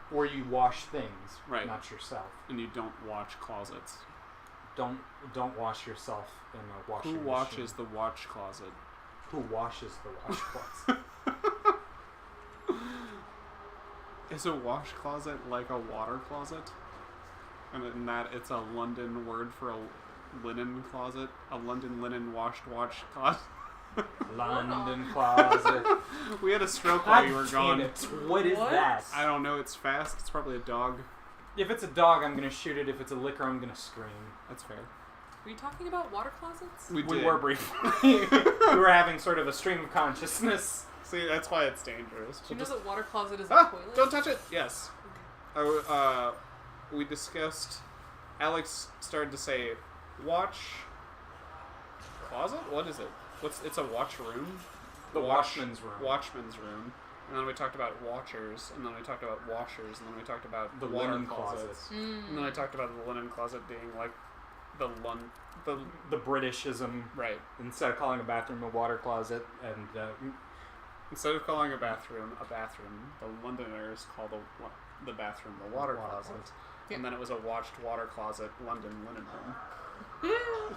where you wash things, Right. not yourself. And you don't watch closets. Don't wash yourself in a washing Who machine. watches the watch closet? Who washes the wash closet? Is a wash closet like a water closet? And in that it's a London word for a linen closet? A London linen washed watch closet? London closet. We had a stroke while you were God gone. damn it. What is that? I don't know, it's fast. It's probably a dog. If it's a dog, I'm gonna shoot it. If it's a liquor, I'm gonna scream. That's fair. Were you talking about water closets? We did. were briefly. We were having sort of a stream of consciousness. See, that's why it's dangerous. Do you know that water closet is a Ah! toilet? Don't touch it! Yes. We discussed... Alex started to say, watch... Closet? What is it? It's a watch room? The watchman's room. Watchman's room. And then we talked about watchers, and then we talked about washers, and then we talked about The water linen closets. And then I talked about the linen closet being like the The Britishism. right. Instead of calling a bathroom a water closet, and Instead of calling a bathroom, the Londoners call the bathroom the water closet. Yeah. And then it was a watched water closet, London linen room.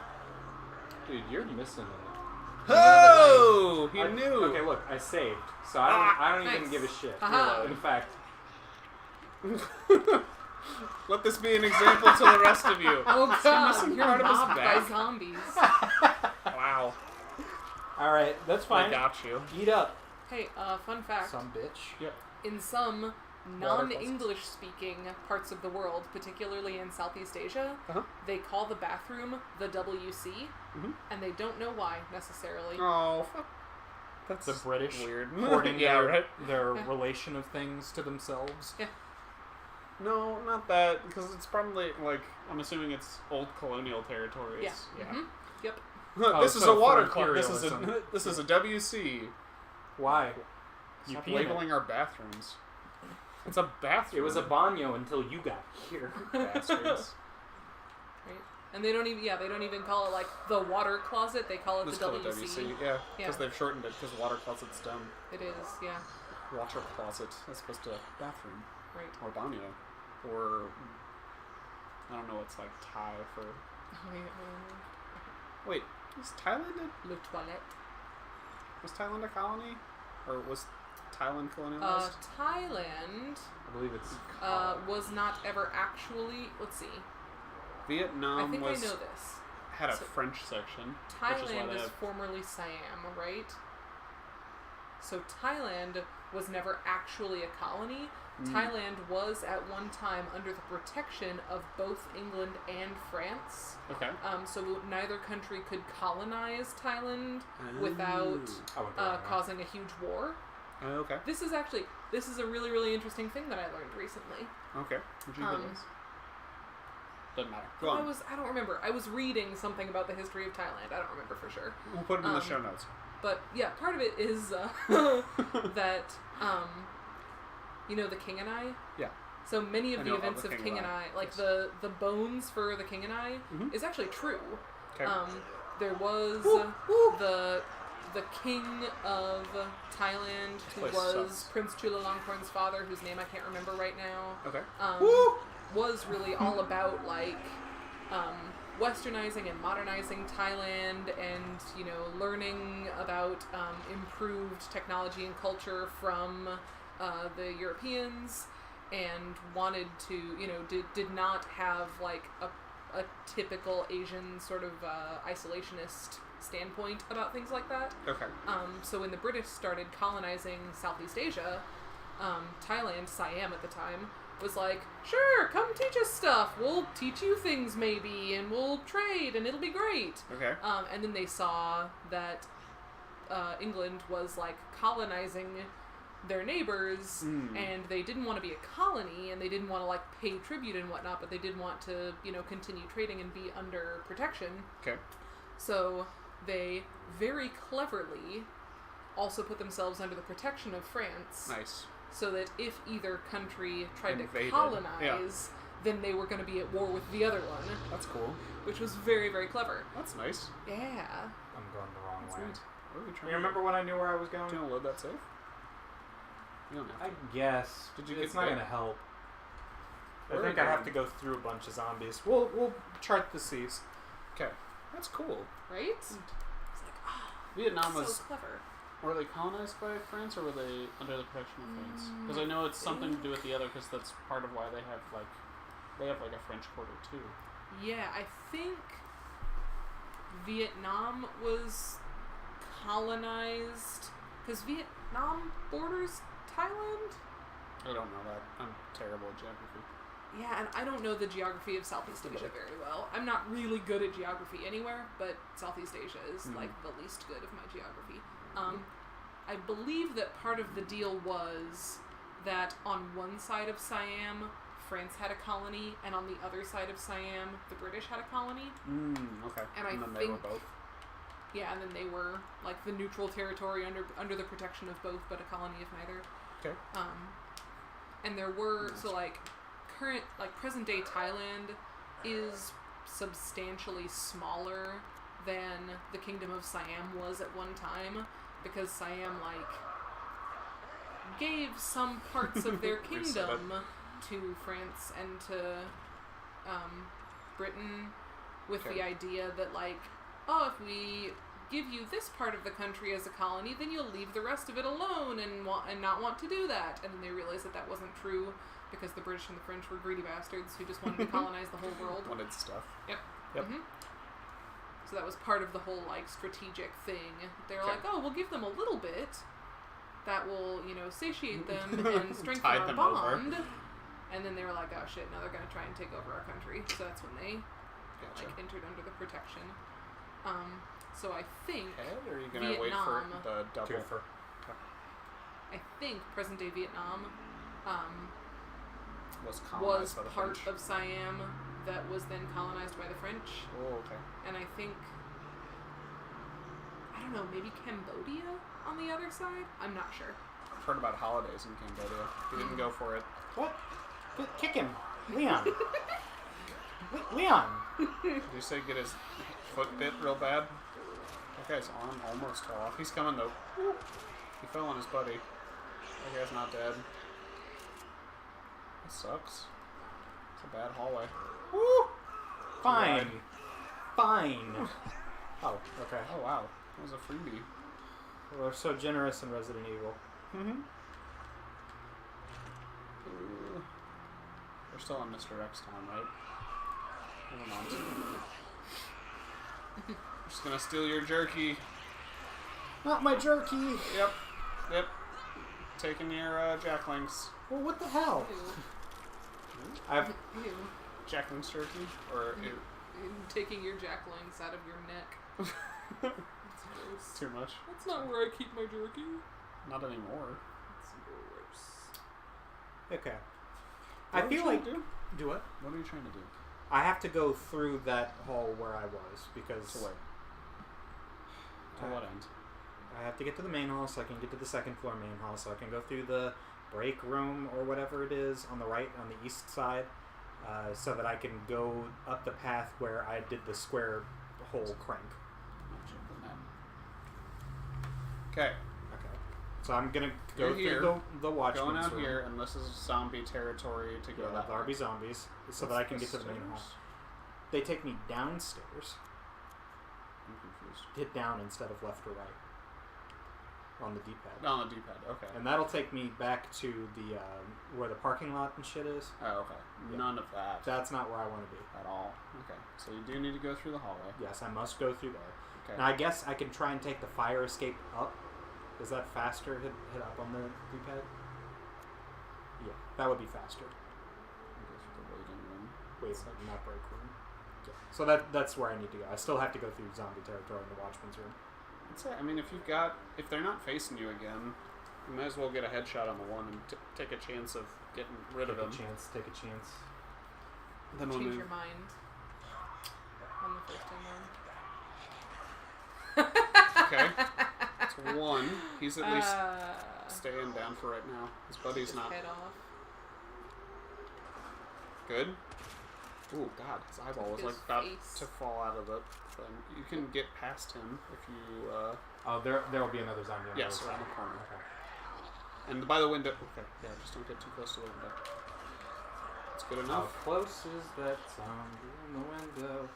dude, you're missing it. Oh! He I- knew! Okay, look, I saved, so I don't even Nice. give a shit. Aha. In fact, Let this be an example to the rest of you. Oh god, missing you're part of his mobbed by back. zombies. Wow. all right, that's I fine. got you. Eat up, Hey, fun fact. some bitch. Yep. In some Water non-English speaking parts of the world, particularly in Southeast Asia, Uh-huh. they call the bathroom the WC, and they don't know why necessarily. Oh, fuck. That's The British weird. hoarding Yeah, their, right. their Yeah. relation of things to themselves. Yeah. No, not that, because it's probably, like, I'm assuming it's old colonial territories. Yeah. Mm-hmm. Yep. Oh, This is so a water for closet. imperialism. This is a WC. Why? You Stop pee in it. labeling our bathrooms. It's a bathroom. It was a baño until you got here. bastards. Right. And they don't even call it like the water closet. They call it Just the call it WC. WC. Yeah, because Yeah. they've shortened it because water closet's dumb. It is, yeah. Water closet as opposed to bathroom Right. or baño or I don't know what's like Thai for. Oh, yeah. Wait, was Thailand Le toilette. was Thailand a colony or was Thailand colonialized? Thailand I believe it's. was not ever actually. Let's see. I Vietnam think was I know this. had a So- French section. which is why Thailand they is have, formerly Siam, right? So Thailand was never actually a colony. Thailand was at one time under the protection of both England and France. okay. So neither country could colonize Thailand without I went the wrong way. causing a huge war. Okay. This is a really, really interesting thing that I learned recently. Okay. Would you do this? Doesn't matter. Go on. I don't remember. I was reading something about the history of Thailand. I don't remember for sure. We'll put it in the show notes. But yeah, part of it is that you know, the King and I. Yeah. So many of the events of King and I, like yes. the bones for the King and I, is actually true. Okay. There was the king of Thailand, who was Prince Chulalongkorn's father, whose name I can't remember right now. Okay. Was really all about like westernizing and modernizing Thailand, and you know, learning about improved technology and culture from the Europeans, and wanted to, you know, did not have like a typical Asian sort of isolationist standpoint about things like that. Okay. So when the British started colonizing Southeast Asia, Thailand, Siam at the time, was like, sure, come teach us stuff. We'll teach you things maybe, and we'll trade, and it'll be great. Okay. And then they saw that England was like colonizing their neighbors, and they didn't want to be a colony, and they didn't want to like pay tribute and whatnot, but they did want to, you know, continue trading and be under protection. Okay. So they very cleverly also put themselves under the protection of France. Nice. So that if either country tried Invaded. to colonize, then they were going to be at war with the other one. That's cool. Which was very, very clever. That's nice. Yeah. I'm going the wrong way. What are we trying You remember when I knew where I was going? Do you want to load that safe? You don't have I to. guess. Did you it's get not there? going to help. Where I think are I you have to going? go through a bunch of zombies. We'll chart the seas. Okay. That's cool. Right? It's like, Vietnam so was... clever. Were they colonized by France, or were they under the protection of France? Because I know it's something to do with the other, because that's part of why they have like a French quarter too. Yeah, I think Vietnam was colonized, because Vietnam borders Thailand? I don't know that. I'm terrible at geography. Yeah, and I don't know the geography of Southeast Asia very well. I'm not really good at geography anywhere, but Southeast Asia is like the least good of my geography. I believe that part of the deal was that on one side of Siam, France had a colony, and on the other side of Siam, the British had a colony. Okay. And I then think they were both. Yeah, and then they were like the neutral territory under the protection of both, but a colony of neither. Okay. And there were present day Thailand is substantially smaller than the Kingdom of Siam was at one time, because Siam like gave some parts of their kingdom to France and to Britain with the idea that like, oh, if we give you this part of the country as a colony, then you'll leave the rest of it alone and not want to do that. And then they realized that wasn't true, because the British and the French were greedy bastards who just wanted to colonize the whole world. Wanted stuff. Yep. Mm-hmm. So that was part of the whole like strategic thing. They're like, oh, we'll give them a little bit that will, you know, satiate them and strengthen Tide our them bond. And then they were like, oh shit, now they're gonna try and take over our country. So that's when they like entered under the protection. So I think Or are you gonna wait for the double? Twofer. I think present day Vietnam Was was colonized by the part French. of Siam that was then colonized by the French. Oh, okay. And I think, I don't know, maybe Cambodia on the other side? I'm not sure. I've heard about holidays in Cambodia. He didn't go for it. What? Kick him. Leon. Leon. Did you say get his foot bit real bad? That guy's arm almost fell off. He's coming though. He fell on his buddy. That guy's not dead. That sucks. It's a bad hallway. Woo! Fine. Fine. Oh, okay. Oh wow. That was a freebie. We're so generous in Resident Evil. Mm-hmm. We're still on Mr. X time, right? Hold on. I'm just gonna steal your jerky. Not my jerky. Yep. Taking your Jacklinks. Well, what the hell? Ew. I've Ew. Jacklinks jerky? Or ew. Taking your jacklings out of your neck. That's gross. Too much? That's not where I keep my jerky. Not anymore. It's gross. okay. What I are you feel trying like to do? Do what? What are you trying to do? I have to go through that hall where I was because... To where? To what end? I have to get to the main hall so I can get to the second floor main hall so I can go through the break room or whatever it is on the right, on the east side, so that I can go up the path where I did the square hole crank. Okay. So I'm gonna go through the watchman's going out room. here, and this is zombie territory to go that there'll way. be zombies, so that I can get to the main hall. They take me downstairs. I'm confused. Hit down instead of left or right. On the D-pad. On the D-pad, okay. And that'll take me back to the where the parking lot and shit is. Oh, okay. Yeah. None of that. That's not where I want to be. At all. Okay. So you do need to go through the hallway. Yes, I must go through there. Okay. Now I guess I can try and take the fire escape up. Is that faster? Hit up on the D-pad? Yeah, that would be faster. Go through the waiting room. Wait, not break room. Yeah. So that's where I need to go. I still have to go through zombie territory in the watchman's room. That's it. I mean, if they're not facing you again, you might as well get a headshot on the one and take a chance of getting rid of him. Take a chance. Then we'll Change move. your mind on the first Okay. It's one. He's at least staying down for right now. His buddy's not. Head off. Good. Ooh, God, his eyeball was His like about face. to fall out of the thing. You can get past him if you. Oh, there will be another zombie on the Yes, other around side. the corner. Okay. And by the window. Okay, yeah, just don't get too close to the window. That's good How enough. close is that zombie in the window?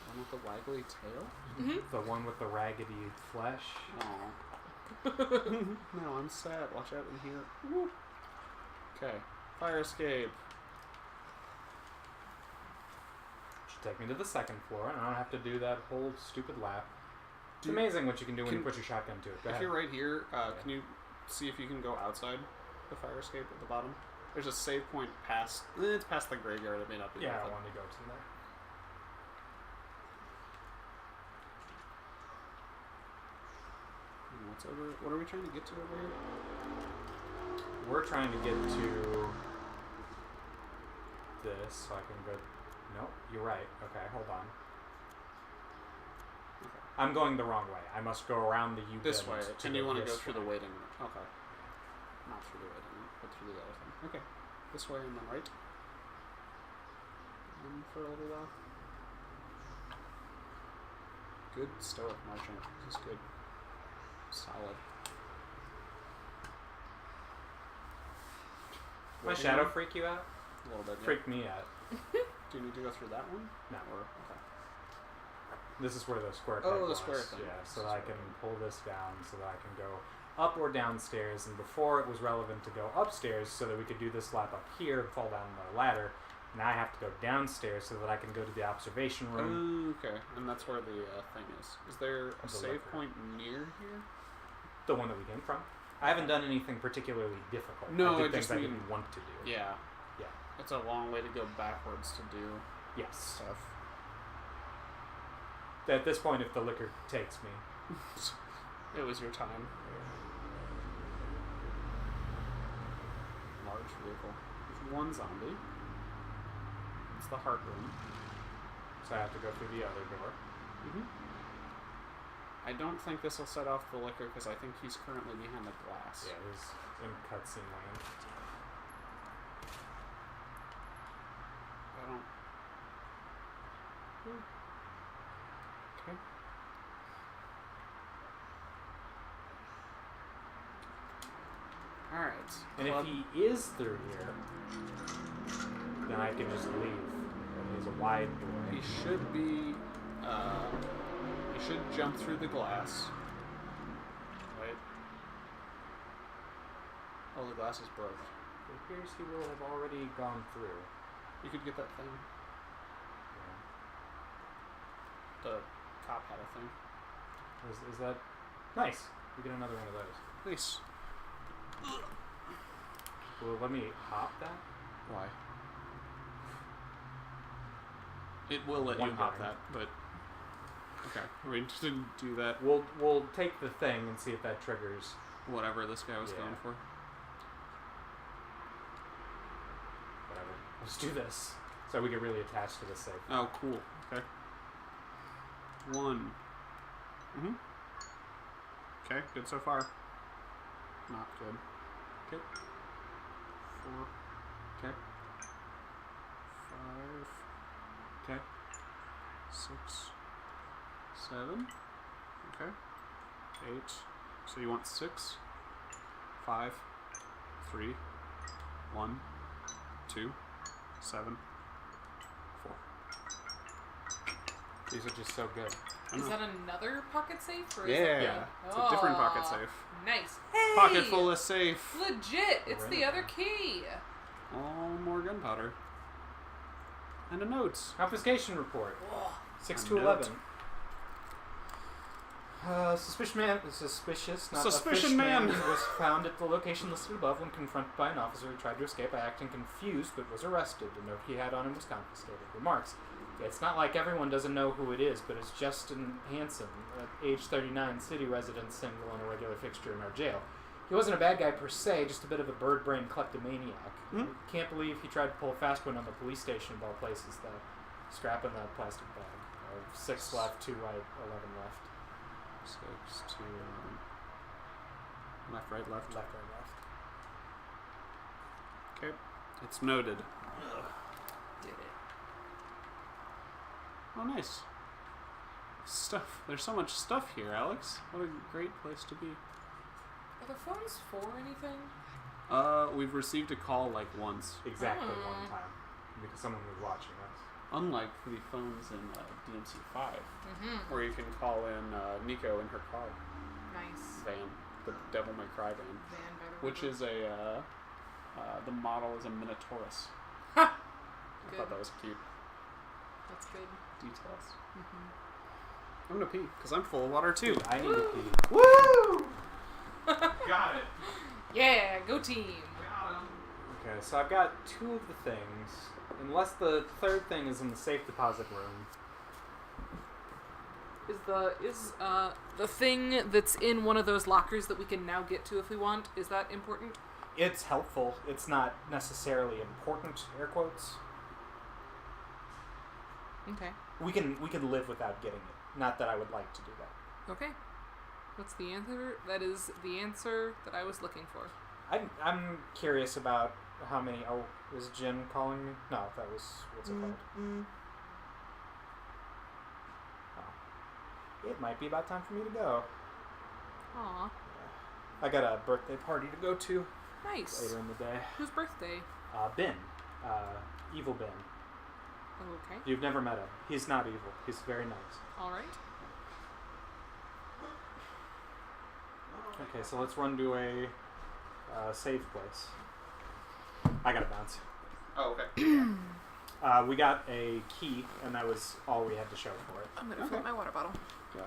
One with the waggly tail? Mm-hmm. The one with the raggedy flesh? Aw. No, I'm sad. Watch out in here. Okay. Fire escape. Should take me to the second floor, and I don't have to do that whole stupid lap. It's amazing what you can do when you put your shotgun to it. Go If ahead. you're right here, can you see if you can go outside the fire escape at the bottom? There's a save point past. It's past the graveyard. It may not be. Yeah, worth I it. want to go to there. What's over? What are we trying to get to over here? We're trying to get to this, so I can go. No, you're right. Okay, hold on. Okay. I'm going the wrong way. I must go around the U-bend. This way, and you want to go this through the way. waiting room. Okay. Not through the waiting room, but through the other thing. Okay. This way and then right. And for a little while. Good stoic marching. This is good. Solid. My Waiting shadow room? freak you out? A little bit. Yeah. Freaked me out. Do you need to go through that one? No. Or okay. This is where the square Oh, peg the was. square thing. Yeah, so that I can pull this down so that I can go up or downstairs. And before it was relevant to go upstairs so that we could do this lap up here and fall down the ladder. Now I have to go downstairs so that I can go to the observation room. Okay, and that's where the thing is. Is there a The save liquor. point near here? The one that we came from. I haven't done anything particularly difficult. No, I I did things just I mean- didn't want to do. Yeah. Yeah. It's a long way to go backwards to do Yes. stuff. At this point, if the liquor takes me, It was your time. Large vehicle. There's one zombie. It's the heart room. so I have to go through the other door. Mm-hmm. I don't think this will set off the liquor because I think he's currently behind the glass. Yeah, he's in cutscene land. I don't. Okay. Alright. And if he is through here, then I can just leave. And there's a wide door. He should be. He should jump through the glass. Right? Oh, the glass is broke. It appears he will have already gone through. You could get that thing. Yeah. The cop had a thing. Is that nice? We get another one of those. Nice. Well, let me hop that. Why? It will let One you hop time. that, but okay. We didn't do that. We'll take the thing and see if that triggers. Whatever this guy was Yeah. going for. Whatever. Let's do this. So we get really attached to the safe. Oh, cool. Okay. 1. Mm-hmm. Okay, good so far. Not good. Okay. 4. Okay. 5. Okay. 6. 7. Okay. 8. So you want 6. 5. 3. 1. 2. 7. 4. These are just so good. Is that another pocket safe? Or Yeah, is it it's a different pocket Aw, safe. Nice. Hey! Pocket full of safe. Legit! It's the other key. All more gunpowder. And a note. Confiscation report. 6 to A 11. Suspicious man was found at the location listed above when confronted by an officer who tried to escape by acting confused but was arrested. The note he had on him was confiscated. Remarks. It's not like everyone doesn't know who it is, but it's Justin Hansen, age 39, city resident, single, and a regular fixture in our jail. He wasn't a bad guy per se, just a bit of a bird-brained kleptomaniac. Can't believe he tried to pull a fast one on the police station of all places, though. Scrap in the plastic bag. 6 left, 2 right, 11 left. 6 to left, right, left. Left, right, left. Okay, it's noted. Did it. Oh, nice. Stuff. There's so much stuff here, Alex. What a great place to be. Are the phones for anything? We've received a call like once. Exactly one time. Because someone was watching us. Unlike the phones in DMC5, where you can call in Nico in her car. Nice. Van. The Devil May Cry van. Van, by the way. Which is a, the model is a Minotaurus. Ha! I thought that was cute. That's good. Details. I'm gonna pee, because I'm full of water too. Dude, I need to pee. Woo! Got it. Yeah, go team. Okay, so I've got 2 of the things. Unless the third thing is in the safe deposit room. Is the thing that's in one of those lockers that we can now get to if we want, is that important? It's helpful. It's not necessarily important, air quotes. Okay. We can live without getting it. Not that I would like to do that. Okay. What's the answer? That is the answer that I was looking for. I'm curious about how many... Oh, was Jen calling me? No, that was... What's it called? Oh. It might be about time for me to go. Aw. Yeah. I got a birthday party to go to Nice. later in the day. Whose birthday? Ben. Evil Ben. Okay. You've never met him. He's not evil. He's very nice. Alright. Okay, so let's run to a safe place. I gotta bounce. Oh, okay. We got a key, and that was all we had to show for it. I'm gonna fill up my water bottle. Yeah.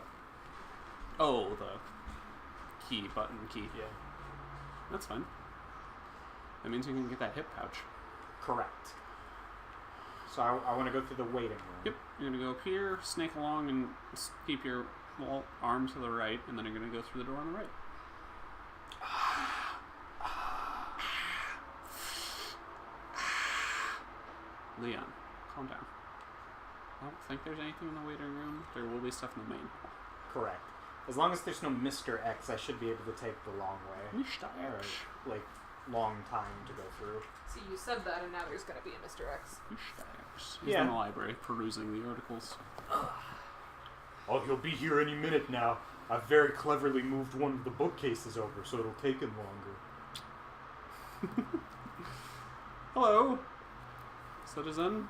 Oh, the key, button key. Yeah. That's fine. That means you can get that hip pouch. Correct. So I want to go through the waiting room. Yep. You're going to go up here, snake along, and keep your arm to the right, and then you're going to go through the door on the right. Leon, calm down. I don't think there's anything in the waiting room. There will be stuff in the main hall. Correct. As long as there's no Mr. X, I should be able to take the long way. Mr. X. Or, like, long time to go through. See, you said that, and now there's gonna be a Mr. X. Mr. X. He's in the library, perusing the articles. Oh, he'll be here any minute now. I've very cleverly moved one of the bookcases over, so it'll take him longer. Hello, citizen.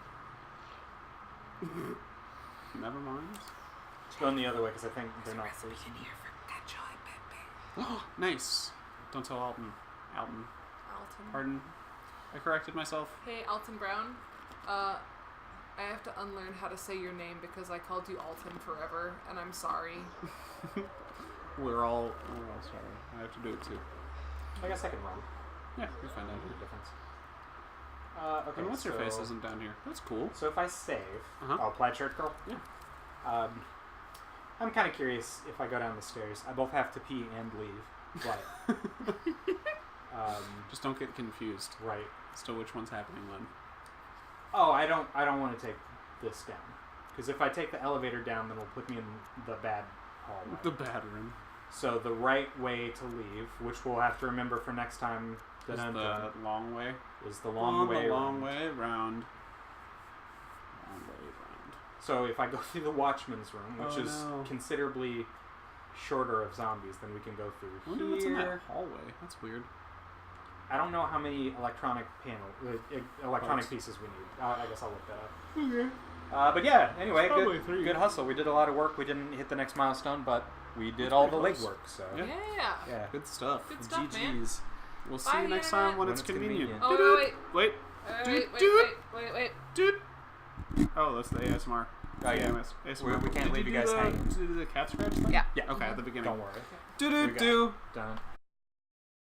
Never mind. Let's go in the other way, because I think they're not freezing. Nice. Don't tell Alton. Alton. Pardon. I corrected myself. Hey, Alton Brown. I have to unlearn how to say your name because I called you Alton forever, and I'm sorry. We're all sorry. I have to do it too. I guess I can run. Yeah, you'll find out. The difference. Okay, And what's your face isn't down here. That's cool. So if I save... Uh-huh. Oh, plaid shirt girl? Yeah. I'm kind of curious if I go down the stairs. I both have to pee and leave. But... Just don't get confused right. as to which one's happening when. Oh, I don't want to take this down. Because if I take the elevator down, then it'll put me in the bad hallway. The bad room. So the right way to leave, which we'll have to remember for next time, Is the long way. Is the long way long around. way round. Long way round. So if I go through the Watchman's room, which is considerably shorter of zombies, then we can go through I wonder what's in that hallway. That's weird. I don't know how many electronic pieces we need. I guess I'll look that up. Okay. But yeah, anyway, Probably 3. good hustle. We did a lot of work. We didn't hit the next milestone, but we did all the legwork. So Yeah. Good stuff. Good stuff, man. GG's. We'll see Bye, you next Internet. time when it's convenient. Oh, Wait. wait. Dude. Oh, that's the ASMR. Oh, yeah. ASMR. We can't leave you guys hanging. Did you do the cat scratch thing? Yeah. Yeah. Okay, at the beginning. Don't worry. Do. Done.